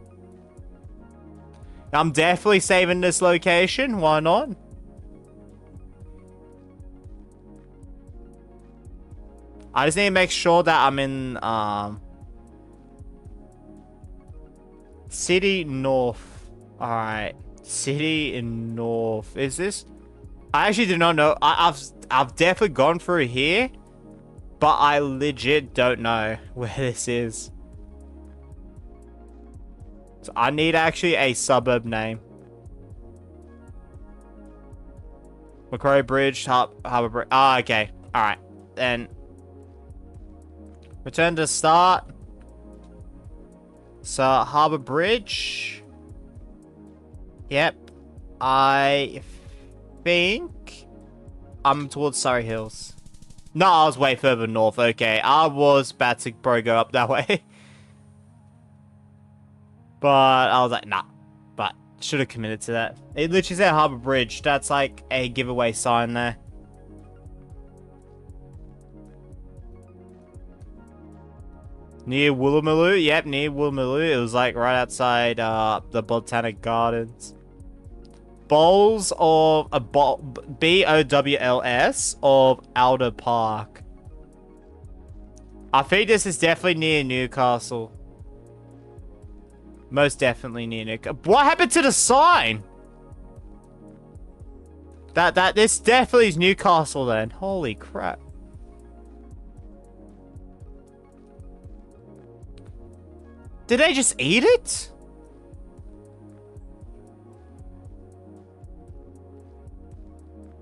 I'm definitely saving this location. Why not? I just need to make sure that I'm in City North. Alright. City in North. Is this? I actually do not know. I've definitely gone through here. But I legit don't know where this is. So I need actually a suburb name. Macquarie Bridge, Harbour Bridge. Ah, okay. Alright. Then. Return to start. So, Harbour Bridge. Yep. I think I'm towards Surrey Hills. No, I was way further north. Okay, I was about to probably go up that way. But I was like, nah. But should have committed to that. It literally said Harbour Bridge. That's like a giveaway sign there. Near Woolloomooloo? Yep, near Woolloomooloo. It was like right outside the Botanic Gardens. Bowls of a BOWLS of Alder Park. I think this is definitely near Newcastle. Most definitely near Newcastle. What happened to the sign? This definitely is Newcastle then. Holy crap. Did they just eat it?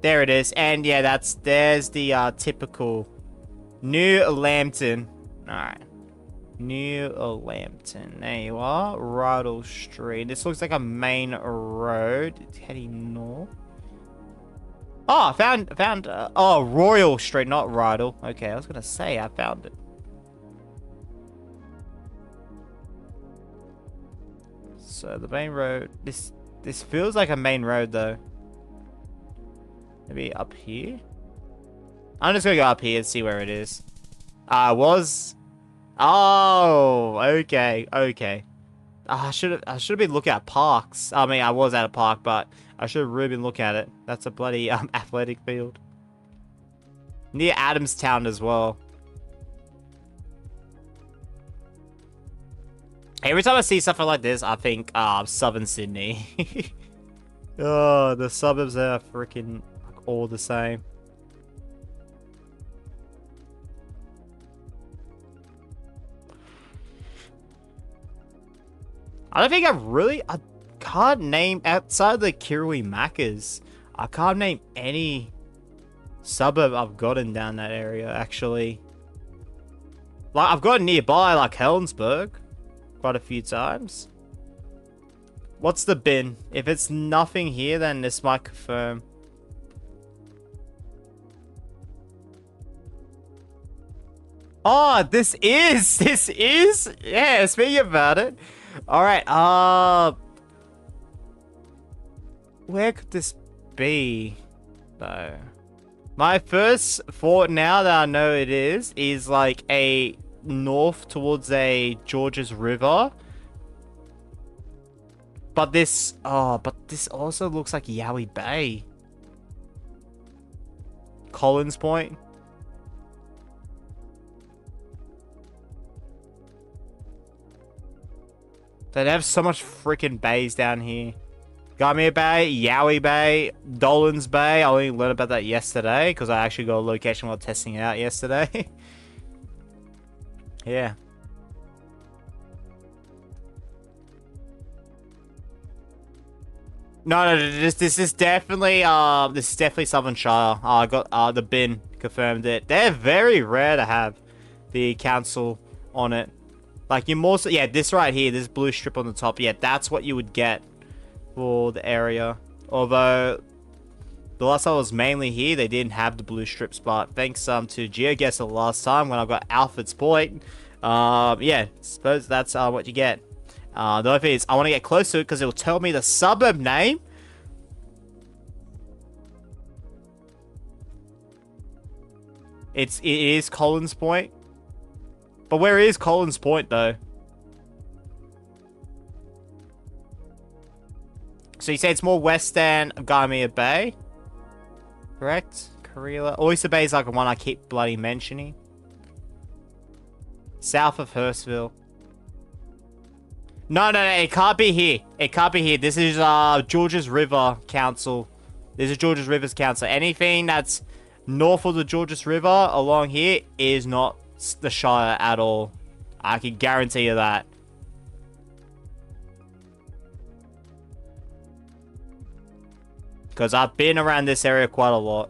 There it is. And yeah, there's the typical New Lambton. Alright. New Lambton. There you are. Rydal Street. This looks like a main road. It's heading north. Oh, I found oh, Royal Street, not Rydal. Okay, I was gonna say I found it. So the main road, this feels like a main road though. Maybe up here? I'm just gonna go up here and see where it is. Oh, okay. I should have been looking at parks. I mean, I was at a park, but I should have really been looking at it. That's a bloody athletic field. Near Adamstown as well. Every time I see something like this, I think Southern Sydney. Oh, the suburbs are freaking all the same. I don't think I can't name, outside the Kirui Macca's, I can't name any suburb I've gotten down that area, actually. Like, I've gotten nearby, like Helensburgh, quite a few times. What's the bin? If it's nothing here, then this might confirm. Oh, this is, yeah, speaking about it. Alright, where could this be, though? My first thought, now that I know it is like a north towards a Georges River. But this also looks like Yowie Bay. Collins Point. They have so much freaking bays down here. Gamia Bay, Yowie Bay, Dolan's Bay. I only learned about that yesterday because I actually got a location while testing it out yesterday. Yeah. No, this is definitely Southern Shire. I got the bin confirmed it. They're very rare to have the council on it. Like you more so, yeah, this right here, this blue strip on the top, yeah, that's what you would get for the area. Although the last time I was mainly here, they didn't have the blue strips, but thanks to Geoguessr last time when I got Alfred's Point, yeah, suppose that's what you get. The only thing is, I want to get close to it because it will tell me the suburb name. It is Collins Point. But where is Collins Point, though? So you say it's more west than Gamia Bay? Correct? Karela. Oyster Bay is like the one I keep bloody mentioning. South of Hurstville. No, it can't be here. It can't be here. This is Georges River Council. This is Georges Rivers Council. Anything that's north of the Georges River along here is not the Shire at all. I can guarantee you that. Because I've been around this area quite a lot.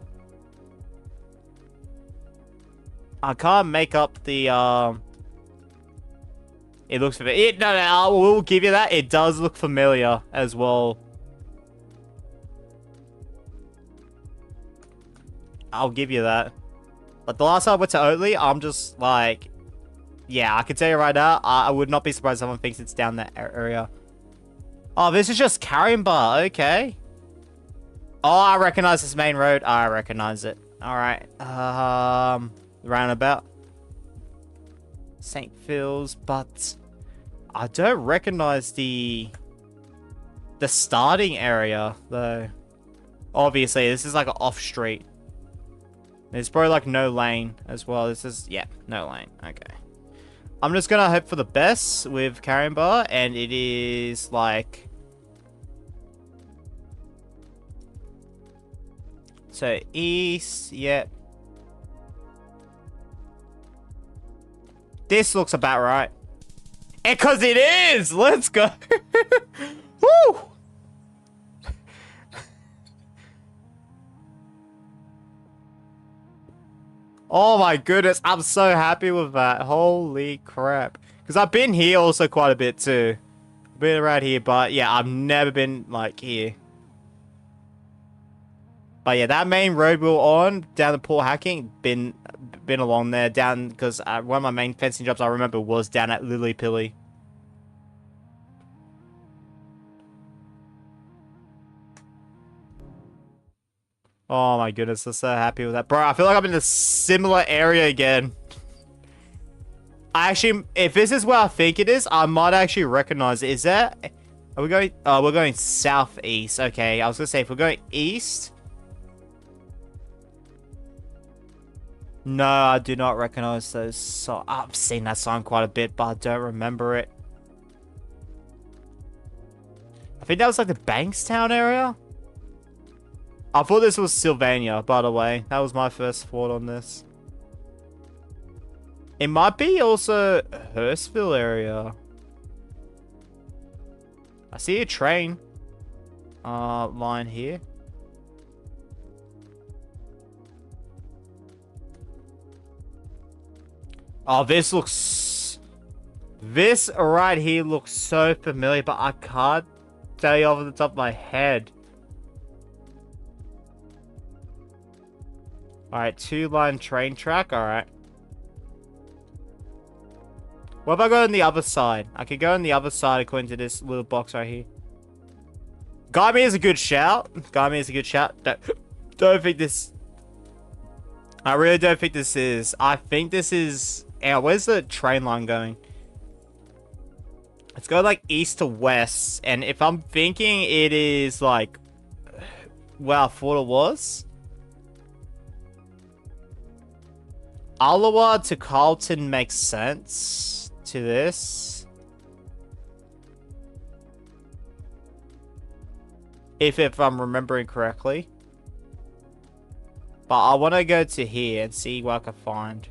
I can't make up the it looks familiar. No, I will give you that. It does look familiar as well. I'll give you that. But the last time I went to Oatley, I'm just like, yeah, I can tell you right now, I would not be surprised if someone thinks it's down that area. Oh, this is just Caringbah. Okay. Oh, I recognize this main road. I recognize it. All right. Roundabout. St. Phil's, but I don't recognize the starting area though. Obviously, this is like an off street. There's probably like no lane as well. This is, yeah, no lane. Okay. I'm just gonna hope for the best with Caringbah, and it is like, so east, yep. This looks about right. And cause it is! Let's go! Woo! Oh my goodness, I'm so happy with that. Holy crap. Because I've been here also quite a bit too. Been around here, but yeah, I've never been like here. But yeah, that main road we were on, down to Port Hacking, been along there, down, because one of my main fencing jobs I remember was down at Lily Pilly. Oh my goodness, I'm so happy with that. Bro, I feel like I'm in a similar area again. I actually, if this is where I think it is, I might actually recognize it. Is that, are we going, oh, we're going southeast. Okay, I was gonna say, if we're going east. No, I do not recognize those. So I've seen that sign quite a bit, but I don't remember it. I think that was like the Bankstown area. I thought this was Sylvania, by the way. That was my first thought on this. It might be also Hurstville area. I see a train line here. Oh, this looks... This right here looks so familiar, but I can't tell you off the top of my head. Alright, 2-line train track, alright. What if I go on the other side? I could go on the other side according to this little box right here. Gaimi is a good shout. Gaimi is a good shout. Don't think this... I really don't think this is... I think this is... Yeah, where's the train line going? Let's go like east to west. And if I'm thinking it is like... Where I thought it was... Alawa to Carlton makes sense to this. If I'm remembering correctly. But I want to go to here and see what I can find.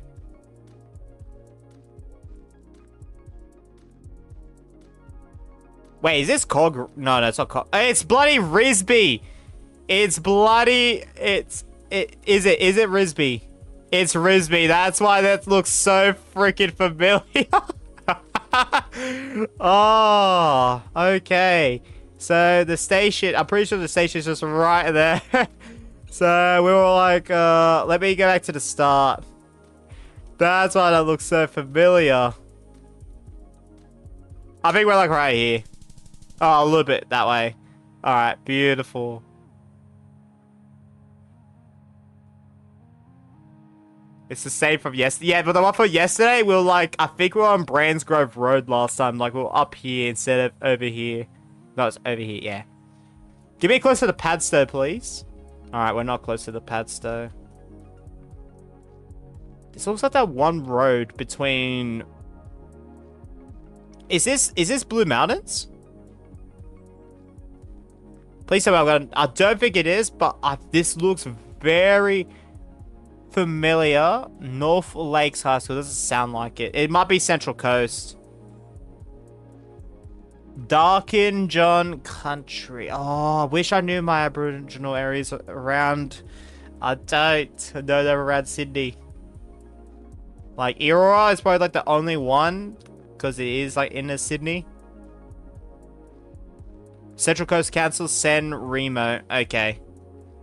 Wait, is this Cog? No, it's not Cog. It's bloody Risby. It's bloody... Is it Risby? It's Risby. That's why that looks so freaking familiar. Oh, okay. So the station, I'm pretty sure the station is just right there. So we were like, let me go back to the start. That's why that looks so familiar. I think we're like right here. Oh, a little bit that way. All right, beautiful. It's the same from yesterday. Yeah, but the one from yesterday, we were like, I think we were on Brandsgrove Road last time. Like, we were up here instead of over here. No, it's over here, yeah. Give me close to the Padstow, please. Alright, we're not close to the Padstow. This looks like that one road between... Is this Blue Mountains? Please tell me I don't think it is, but this looks very... familiar. North Lakes High School. Doesn't sound like it. It might be Central Coast. Darkin John Country. Oh, I wish I knew my Aboriginal areas around. I don't know they're around Sydney. Like, Eora is probably like the only one because it is like inner Sydney. Central Coast Council, San Remo. Okay.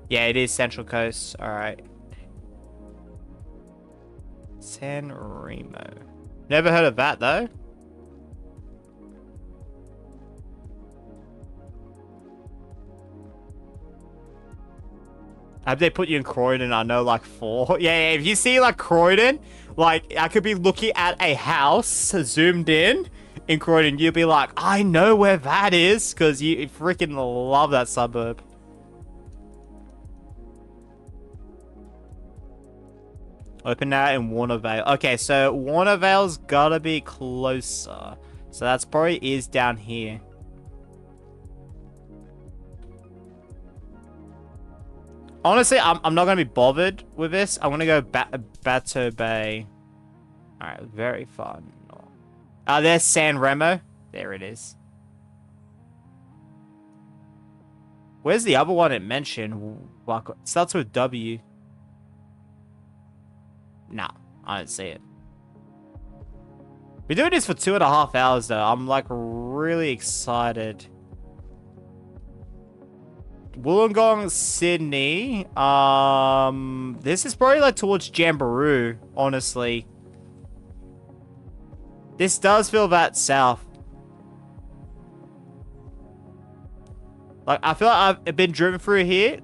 Yeah, it is Central Coast. Alright. San Remo. Never heard of that though. Have they put you in Croydon? I know like 4. Yeah, if you see like Croydon, like I could be looking at a house zoomed in Croydon. You'll be like, I know where that is because you freaking love that suburb. Open that in Warner Vale. Okay, so Warner Vale's gotta be closer. So that's probably is down here. Honestly, I'm not gonna be bothered with this. I'm gonna go Bateau Bay. Alright, very fun. There's San Remo. There it is. Where's the other one it mentioned? It starts with W. Nah, I don't see it. We're doing this for 2.5 hours though. I'm like really excited. Wollongong, Sydney. This is probably like towards Jamboree, honestly. This does feel that south. Like, I feel like I've been driven through here,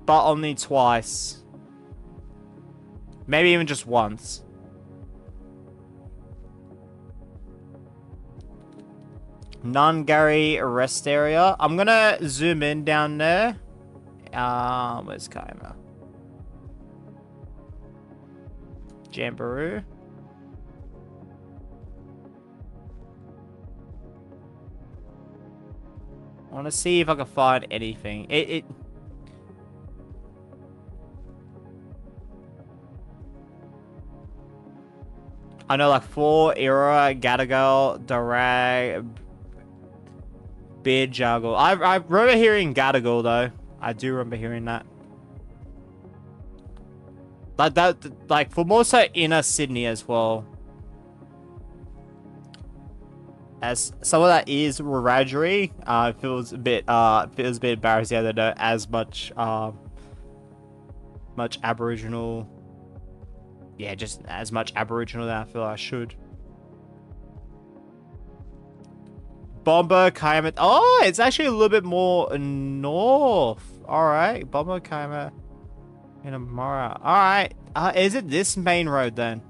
but only twice. Maybe even just once. Nungari rest area. I'm gonna zoom in down there. Where's Kiama? Jamboree. I want to see if I can find anything. I know like 4, Era, Gadigal, Darag, Beard Juggle. I remember hearing Gadigal though. I do remember hearing that. Like that, like for more so inner Sydney as well. As some of that is Wiradjuri, it feels a bit embarrassing. I don't know as much much Aboriginal. Yeah, just as much Aboriginal that I feel I should. Bombo, Kiama. Oh, it's actually a little bit more north. Alright, Bombo, Kiama, and Amara. Alright, is it this main road then?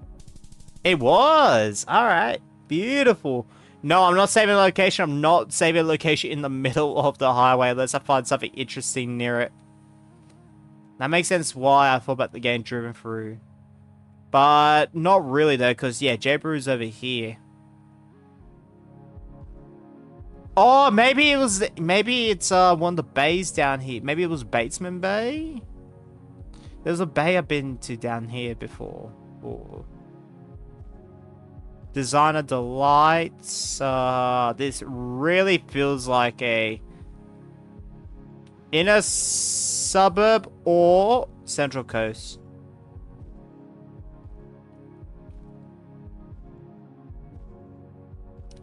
It was. Alright, beautiful. No, I'm not saving a location. I'm not saving a location in the middle of the highway unless I find something interesting near it. That makes sense why I thought about the game driven through. But not really though, because yeah, Jabiru's over here. Oh, maybe it's one of the bays down here. Maybe it was Batesman Bay. There's a bay I've been to down here before. Ooh. Designer Delights. This really feels like a inner suburb or Central Coast.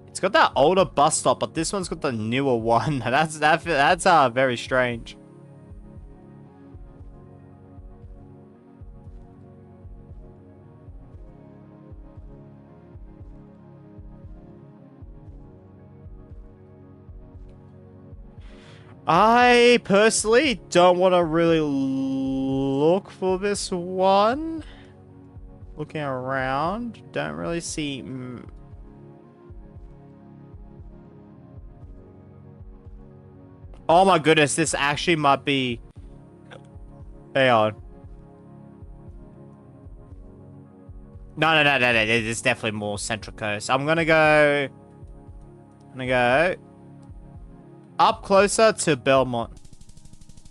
It's got that older bus stop, but this one's got the newer one. That's very strange. I personally don't want to really look for this one. Looking around, don't really see. Oh my goodness, this actually might be. Hang on. No. It's definitely more Central Coast. I'm gonna go up closer to Belmont.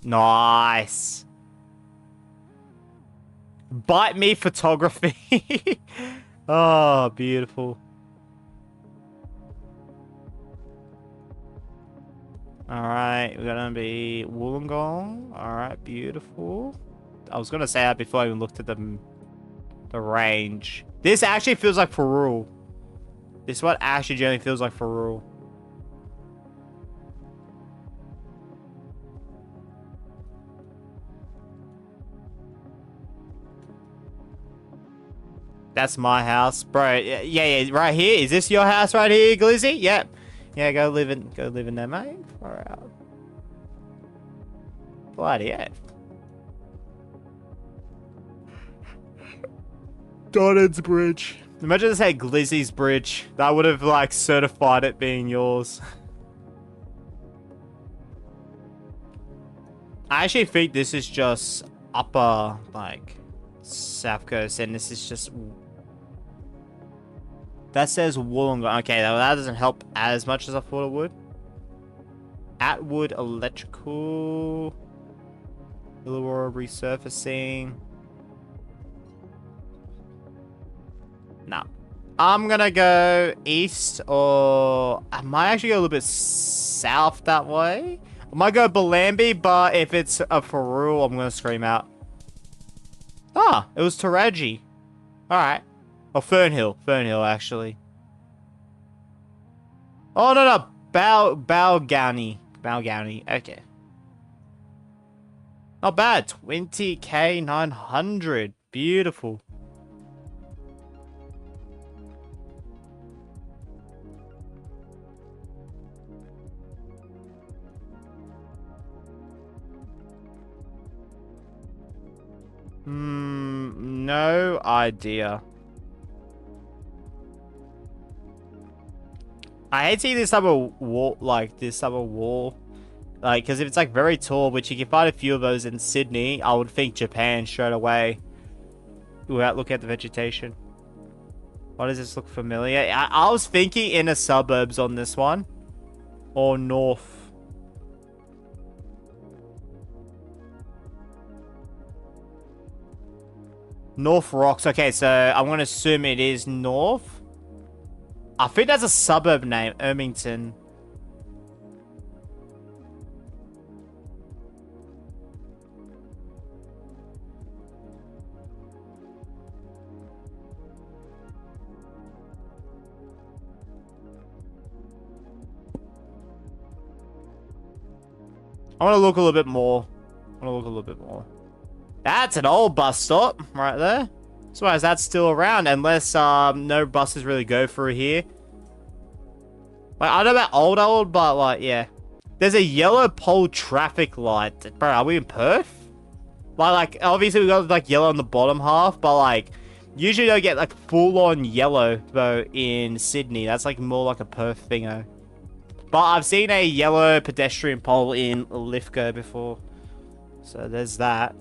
Nice. Bite me photography. Oh, beautiful. Alright, we're gonna be Wollongong. Alright, beautiful. I was gonna say that before I even looked at the range. This actually feels like Farul. This one actually generally feels like Farul. That's my house, bro. Yeah, right here. Is this your house right here, Glizzy? Yep. Yeah, go live in there, mate. Far out. Bloody heck. Donald's Bridge. Imagine this had Glizzy's Bridge. That would have like certified it being yours. I actually think this is just upper like South Coast, and this is just. That says Wollongong. Okay, that doesn't help as much as I thought it would. Atwood Electrical. Illawarra resurfacing. No. I'm gonna go east, or I might actually go a little bit south that way. I might go Bellambi, but if it's a Farul, I'm gonna scream out. Ah, it was Taraji. Alright. Oh, Fernhill, actually. Oh, no. Balgownie. Okay. Not bad. 20k 900. Beautiful. No idea. I hate seeing this type of wall, like because if it's like very tall, which you can find a few of those in Sydney, I would think Japan straight away without looking at the vegetation. Why does this look familiar? I was thinking inner suburbs on this one, or north. North Rocks. Okay, so I'm gonna assume it is north. I think that's a suburb name, Ermington. I want to look a little bit more. That's an old bus stop right there. So why is that still around? Unless no buses really go through here. Like, I don't know about old, but like, yeah. There's a yellow pole traffic light. Bro, are we in Perth? Like obviously we got like yellow on the bottom half, but like usually you don't get like full on yellow though in Sydney. That's like more like a Perth thingo. But I've seen a yellow pedestrian pole in Lithgow before. So there's that.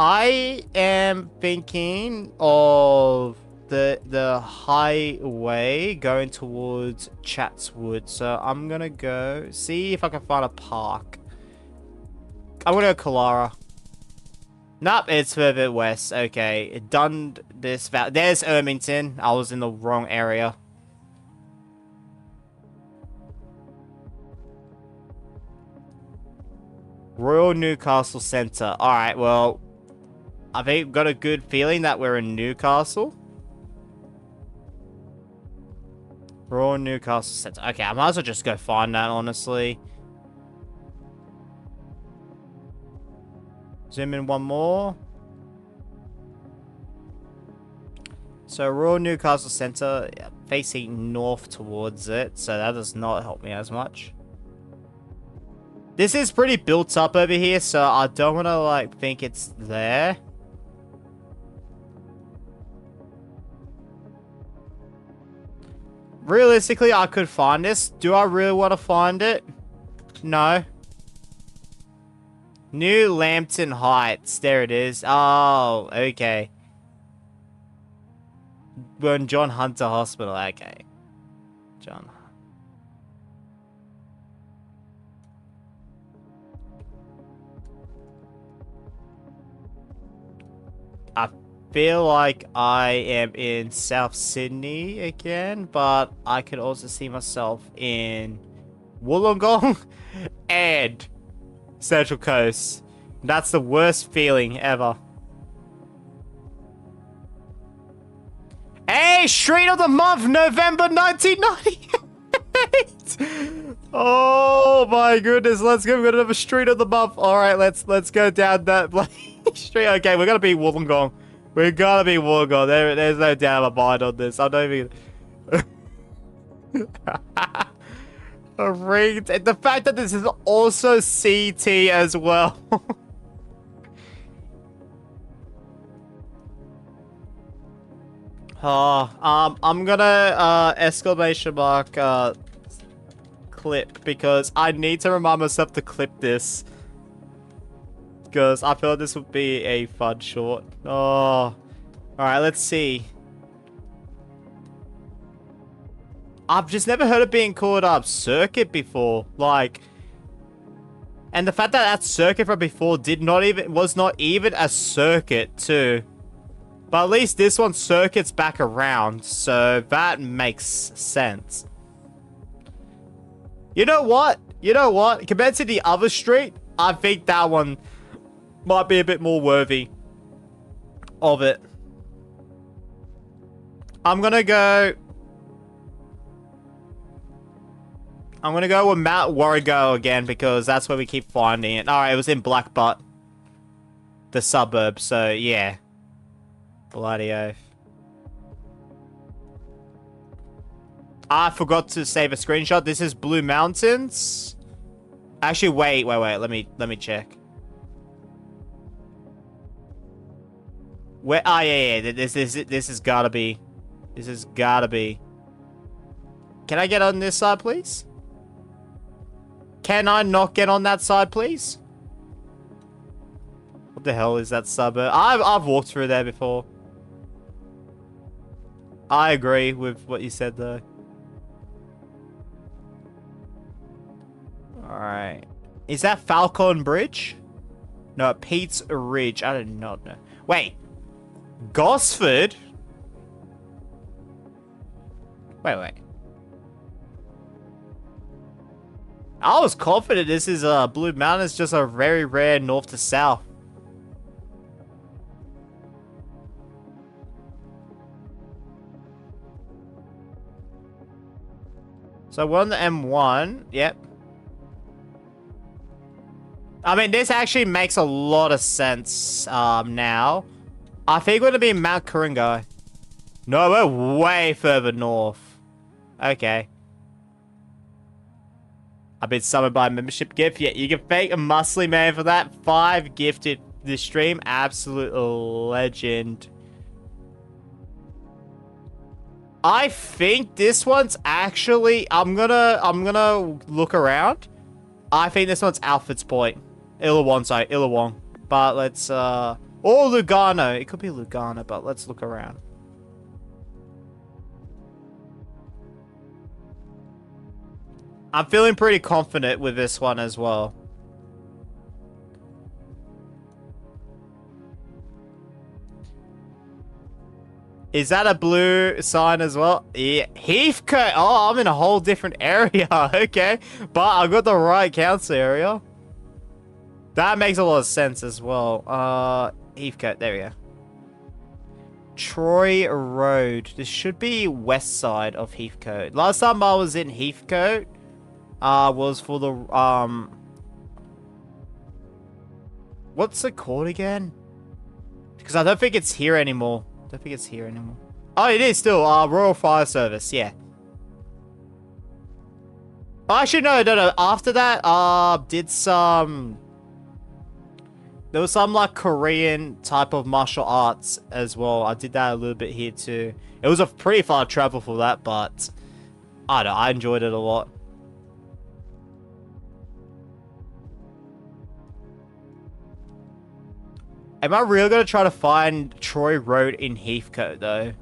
I am thinking of the highway going towards Chatswood. So I'm gonna go see if I can find a park. I'm gonna go Kalara. Nope, it's further west. Okay, done this. There's Ermington. I was in the wrong area. Royal Newcastle Centre. Alright, well, I think I've got a good feeling that we're in Newcastle. Royal Newcastle Centre. Okay, I might as well just go find that, honestly. Zoom in one more. So, Royal Newcastle Centre, facing north towards it. So, that does not help me as much. This is pretty built up over here, so I don't want to, like, think it's there. Realistically, I could find this. Do I really want to find it? No. New Lambton Heights. There it is. Oh, okay. We're in John Hunter Hospital. Okay. John. I feel like I am in South Sydney again, but I could also see myself in Wollongong and Central Coast. That's the worst feeling ever. Hey, Street of the Month, November 1998. Oh my goodness, let's go. We're gonna have a Street of the Month. All right, let's go down that street. Okay, we're gonna be Wollongong. We're gonna be Wollongong. There's no doubt in my mind on this. I'm not even. The fact that this is also CT as well. I'm gonna exclamation mark clip because I need to remind myself to clip this because I feel like this would be a fun short. Oh, all right, let's see. I've just never heard it being called up circuit before, like, and the fact that that circuit from before was not even a circuit too. But at least this one circuits back around, so that makes sense. You know what? You know what? Compared to the other street, I think that one might be a bit more worthy of it. I'm gonna go with Mount Warrego again because that's where we keep finding it. Alright, it was in Blackbutt, the suburb, so yeah. Bloody oath. I forgot to save a screenshot. This is Blue Mountains. Actually, wait. Let me check. Where? Ah, yeah. This has gotta be. This has gotta be. Can I get on this side, please? Can I not get on that side, please? What the hell is that suburb? I've walked through there before. I agree with what you said, though. Alright. Is that Falcon Bridge? No, Pete's Ridge. I do not know. Wait. Gosford? Wait. I was confident this is Blue Mountain. It's just a very rare north to south. So we're on the M1. Yep. I mean, this actually makes a lot of sense now. I think we're going to be in Mount Ku-ring-gai. No, we're way further north. Okay. I've been summoned by a membership gift. Yeah, you can thank a muscly man for that. 5 gifted this stream. Absolute legend. I think this one's actually... I'm gonna look around. I think this one's Alfred's Point. Illawong. But let's Or Lugano. It could be Lugano, but let's look around. I'm feeling pretty confident with this one as well. Is that a blue sign as well? Yeah. Heathcote. Oh, I'm in a whole different area. Okay. But I got the right council area. That makes a lot of sense as well. Heathcote. There we go. Troy Road. This should be west side of Heathcote. Last time I was in Heathcote, was for the, what's it called again? Because I don't think it's here anymore. Oh, it is still, Royal Fire Service, yeah. Oh, actually, no. After that, did some... There was some, like, Korean type of martial arts as well. I did that a little bit here, too. It was a pretty far travel for that, but... I don't know, I enjoyed it a lot. Am I really going to try to find Troy Road in Heathcote, though?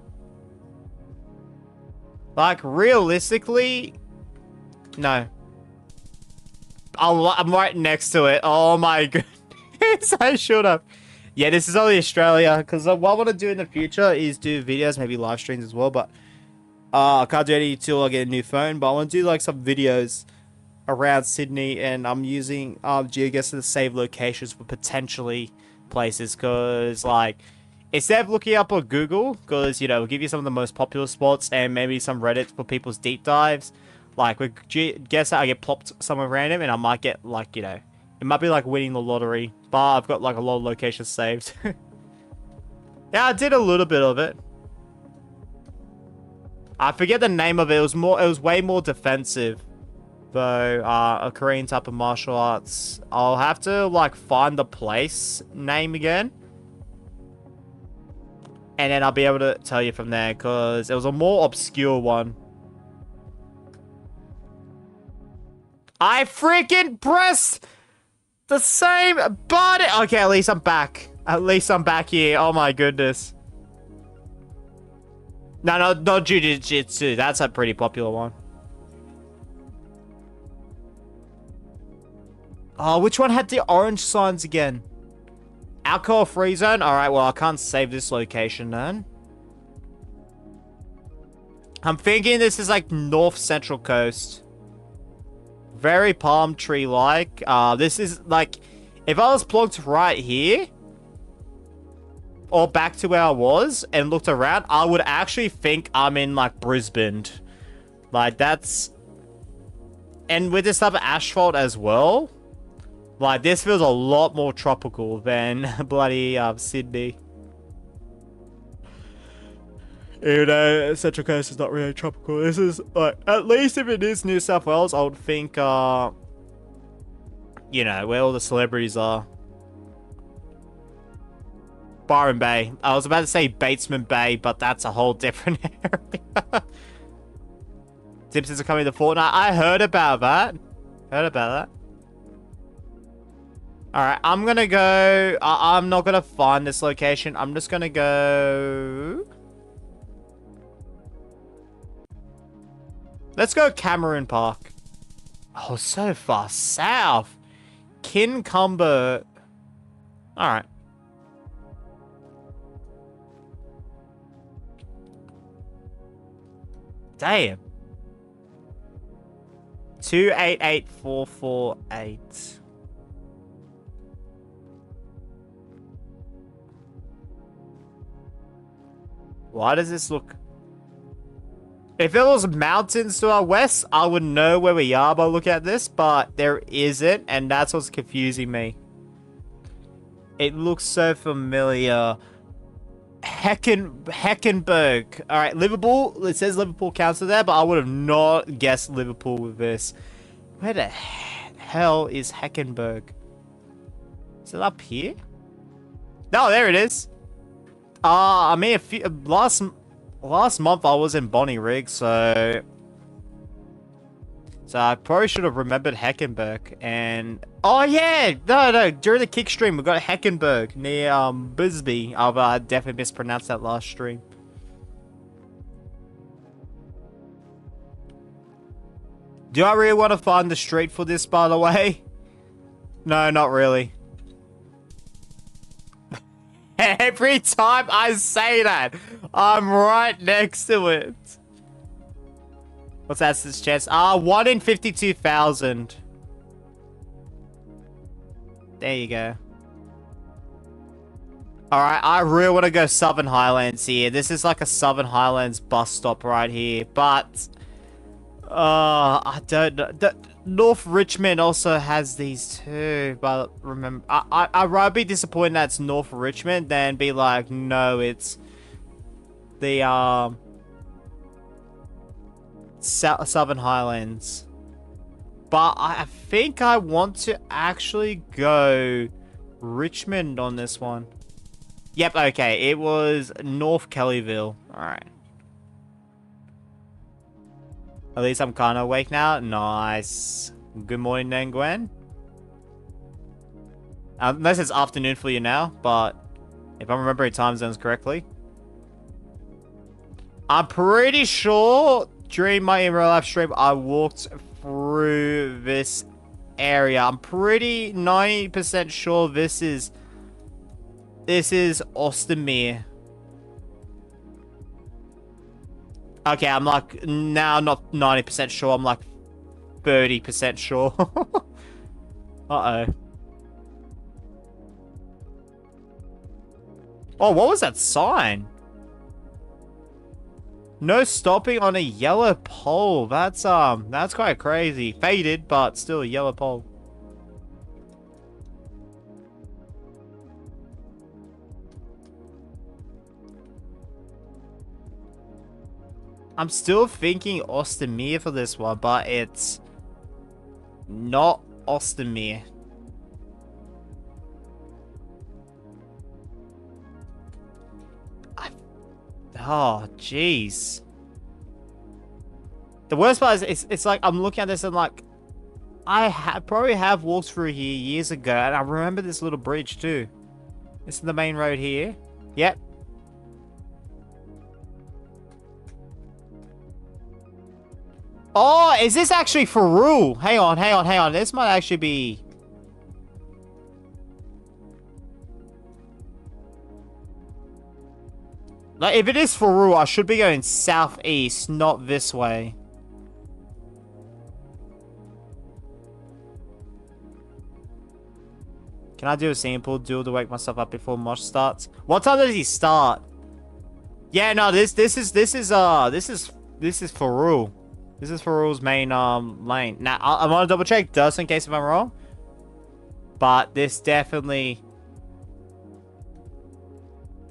Like, realistically... No. I'm right next to it. Oh my goodness, I should have. Yeah, this is only Australia, because what I want to do in the future is do videos, maybe live streams as well, but... I can't do any until I get a new phone, but I want to do, like, some videos around Sydney, and I'm using Geoguessr to save locations for potentially... places, because like instead of looking up on Google, because you know, it'll give you some of the most popular spots and maybe some Reddit for people's deep dives, like with Geoguessr I get plopped somewhere random and I might get like, you know, it might be like winning the lottery, but I've got like a lot of locations saved. Yeah, I did a little bit of it. I forget the name of it. It was way more defensive though, a Korean type of martial arts. I'll have to like find the place name again, and then I'll be able to tell you from there, because it was a more obscure one. I freaking pressed the same button. Okay, at least I'm back. At least I'm back here. Oh my goodness. No, not Jiu-Jitsu. That's a pretty popular one. Oh, which one had the orange signs again? Alcohol free zone? Alright, well, I can't save this location then. I'm thinking this is like North Central Coast. Very palm tree-like. This is like... If I was plugged right here... Or back to where I was and looked around, I would actually think I'm in like Brisbane. Like, that's... And with this type of asphalt as well... Like, this feels a lot more tropical than bloody Sydney. Even though Central Coast is not really tropical. This is, like, at least if it is New South Wales, I would think, you know, where all the celebrities are. Byron Bay. I was about to say Batesman Bay, but that's a whole different area. Simpsons are coming to Fortnite. I heard about that. Alright, I'm gonna go... I'm not gonna find this location. I'm just gonna go... Let's go Cameron Park. Oh, so far south. Kincumber. Alright. Damn. 288448. Why does this look... If there was mountains to our west, I would know where we are by looking at this, but there isn't, and that's what's confusing me. It looks so familiar. Heckenberg. Alright, Liverpool. It says Liverpool Council there, but I would have not guessed Liverpool with this. Where the hell is Heckenberg? Is it up here? No, there it is. I mean, last month I was in Bonnyrigg, so So I probably should have remembered Heckenberg. And oh yeah, no, during the kick stream we got Heckenberg near Bisbee. I definitely mispronounced that last stream. Do I really want to find the street for this, by the way? No, not really. Every time I say that, I'm right next to it. What's Adsta's chance? 1 in 52,000. There you go. Alright, I really want to go Southern Highlands here. This is like a Southern Highlands bus stop right here. But, I don't know. North Richmond also has these too. But remember, I'd rather be disappointed that it's North Richmond than be like, no, it's the, Southern Highlands. But I think I want to actually go Richmond on this one. Yep, okay. It was North Kellyville. Alright. At least I'm kind of awake now. Nice. Good morning then, Gwen. Unless it's afternoon for you now, but if I'm remembering time zones correctly. I'm pretty sure during my in real life stream, I walked through this area. I'm pretty 90% sure this is Ostermere. Okay, I'm like now not 90% sure. I'm like 30% sure. Uh-oh. Oh, what was that sign? No stopping on a yellow pole. That's quite crazy. Faded, but still a yellow pole. I'm still thinking Ostermere for this one, but it's not Ostermere. Oh, jeez. The worst part is it's like I'm looking at this and like I probably have walked through here years ago, and I remember this little bridge too. This is the main road here. Yep. Oh, is this actually for rule? Hang on. This might actually be... Like, if it is for rule, I should be going southeast, not this way. Can I do a simple duel to wake myself up before Mosh starts? What time does he start? Yeah, no, this is for rule. This is for rule's main lane. Now I want to double check just in case if I'm wrong. But this definitely.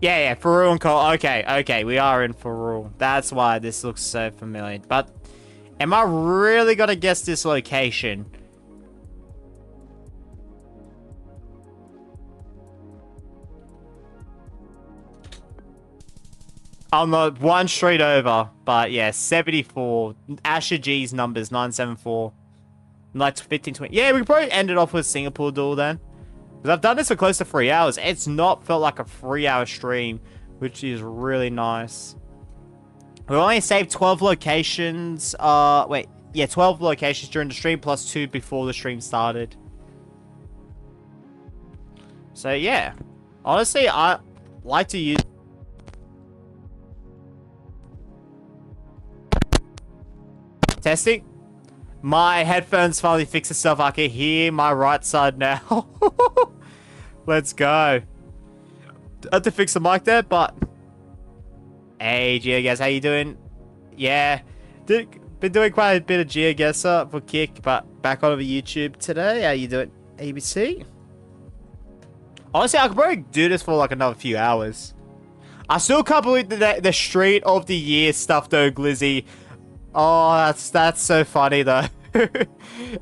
Yeah, for rule and call. Okay, we are in for rule. That's why this looks so familiar. But am I really gonna guess this location? I'm not one street over, but yeah, 74. Asher G's numbers, 974. Like 1520. Yeah, we probably ended off with Singapore duel then. Because I've done this for close to 3 hours. It's not felt like a 3-hour stream, which is really nice. We only saved 12 locations. 12 locations during the stream, plus 2 before the stream started. So yeah. Honestly, I like to use... Testing. My headphones finally fixed itself. I can hear my right side now. Let's go. I had to fix the mic there, but... Hey, Geoguessr, how you doing? Yeah. Been doing quite a bit of Geoguessr for Kick, but back on YouTube today. How you doing, ABC? Honestly, I could probably do this for like another few hours. I still can't believe the Street of the Year stuff though, Glizzy. Oh, that's so funny though.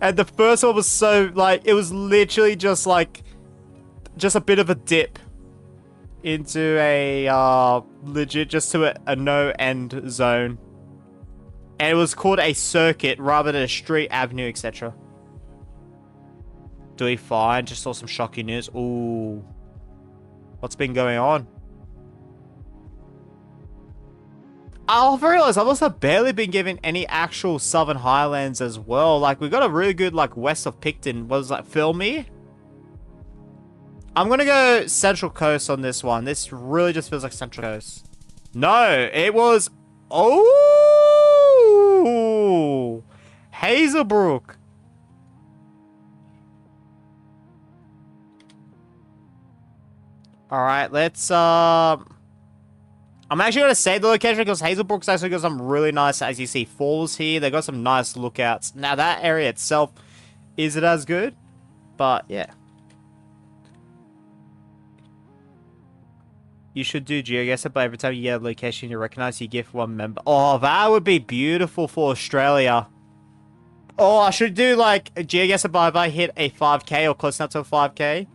And the first one was so like it was literally just like a bit of a dip into a legit just to a no end zone. And it was called a circuit rather than a street, avenue, etc. Do we find? Just saw some shocking news. Ooh. What's been going on? I've realized I've also barely been given any actual Southern Highlands as well. Like, we got a really good, like, west of Picton. What was that? Filmy? I'm gonna go Central Coast on this one. This really just feels like Central Coast. No, it was... Oh! Hazelbrook. Alright, let's... I'm actually going to save the location because Hazelbrook's actually got some really nice, as you see, falls here. They got some nice lookouts. Now, that area itself isn't as good, but yeah. You should do Geoguessr, but every time you get a location you recognize, you give one member. Oh, that would be beautiful for Australia. Oh, I should do, like, a Geoguessr, but if I hit a 5k or close enough to a 5k.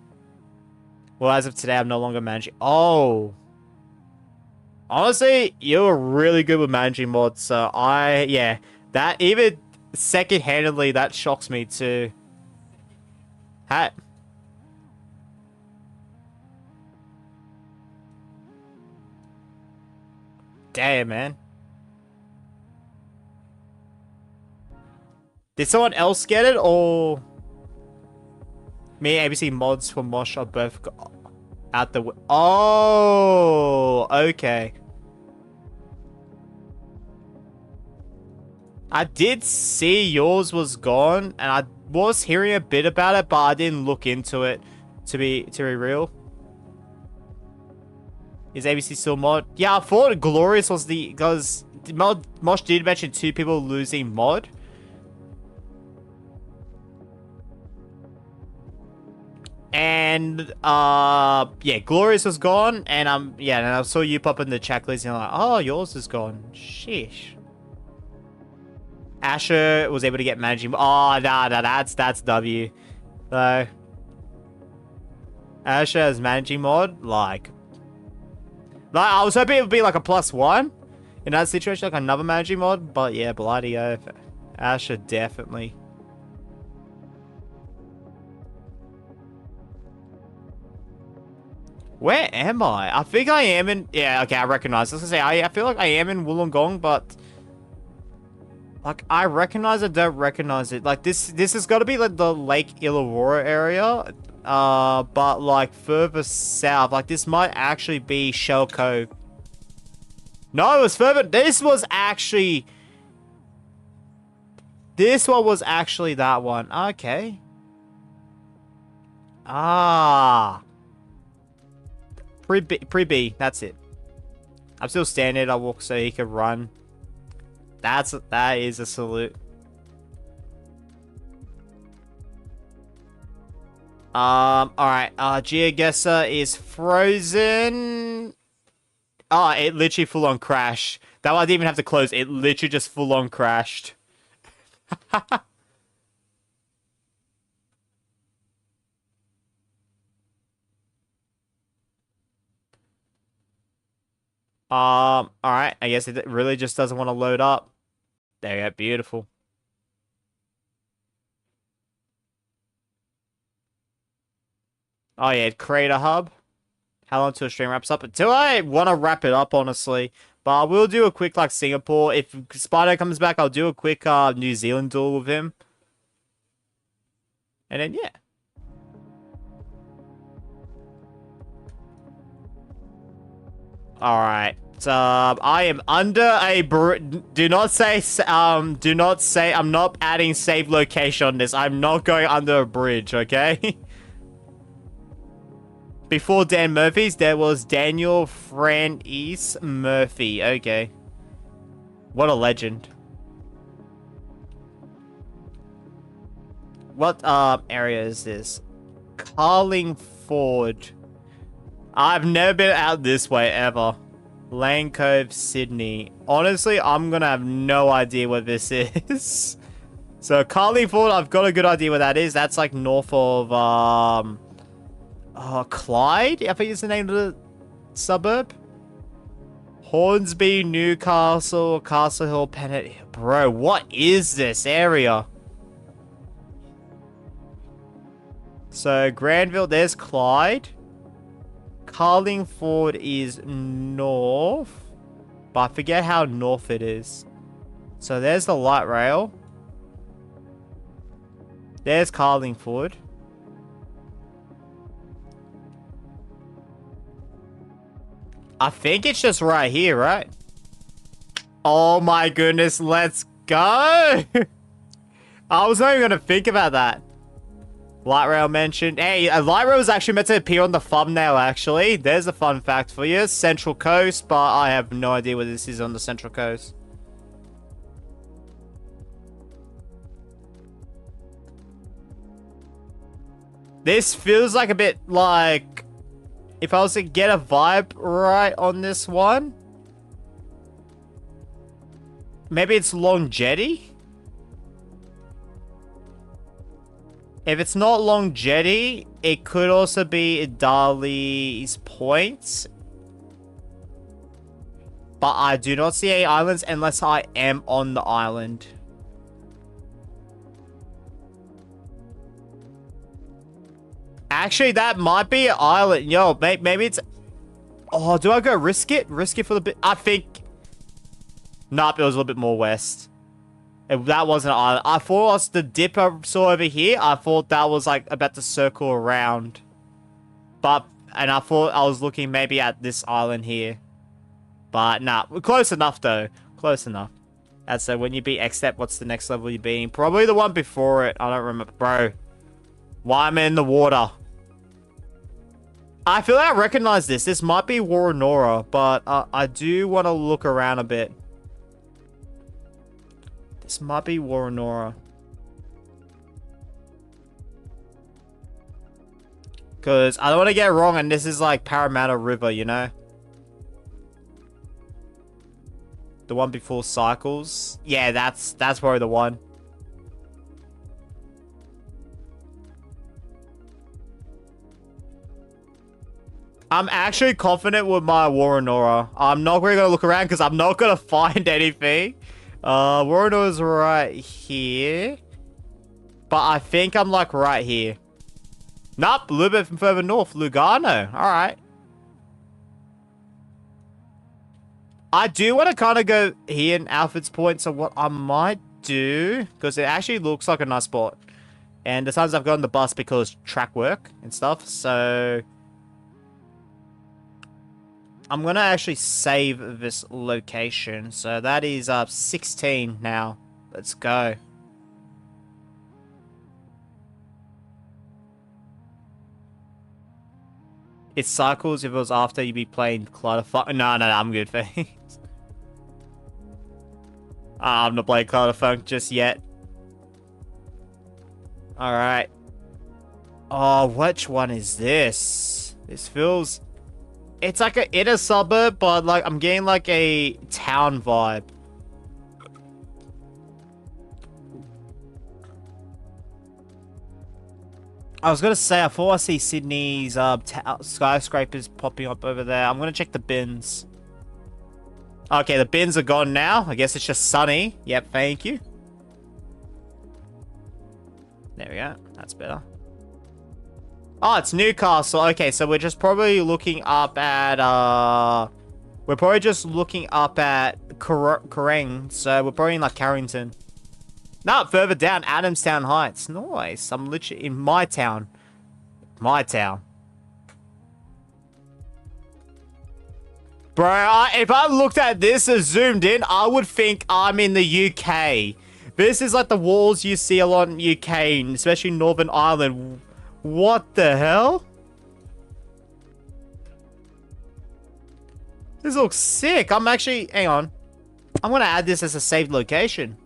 Well, as of today, I'm no longer managing. Oh. Honestly, you're really good with managing mods, so yeah. That, even second-handedly, that shocks me too. Hat. Damn, man. Did someone else get it, or... Me and ABC mods for Mosh are both out the... Oh, okay. I did see yours was gone, and I was hearing a bit about it, but I didn't look into it to be real. Is ABC still mod? Yeah, I thought Glorious was the... Because Mosh did mention 2 people losing mod. And, yeah, Glorious was gone, and, yeah, and I saw you pop in the chat list, and I'm like, oh, yours is gone. Sheesh. Asher was able to get managing. Oh, nah, that's W. So, Asher has managing mod, like, I was hoping it would be like a +1 in that situation, like another managing mod, but yeah, bloody oath. Asher definitely. Where am I? I think I am in... Yeah, okay, I recognize. I was gonna say, I feel like I am in Wollongong, but... Like, I recognize it, don't recognize it. Like, this has got to be, like, the Lake Illawarra area. But, like, further south. Like, this might actually be Shell Cove. No, it was further... This was actually... This one was actually that one. Okay. Ah... Pre-B, that's it. I'm still standing. I walk so he can run. That is a salute. Alright. Geoguessr is frozen. Oh, it literally full on crashed. That one I didn't even have to close. It literally just full on crashed. Alright, I guess it really just doesn't want to load up. There you go, beautiful. Oh yeah, create a hub. How long till a stream wraps up? Until I want to wrap it up, honestly. But I will do a quick, like, Singapore. If Spider comes back, I'll do a quick, New Zealand duel with him. And then, yeah. Alright. I am under a do not say I'm not adding save location on this. I'm not going under a bridge, okay? Before Dan Murphy's, there was Daniel Francis Murphy. Okay. What a legend. What area is this? Carlingford. I've never been out this way ever. Lane Cove, Sydney. Honestly, I'm gonna have no idea what this is. So Carlingford, I've got a good idea what that is. That's like north of Clyde, I think is the name of the suburb. Hornsby, Newcastle, Castle Hill, Pennant. Bro, what is this area? So, Granville, there's Clyde. Carlingford is north. But I forget how north it is. So, there's the light rail. There's Carlingford. I think it's just right here, right? Oh my goodness, let's go! I was not even going to think about that. Light rail mentioned. Hey, a light rail was actually meant to appear on the thumbnail, actually. There's a fun fact for you. Central Coast, but I have no idea what this is on the Central Coast. This feels like a bit like... If I was to get a vibe right on this one... Maybe it's Long Jetty? If it's not Long Jetty, it could also be Dali's Point. But I do not see any islands unless I am on the island. Actually, that might be an island. Yo, maybe it's... Oh, do I go risk it? Risk it for the bit... I think... Nope, it was a little bit more west. That wasn't an island. I thought it was the dip I saw over here. I thought that was like about to circle around. But... And I thought I was looking maybe at this island here. But nah, close enough though. Close enough. And so when you beat X-Step, what's the next level you're beating? Probably the one before it. I don't remember. Bro. Why am I in the water? I feel like I recognize this. This might be Woronora, but I do want to look around a bit. This might be Woronora. Because I don't want to get it wrong, and this is like Parramatta River, you know? The one before Cycles. Yeah, that's probably the one. I'm actually confident with my Woronora. I'm not really going to look around because I'm not going to find anything. Woronora's right here. But I think I'm like right here. Nope, a little bit further north. Lugano. Alright. I do want to kind of go here in Alfred's Point. So what I might do... Because it actually looks like a nice spot. And the times I've gone on the bus because track work and stuff. So... I'm going to actually save this location. So that is 16 now. Let's go. It cycles. If it was after, you'd be playing Cloud of Funk. No, I'm good, thanks. I'm not playing Cloud of Funk just yet. Alright. Oh, which one is this? This feels... It's like an inner suburb, but like I'm getting like a town vibe. I was gonna say, I thought I see Sydney's skyscrapers popping up over there. I'm gonna check the bins. Okay, the bins are gone now. I guess it's just sunny. Yep, thank you. There we go. That's better. Oh, it's Newcastle. Okay, so we're just probably looking up at, we're probably just looking up at Kerrang. So we're probably in, like, Carrington. No, further down, Adamstown Heights. Nice. I'm literally in my town. My town. Bro, if I looked at this and zoomed in, I would think I'm in the UK. This is like the walls you see a lot in UK, especially Northern Ireland. What the hell? This looks sick. I'm actually... Hang on. I'm going to add this as a saved location.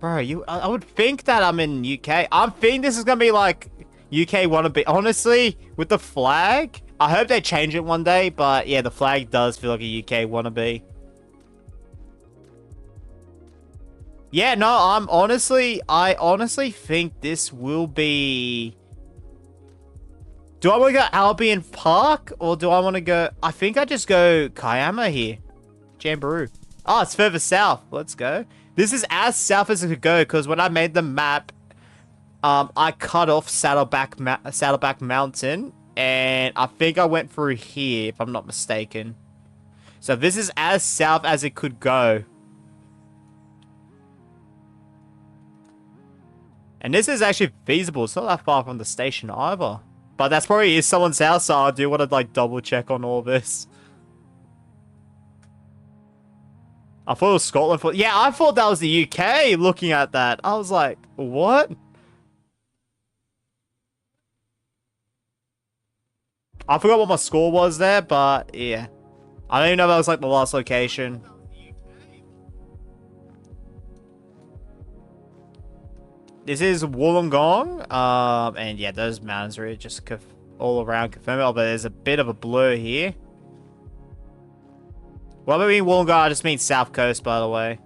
Bro, I would think that I'm in UK. I'm thinking this is going to be like UK wannabe. Honestly, with the flag, I hope they change it one day. But yeah, the flag does feel like a UK wannabe. Yeah, no, I honestly think this will be... Do I want to go Albion Park or do I want to go... I think I just go Kiama here. Jamboree. Oh, it's further south. Let's go. This is as south as it could go because when I made the map, I cut off Saddleback Mountain and I think I went through here if I'm not mistaken. So this is as south as it could go. And this is actually feasible. It's not that far from the station either. But that's probably is someone's house, so I do want to like double check on all this. I thought it was Scotland. Yeah, I thought that was the UK looking at that. I was like, what? I forgot what my score was there, but yeah. I don't even know if that was like the last location. This is Wollongong, and yeah, those mountains are just all around confirm it, but there's a bit of a blur here. What I mean Wollongong, I just mean South Coast, by the way.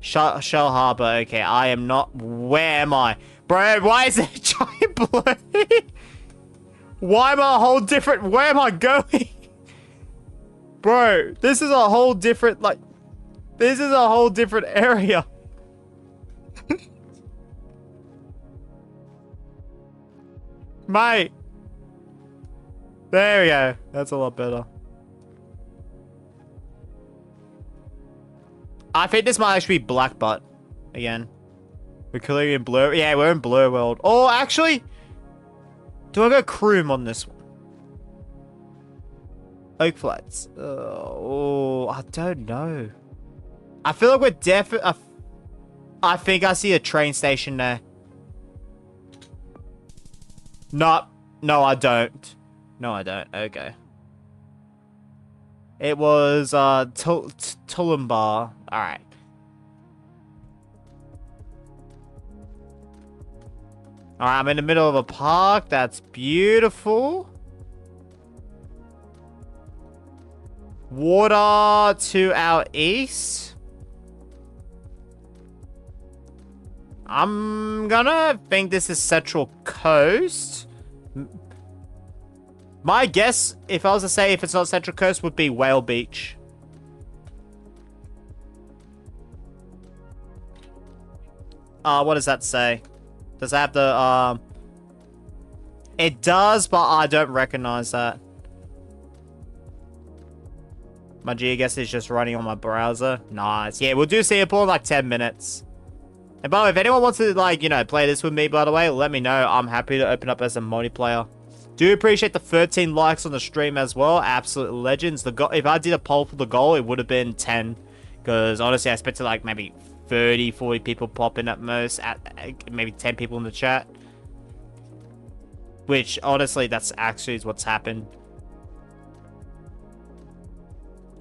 Shell Harbour, okay, I am not... Where am I? Bro, why is it a giant blur? Why am I a whole different... Where am I going? Bro, this is a whole different, like... This is a whole different area. Mate. There we go. That's a lot better. I think this might actually be Black Butt again. We're clearly in Blur. Yeah, we're in Blur World. Oh, actually, do I go Croom on this one? Oak Flats. Oh, I don't know. I feel like we're definitely... I think I see a train station there. No, I don't. No, I don't. Okay. It was Tulumbar. Alright. Alright, I'm in the middle of a park. That's beautiful. Water to our east. I'm gonna think this is Central Coast. My guess, if I was to say if it's not Central Coast, would be Whale Beach. What does that say? Does that have the, It does, but I don't recognize that. My Geoguessr is just running on my browser. Nice. Yeah, we'll do Singapore in like 10 minutes. And by the way, if anyone wants to, like, you know, play this with me, by the way, let me know. I'm happy to open up as a multiplayer. Do appreciate the 13 likes on the stream as well. Absolute legends. If I did a poll for the goal, it would have been 10. Because, honestly, I expected, like, maybe 30, 40 people pop in at most. Maybe 10 people in the chat. Which, honestly, that's actually what's happened.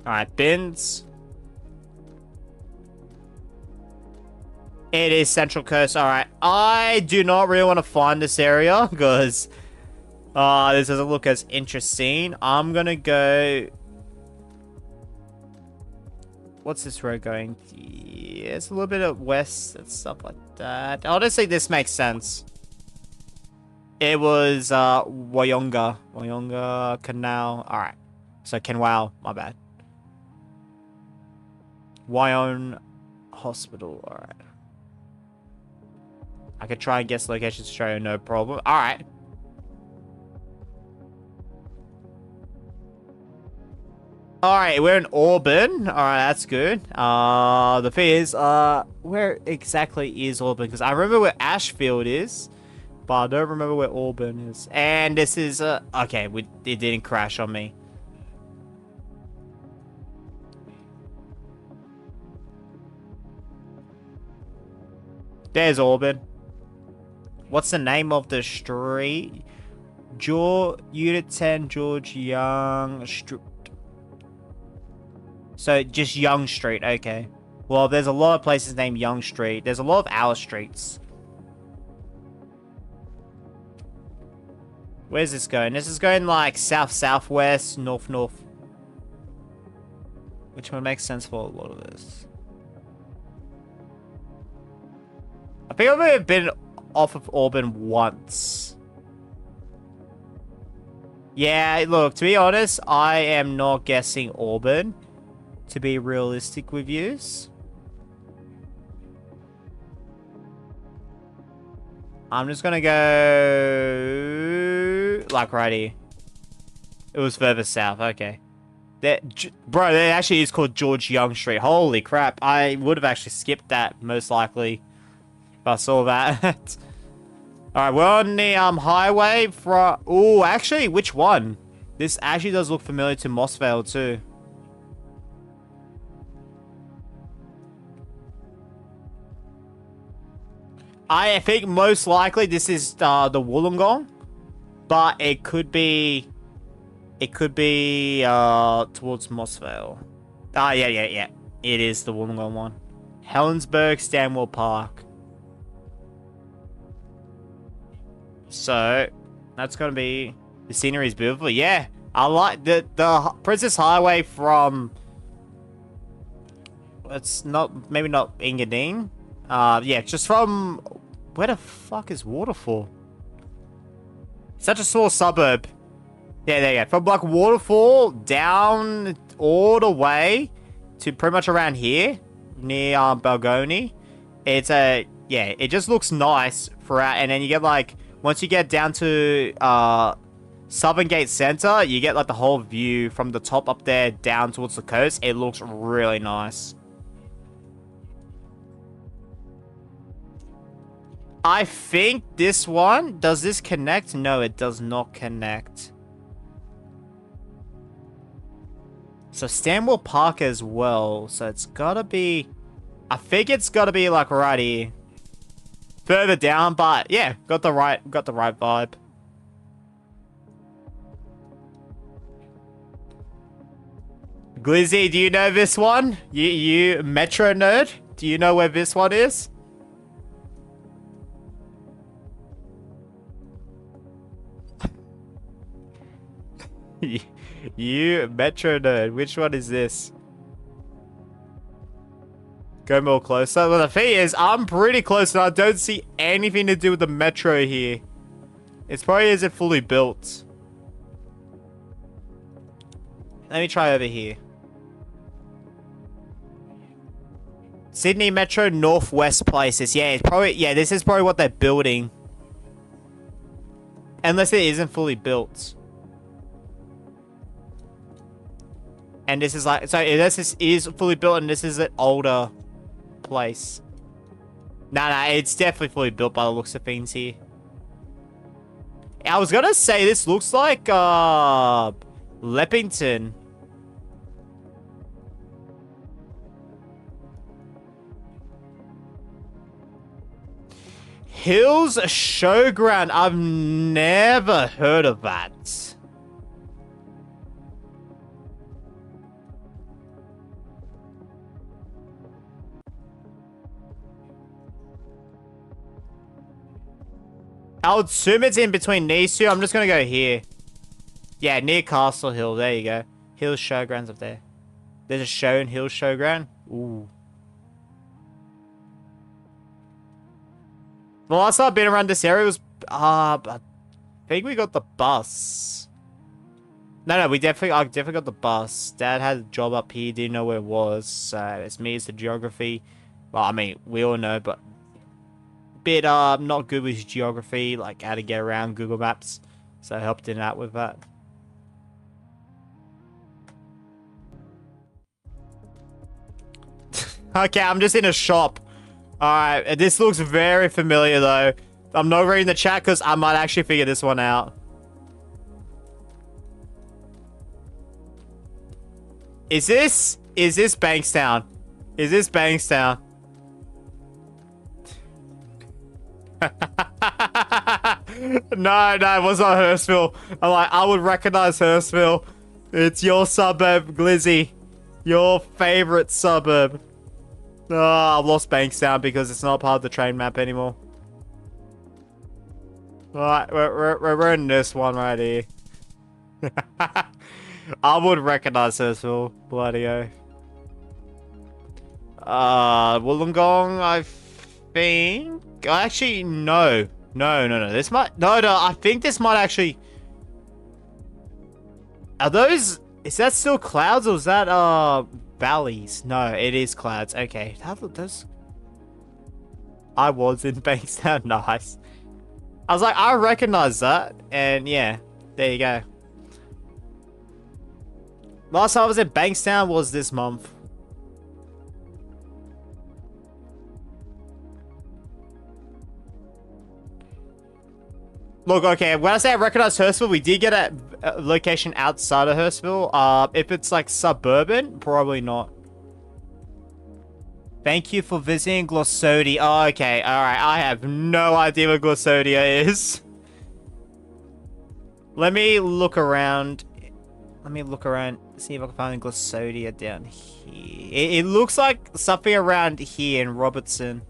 Alright, bins. It is Central Coast. Alright. I do not really want to find this area because this doesn't look as interesting. I'm going to go... What's this road going? Yeah, it's a little bit of west and stuff like that. Honestly, this makes sense. It was Wyonga. Wyonga Canal. Alright. So Kenwau. My bad. Wyong Hospital. Alright. I could try and guess locations Australia, no problem. Alright. Alright, we're in Auburn. Alright, that's good. The thing is, where exactly is Auburn? Because I remember where Ashfield is, but I don't remember where Auburn is. And this is, okay, it didn't crash on me. There's Auburn. What's the name of the street? Unit 10, George Young Street. So, just Young Street, okay. Well, there's a lot of places named Young Street. There's a lot of our streets. Where's this going? This is going like south-southwest, north-north. Which would make sense for a lot of this. I think I've only been off of Auburn once. Yeah, look, to be honest, I am not guessing Auburn, to be realistic with yous. I'm just gonna go like right here. It was further south, okay. Bro, that actually is called George Young Street. Holy crap, I would have actually skipped that, most likely, if I saw that. Alright, we're on the highway from... Ooh, actually, which one? This actually does look familiar to Moss Vale too. I think most likely this is the Wollongong, but it could be towards Moss Vale. Ah, yeah. It is the Wollongong one. Helensburgh, Stanwell Park. So that's gonna be, the scenery is beautiful. Yeah, I like the Princess Highway from. It's not, maybe not Engadine. Yeah, just from, where the fuck is Waterfall? Such a small suburb. Yeah, there you go. From like Waterfall down all the way to pretty much around here near Balgony. It's a, yeah, it just looks nice throughout, and then you get like, once you get down to Southern Gate Center, you get like the whole view from the top up there down towards the coast. It looks really nice. I think this one, does this connect? No, it does not connect. So Stanwell Park as well. So it's gotta be, I think it's gotta be like right here. Further down, but yeah, got the right vibe. Glizzy, do you know this one? You Metro nerd? Do you know where this one is? You Metro nerd, which one is this? Go more closer. Well, the thing is, I'm pretty close and I don't see anything to do with the metro here. It's probably isn't fully built. Let me try over here. Sydney Metro Northwest Places. Yeah, it's probably, yeah, this is probably what they're building. Unless it isn't fully built. And this is like, so this is fully built and this is an older place. Nah, it's definitely fully built by the looks of things here. I was gonna say this looks like Leppington. Hills Showground. I've never heard of that. I would assume it's in between these two. I'm just gonna go here. Yeah, near Castle Hill. There you go. Hills Showgrounds up there. There's a show in Hills Showground. Ooh. The last time I've been around this area was, I think we got the bus. No, I definitely got the bus. Dad had a job up here, didn't know where it was. So it's me, it's the geography. Well, I mean, we all know, but bit not good with geography, like how to get around Google Maps. So I helped him out with that. Okay, I'm just in a shop. Alright, this looks very familiar though. I'm not reading the chat because I might actually figure this one out. Is this Bankstown? Is this Bankstown? No, it was not Hurstville. I'm like, I would recognize Hurstville. It's your suburb, Glizzy. Your favorite suburb. Oh, I've lost Bankstown because it's not part of the train map anymore. Alright, we're in this one right here. I would recognize Hurstville. Bloody oath. Wollongong, I think. Actually, no. No. This might, no. I think this might actually. Are those... Is that still clouds or is that, valleys? No, it is clouds. Okay. How those... I was in Bankstown. Nice. I was like, I recognize that. And yeah, there you go. Last time I was in Bankstown was this month. Look, okay, when I say I recognize Hurstville, we did get a location outside of Hurstville. If it's like suburban, probably not. Thank you for visiting Glossodia. Oh, okay, alright. I have no idea what Glossodia is. Let me look around. See if I can find Glossodia down here. It looks like something around here in Robertson.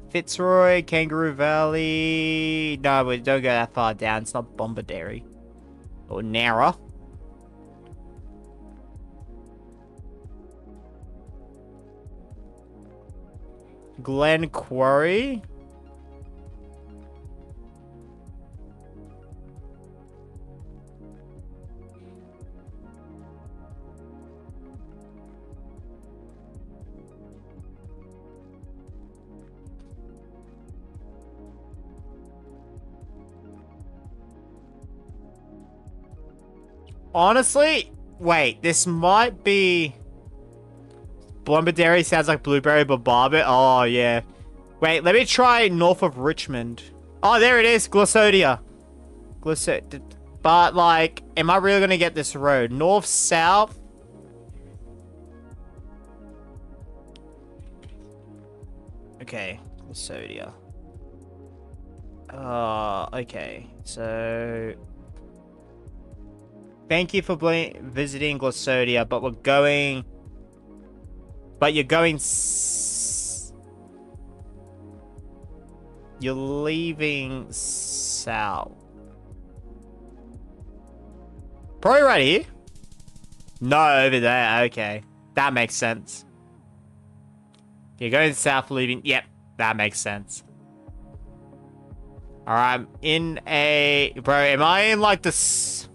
Fitzroy, Kangaroo Valley. No, we don't go that far down. It's not Bombardary. Or Nara. Glen Quarry. Honestly, wait, this might be... Bombardary sounds like Blueberry Barbet. Oh, yeah. Wait, let me try north of Richmond. Oh, there it is. Glossodia. But, like, am I really going to get this road? North, south? Okay. Glossodia. Okay. So... Thank you for visiting Glossodia, but we're going... But you're going... You're leaving south. Probably right here. No, over there. Okay. That makes sense. You're going south, leaving... Yep, that makes sense. Alright, I'm in a... Bro, am I in like this...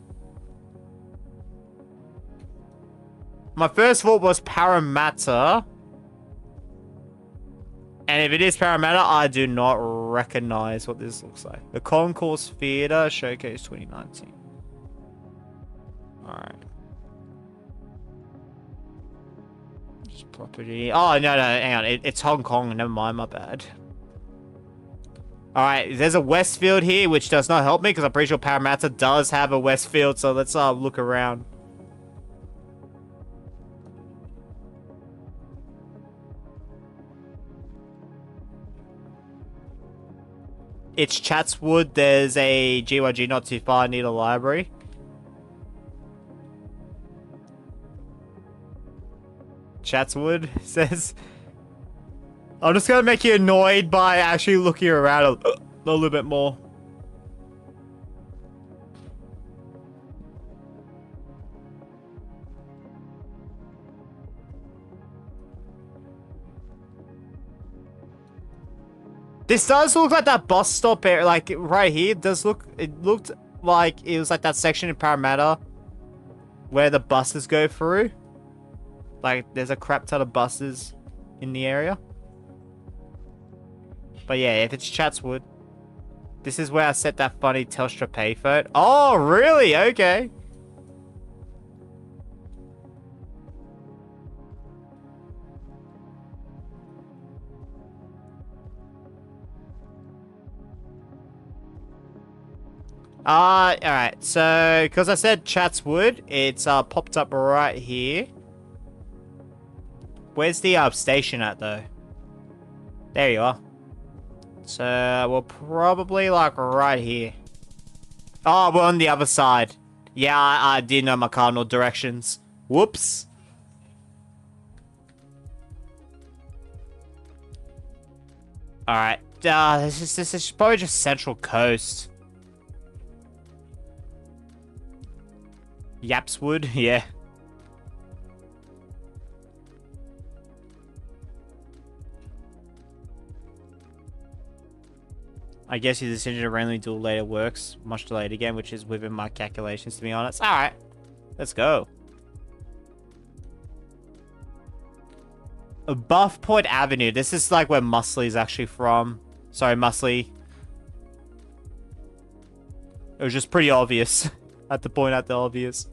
My first thought was Parramatta. And if it is Parramatta, I do not recognize what this looks like. The Concourse Theatre Showcase 2019. Alright. Just property. Oh, no, hang on. It's Hong Kong. Never mind, my bad. Alright, there's a Westfield here, which does not help me because I'm pretty sure Parramatta does have a Westfield. So let's look around. It's Chatswood. There's a GYG not too far near the library. Chatswood says... I'm just going to make you annoyed by actually looking around a little bit more. This does look like that bus stop area, like right here. It does look, it looked like it was like that section in Parramatta where the buses go through. Like there's a crap ton of buses in the area. But yeah, if it's Chatswood, this is where I set that funny Telstra payphone. Oh, really? Okay. Alright, so, because I said Chatswood, it's, popped up right here. Where's the, station at, though? There you are. So, we're probably, like, right here. Oh, we're on the other side. Yeah, I did know my cardinal directions. Whoops. Alright, this is probably just Central Coast. Yapswood, yeah. I guess your decision to randomly duel later works. Much delayed again, which is within my calculations, to be honest. Alright. Let's go. Buff Point Avenue. This is like where Musley's actually from. Sorry, Musley. It was just pretty obvious. I had to point out the obvious.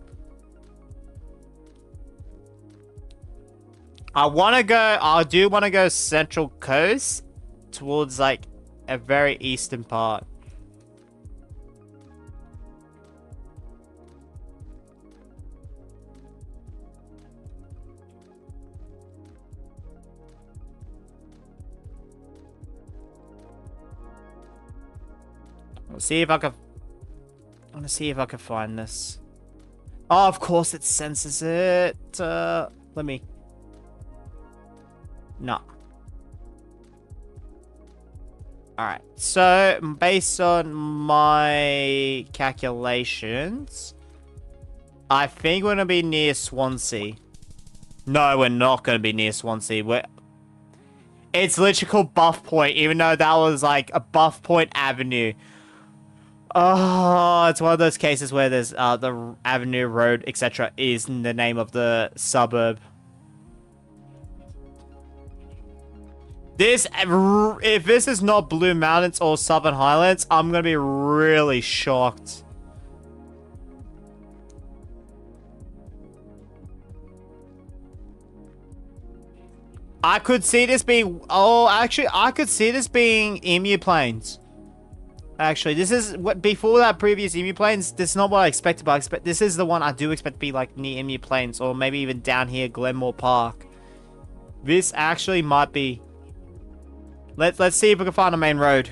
I do want to go Central Coast towards like a very eastern part. Let's see if I can... I want to see if I can find this. Oh, of course it senses it. Let me... No. Alright, so based on my calculations, I think we're going to be near Swansea. No, we're not going to be near Swansea. It's literally called Buff Point, even though that was like a Buff Point Avenue. Oh, it's one of those cases where there's the avenue, road, etc. is in the name of the suburb. If this is not Blue Mountains or Southern Highlands, I'm gonna be really shocked. I could see this being... Oh, actually, I could see this being Emu Plains. Actually, this is what before that previous Emu Plains. This is not what I expected, but this is the one I do expect to be like near Emu Plains, or maybe even down here, Glenmore Park. This actually might be. Let's see if we can find a main road.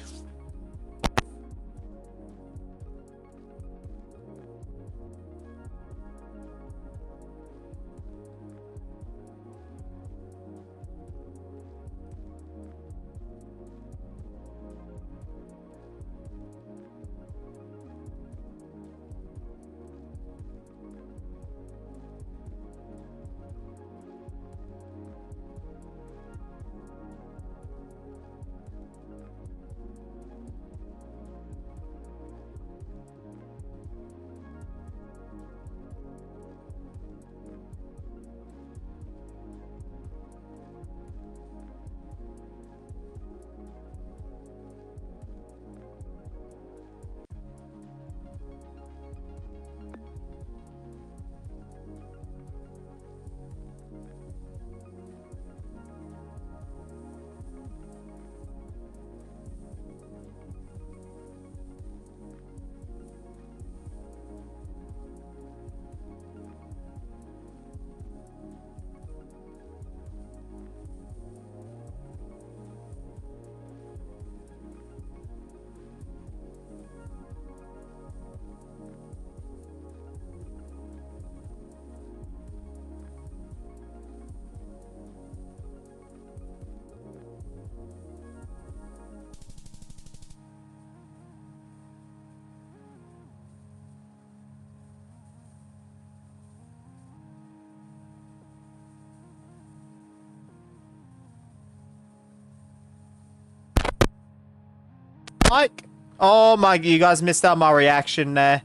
Like, oh my, you guys missed out my reaction there.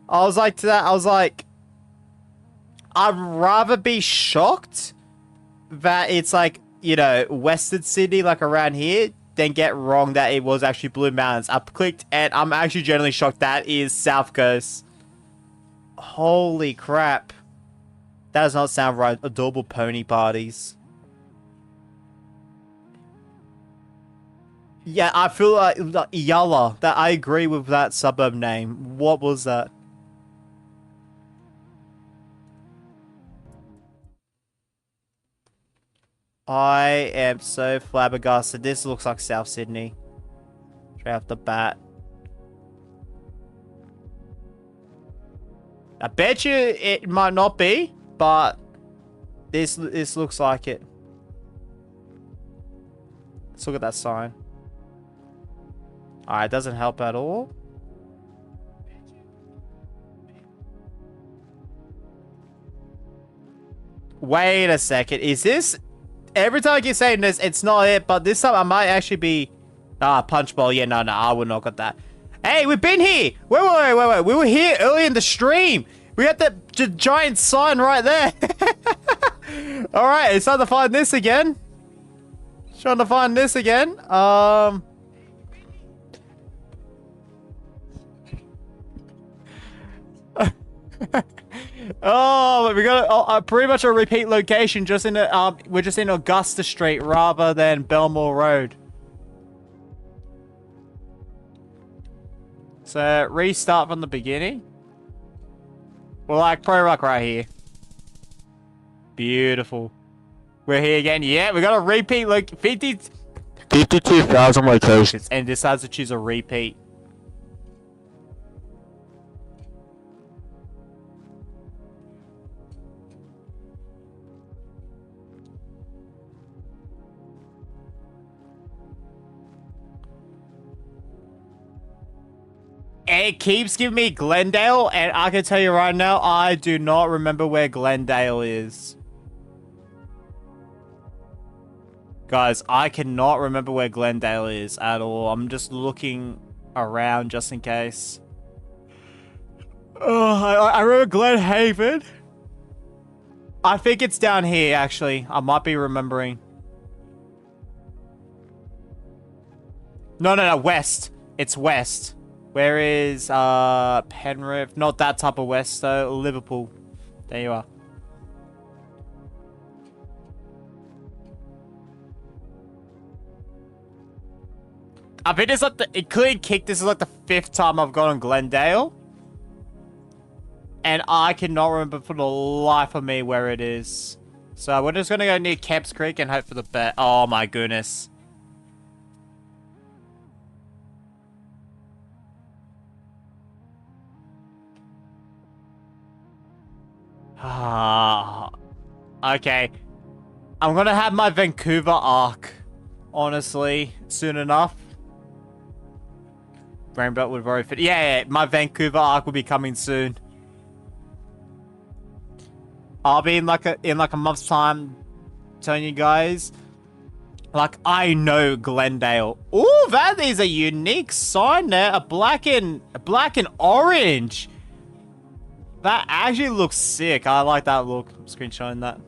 I was like to that, I was like, I'd rather be shocked that it's like, you know, Western Sydney, like around here, than get wrong that it was actually Blue Mountains. I clicked and I'm actually generally shocked that is South Coast. Holy crap. That does not sound right. Adorable pony parties. Yeah, I feel like Yalla. That I agree with that suburb name. What was that? I am so flabbergasted. This looks like South Sydney. Straight off the bat. I bet you it might not be, but this looks like it. Let's look at that sign. Alright, doesn't help at all. Wait a second. Is this... Every time I keep saying this, it's not it, but this time I might actually be Ah, punch bowl. Yeah, no, I would not got that. Hey, we've been here. Wait. We were here early in the stream. We got that giant sign right there. All right, it's time to find this again. Trying to find this again. Oh, we got pretty much a repeat location. Just in we're just in Augusta Street rather than Belmore Road. So restart from the beginning. We're like probably like right here. Beautiful. We're here again. Yeah, we got a repeat like 52,000 locations, and decides to choose a repeat. It keeps giving me Glendale, and I can tell you right now, I do not remember where Glendale is. Guys, I cannot remember where Glendale is at all. I'm just looking around just in case. Oh, I remember Glenhaven. I think it's down here, actually. I might be remembering. No, west. It's west. Where is Penrith? Not that type of west though. Liverpool. There you are. I think it's like it clean kick. This is like the 5th time I've gone on Glendale. And I cannot remember for the life of me where it is. So we're just gonna go near Kemps Creek and hope for the best. Oh my goodness. Okay. I'm gonna have my Vancouver arc, honestly, soon enough. Rainbow would very fit. Yeah, my Vancouver arc will be coming soon. I'll be in like a month's time telling you guys. Like, I know Glendale. Oh, that is a unique sign there. A black and orange. That actually looks sick. I like that look. I'm screenshotting that.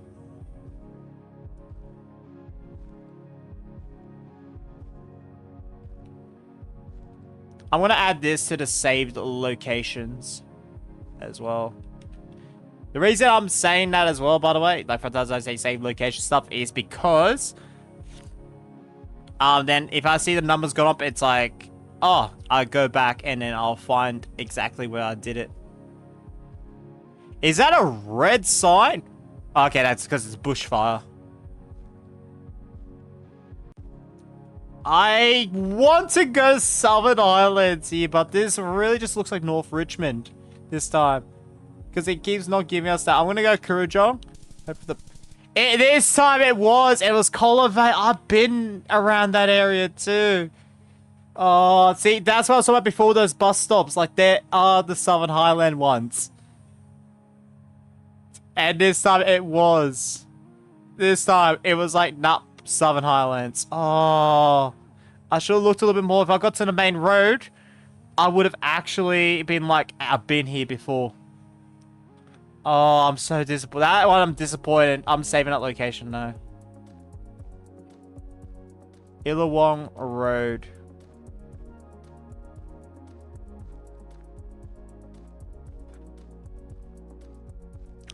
I'm going to add this to the saved locations as well. The reason I'm saying that as well, by the way, like for those I say saved location stuff, is because then if I see the numbers gone up, it's like, oh, I go back and then I'll find exactly where I did it. Is that a red sign? Okay, that's because it's bushfire. I want to go Southern Highlands here, but this really just looks like North Richmond this time. Because it keeps not giving us that. I'm going to go Kurrajong. This time it was Colivate. I've been around that area too. Oh, see, that's what I was talking about before, those bus stops. Like, there are the Southern Highland ones. And this time it was. This time it was like, nah, Southern Highlands. Oh, I should have looked a little bit more. If I got to the main road, I would have actually been like, I've been here before. Oh, I'm so disappointed. That one I'm disappointed. I'm saving that location now. Illawong Road.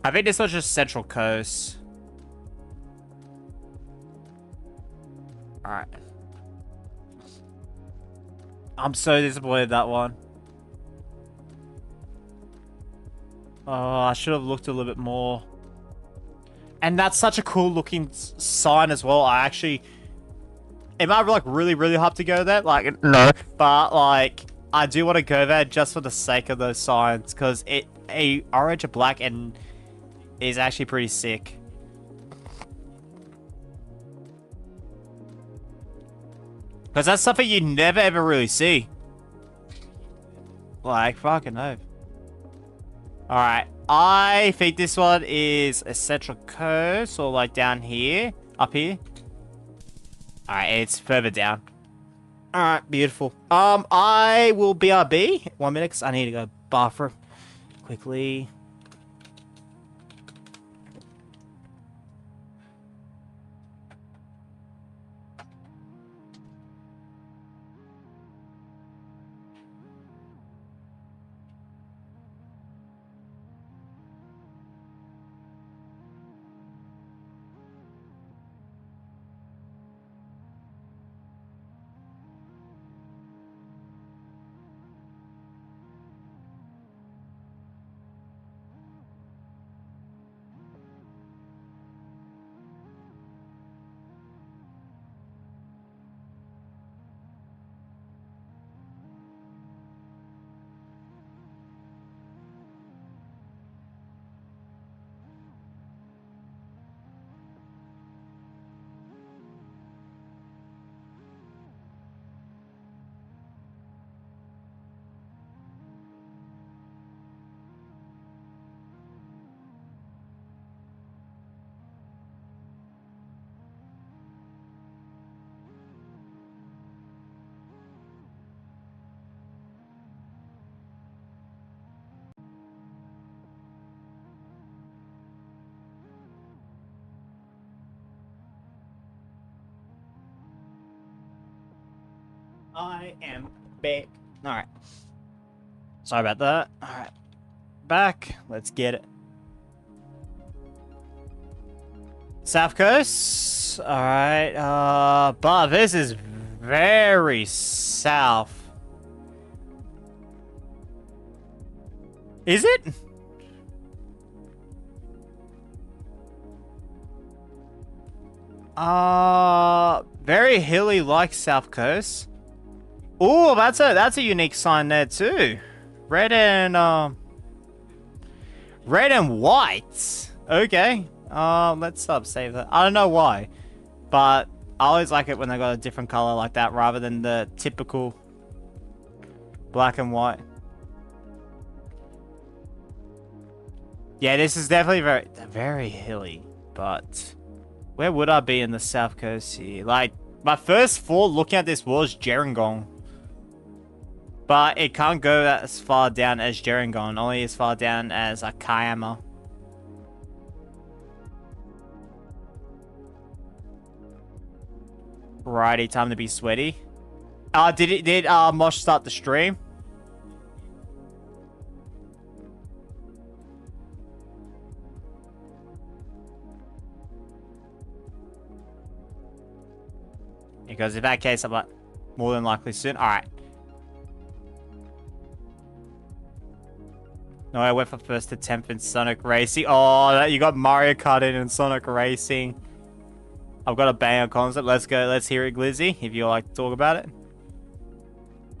I think this was just Central Coast. Alright. I'm so disappointed that one. Oh, I should have looked a little bit more. And that's such a cool looking sign as well. I actually... Am I like really hyped to go there? Like, no. But like, I do want to go there just for the sake of those signs. Because a orange, a black, and... is actually pretty sick. Because that's something you never ever really see. Like, fucking no. Alright, I think this one is a Central Coast, or like down here. Up here. Alright, it's further down. All right, beautiful. I will BRB 1 minute because I need to go bathroom quickly. I am back. All right. Sorry about that. All right. Back. Let's get it. South Coast. All right. But this is very south. Is it? Very hilly like South Coast. Oh, that's a unique sign there too. Red and white. Okay. Let's save that. I don't know why, but I always like it when they got a different color like that rather than the typical black and white. Yeah, this is definitely very hilly, but where would I be in the South Coast here? Like, my first thought looking at this was Gerringong. But it can't go as far down as Gerringong, only as far down as Kiama. Righty, time to be sweaty. Did Mosh start the stream? Because in that case, I'm more than likely soon. Alright. No, I went for first attempt in Sonic Racing. Oh, you got Mario Kart in Sonic Racing. I've got a banger concept. Let's go. Let's hear it, Glizzy, if you like to talk about it.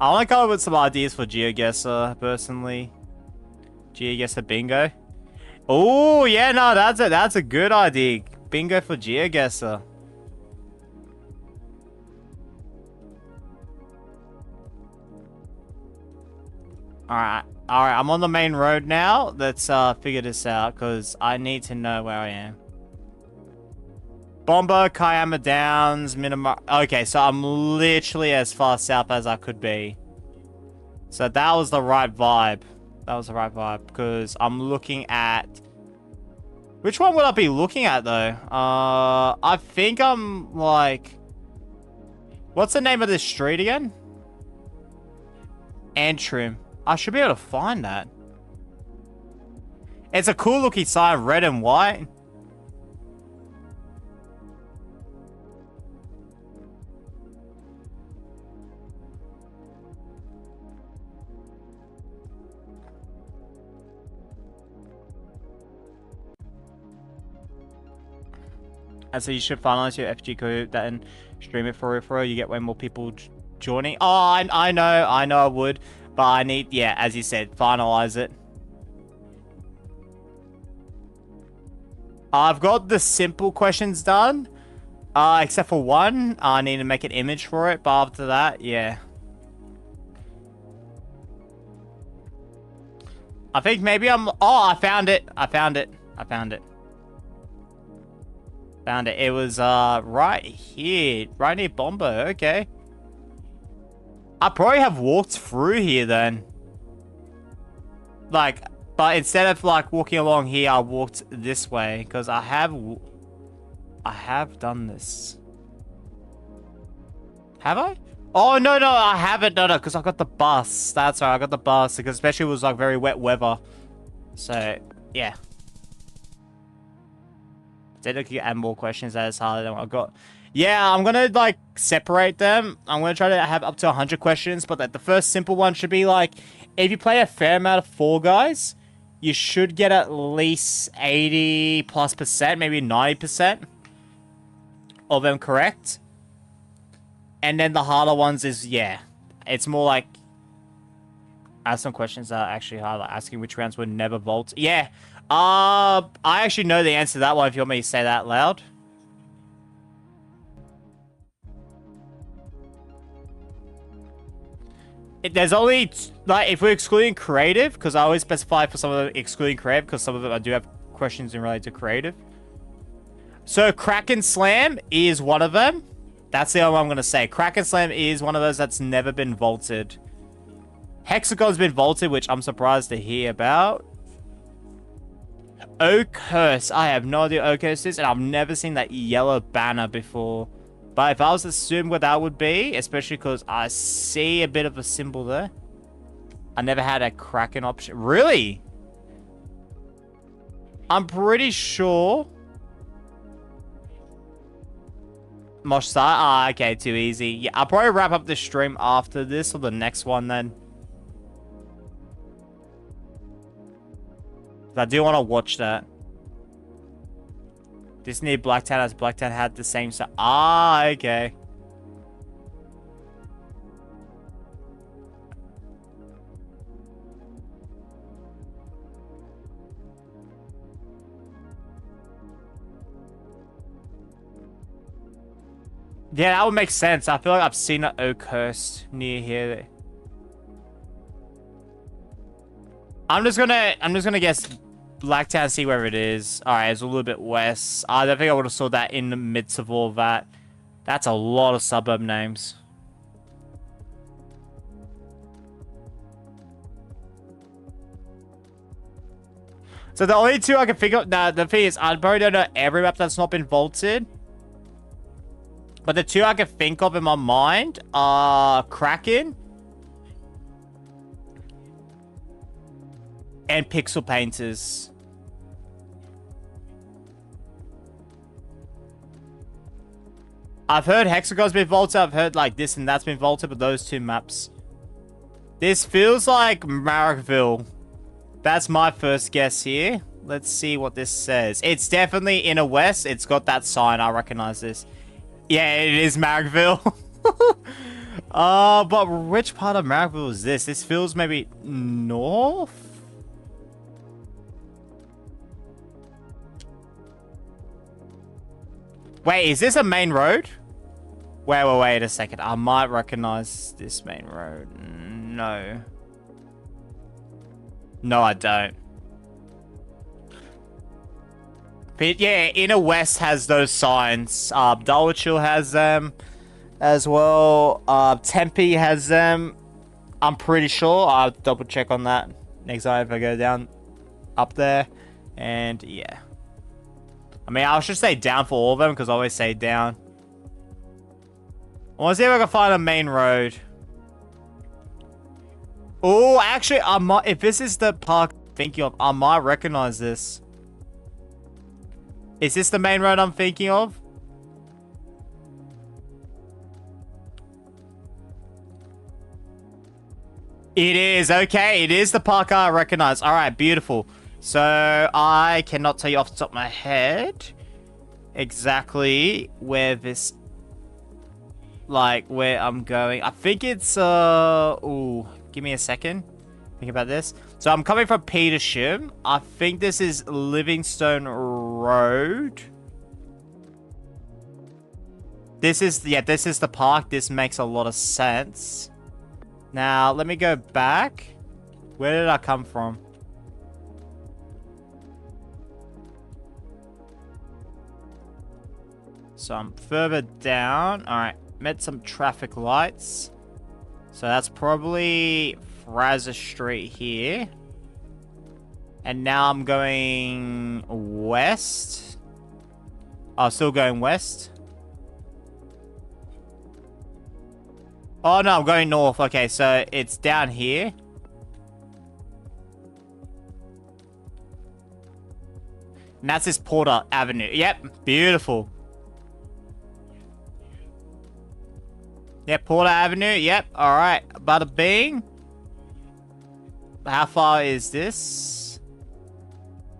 I want to come up with some ideas for Geoguessr, personally. Geoguessr bingo. Oh, yeah, no, that's a good idea. Bingo for Geoguessr. Alright, I'm on the main road now. Let's figure this out, because I need to know where I am. Bomber, Kiama Downs, Minima... Okay, so I'm literally as far south as I could be. So that was the right vibe. That was the right vibe, because I'm looking at... Which one would I be looking at, though? I think I'm, like... What's the name of this street again? Antrim. I should be able to find that. It's a cool looking sign, red and white. And so you should finalize your FG code that and stream it for real. You get way more people joining. Oh, I know I would. But I need, yeah, as you said, finalize it. I've got the simple questions done. Except for one. I need to make an image for it. But after that, yeah. I think maybe I'm... Oh, I found it. I found it. Found it. It was, right here. Right near Bomber. Okay. I probably have walked through here then. Like, but instead of like walking along here, I walked this way because I have done this. Have I? Oh, no, I haven't. No, because I got the bus. That's right, I got the bus because especially it was like very wet weather. So, yeah. Technically, add more questions that is harder than what I got. Yeah, I'm gonna like separate them. I'm gonna try to have up to 100 questions, but like, the first simple one should be like, if you play a fair amount of Fall Guys, you should get at least 80+%, maybe 90% of them correct. And then the harder ones is, yeah, it's more like, ask some questions that are actually hard, like asking which rounds would never vault. Yeah, I actually know the answer to that one if you want me to say that loud. There's only, like, if we're excluding creative, because I always specify for some of them excluding creative, because some of them I do have questions in related to creative. So, Crack and Slam is one of them. That's the only one I'm going to say. Crack and Slam is one of those that's never been vaulted. Hexagon's been vaulted, which I'm surprised to hear about. Oakhurst. I have no idea what Oakhurst is, and I've never seen that yellow banner before. But if I was to assume what that would be, especially because I see a bit of a symbol there. I never had a Kraken option. Really? I'm pretty sure. Moss Vale. Ah, okay, too easy. Yeah, I'll probably wrap up the stream after this or the next one then. I do want to watch that. This near Blacktown, as Blacktown had the same stuff. Ah, okay. Yeah, that would make sense. I feel like I've seen an Oakhurst near here. I'm just gonna guess Blacktown, see where it is. Alright, it's a little bit west. I don't think I would have saw that in the midst of all that. That's a lot of suburb names. So the only two I can figure out, the thing is, I probably don't know every map that's not been vaulted. But the two I can think of in my mind are Kraken and Pixel Painters. I've heard Hexagon's been vaulted. I've heard like this and that's been vaulted, but those two maps. This feels like Marrickville. That's my first guess here. Let's see what this says. It's definitely Inner West. It's got that sign. I recognize this. Yeah, it is Marrickville. But which part of Marrickville is this? This feels maybe north? Wait, is this a main road? Wait a second. I might recognize this main road. No. No, I don't. But yeah, Inner West has those signs. Dulwich has them as well. Tempe has them. I'm pretty sure. I'll double check on that next time if I go down up there. And yeah. I mean, I should say down for all of them because I always say down. I want to see if I can find a main road. Oh, actually, I might. If this is the park I'm thinking of, I might recognize this. Is this the main road I'm thinking of? It is. Okay, it is the park I recognize. All right, beautiful. So I cannot tell you off the top of my head exactly where this, like where I'm going. I think it's ooh, give me a second. Think about this. So I'm coming from Petersham. I think this is Livingstone Road. This is, yeah, this is the park. This makes a lot of sense. Now, let me go back. Where did I come from? So I'm further down. All right, met some traffic lights. So that's probably Fraser Street here. And now I'm going west. Oh, still going west. Oh, no, I'm going north. Okay, so it's down here. And that's this Porter Avenue. Yep, beautiful. Yep, Porter Avenue. Yep, alright. Bada bing. How far is this?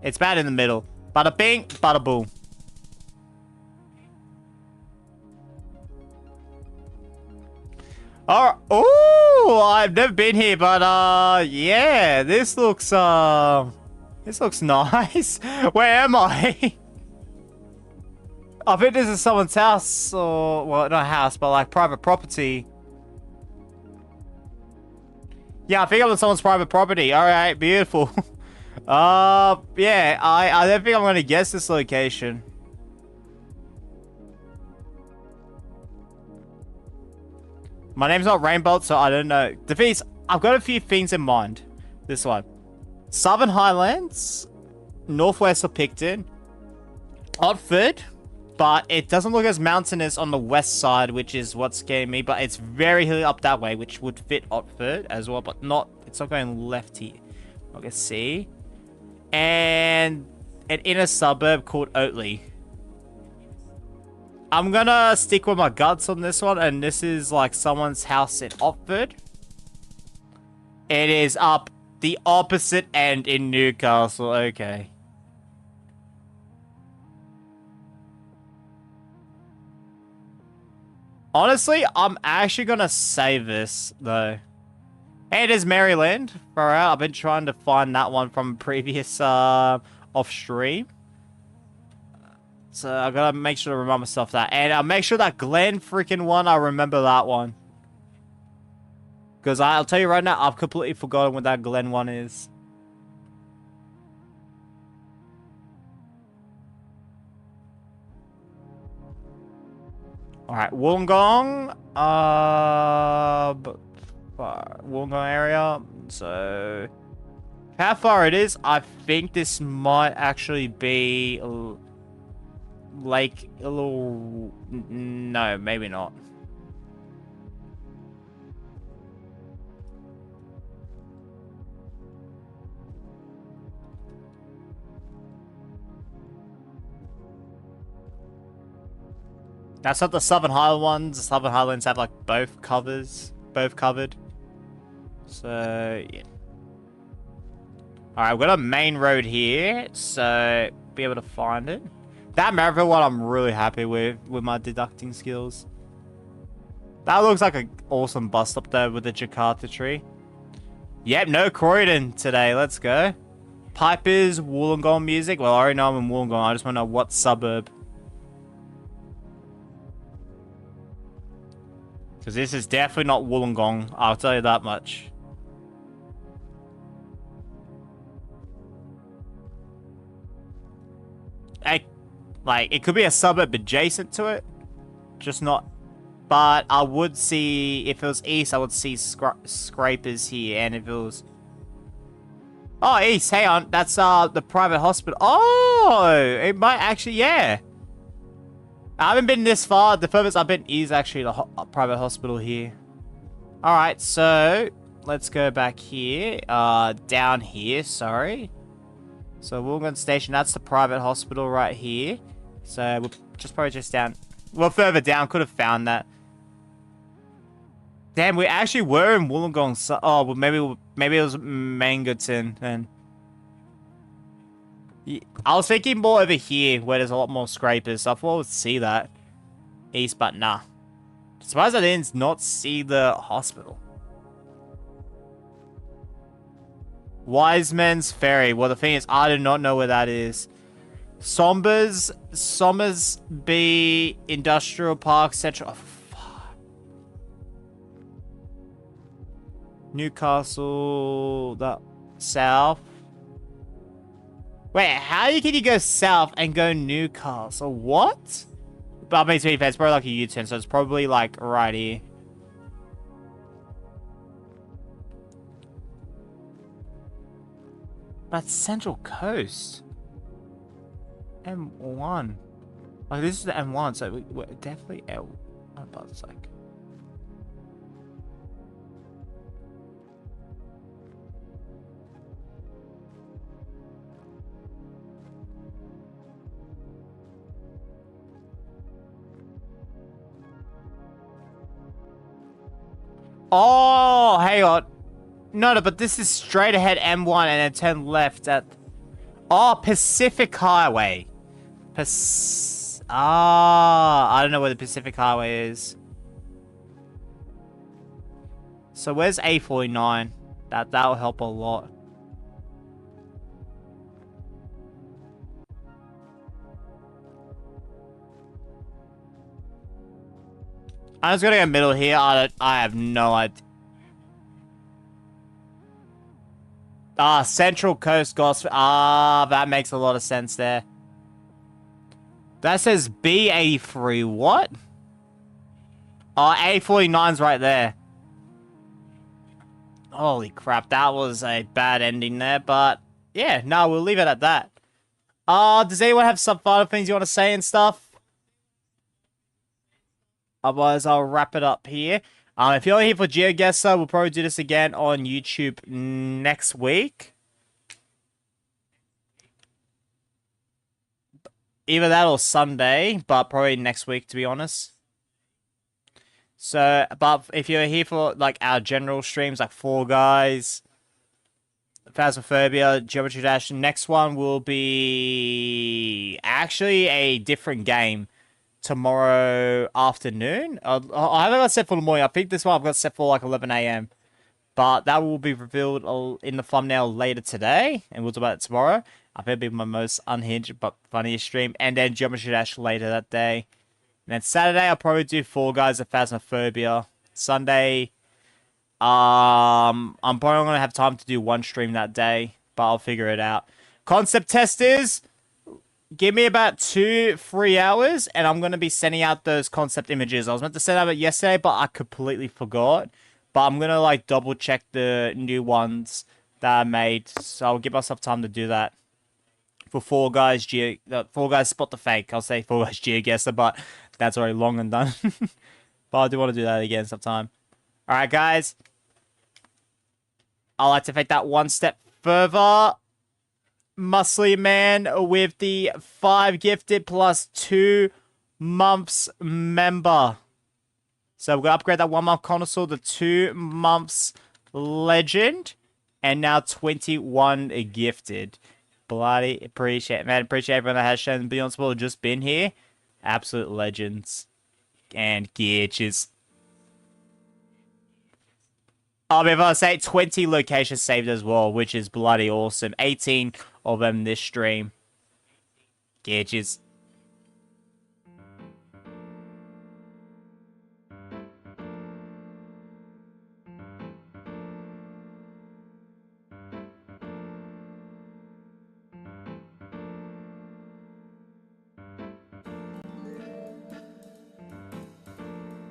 It's about in the middle. Bada bing, bada boom. Alright. Oh, I've never been here, but yeah, this looks nice. Where am I? I think this is someone's house, or well, not a house, but like private property. Yeah, I think I'm on someone's private property. All right, beautiful. Yeah, I don't think I'm gonna guess this location. My name's not Rainbolt, so I don't know. The thing is, I've got a few things in mind. This one. Southern Highlands, Northwest of Picton, Otford, but it doesn't look as mountainous on the west side, which is what's scaring me, but it's very hilly up that way, which would fit Otford as well, but not, it's not going left here. I can see. And an inner suburb called Oatley. I'm gonna stick with my guts on this one, and this is like someone's house in Otford. It is up the opposite end in Newcastle. Okay. Honestly, I'm actually gonna save this though. Hey, it is Maryland. Far out. I've been trying to find that one from previous off stream. So I gotta make sure to remind myself that. And I'll make sure that Glen freaking one, I remember that one. Because I'll tell you right now, I've completely forgotten what that Glen one is. Alright, Wollongong. Wollongong area. So, how far it is, I think this might actually be like a little... No, maybe not. That's not the Southern Highlands ones. The Southern Highlands have like both covered. So yeah. Alright, we've got a main road here, so be able to find it. That Merivale one I'm really happy with my deducting skills. That looks like an awesome bus stop there with the Jakarta tree. Yep, no Croydon today. Let's go. Pipers, Wollongong music. Well, I already know I'm in Wollongong. I just want to know what suburb. Because this is definitely not Wollongong. I'll tell you that much. Like, it could be a suburb adjacent to it. Just not... But I would see... If it was east, I would see scrapers here. And if it was... Oh, east. Hang on. That's the private hospital. Oh! It might actually... Yeah. I haven't been this far. The furthest I've been is actually the private hospital here. Alright, so... Let's go back here. Down here, sorry. So, Wollongong Station. That's the private hospital right here. So, we'll probably just down... Well, further down. Could have found that. Damn, we actually were in Wollongong. So, oh, well, maybe it was Mangerton then. Yeah, I was thinking more over here where there's a lot more scrapers. So I thought I would see that. East, but nah. Surprised I didn't not see the hospital. Wiseman's Ferry. Well, the thing is, I do not know where that is. Somersby Industrial Park Central. Oh, fuck. Newcastle, that south. Wait, how can you go south and go Newcastle? What? But I mean, to be fair, it's probably like a U-turn, so it's probably like right here. But Central Coast. M1. Like, this is the M1, so we're definitely L. But it's like. Oh, hang on. No, but this is straight ahead M1 and then turn left at... Oh, Pacific Highway. I don't know where the Pacific Highway is. So where's A49? That'll help a lot. I'm just gonna go middle here. I have no idea. Central Coast Gospel. That makes a lot of sense there. That says B83. What? Oh, A49's right there. Holy crap, that was a bad ending there, but yeah, no, we'll leave it at that. Does anyone have some final things you want to say and stuff? Otherwise, I'll wrap it up here. If you're here for Geoguessr, we'll probably do this again on YouTube next week. Either that or Sunday, but probably next week, to be honest. So, but if you're here for, like, our general streams, like Fall Guys, Phasmophobia, Geometry Dash, next one will be actually a different game tomorrow afternoon. I haven't got set for the morning. I think this one I've got set for like 11 AM. But that will be revealed in the thumbnail later today. And we'll talk about it tomorrow. I think it'll be my most unhinged but funniest stream. And then Geometry Dash later that day. And then Saturday I'll probably do Fall Guys and Phasmophobia. Sunday, I'm probably going to have time to do one stream that day. But I'll figure it out. Concept testers, give me about 2-3 hours, and I'm going to be sending out those concept images. I was meant to send out yesterday, but I completely forgot. But I'm going to, like, double-check the new ones that I made. So I'll give myself time to do that. For Fall Guys, Fall Guys Spot the Fake. I'll say Fall Guys Geoguessr, but that's already long and done. But I do want to do that again sometime. Alright, guys. I'd like to take that one step further. Muscly Man with the 5 gifted plus 2 months member. So we're going to upgrade that 1 month connoisseur to 2 months legend. And now 21 gifted. Bloody appreciate it, man. Appreciate everyone that has shown Beyond Sport just been here. Absolute legends. And gearches. I'll be able to say 20 locations saved as well, which is bloody awesome. 18 of them this stream. Gearches.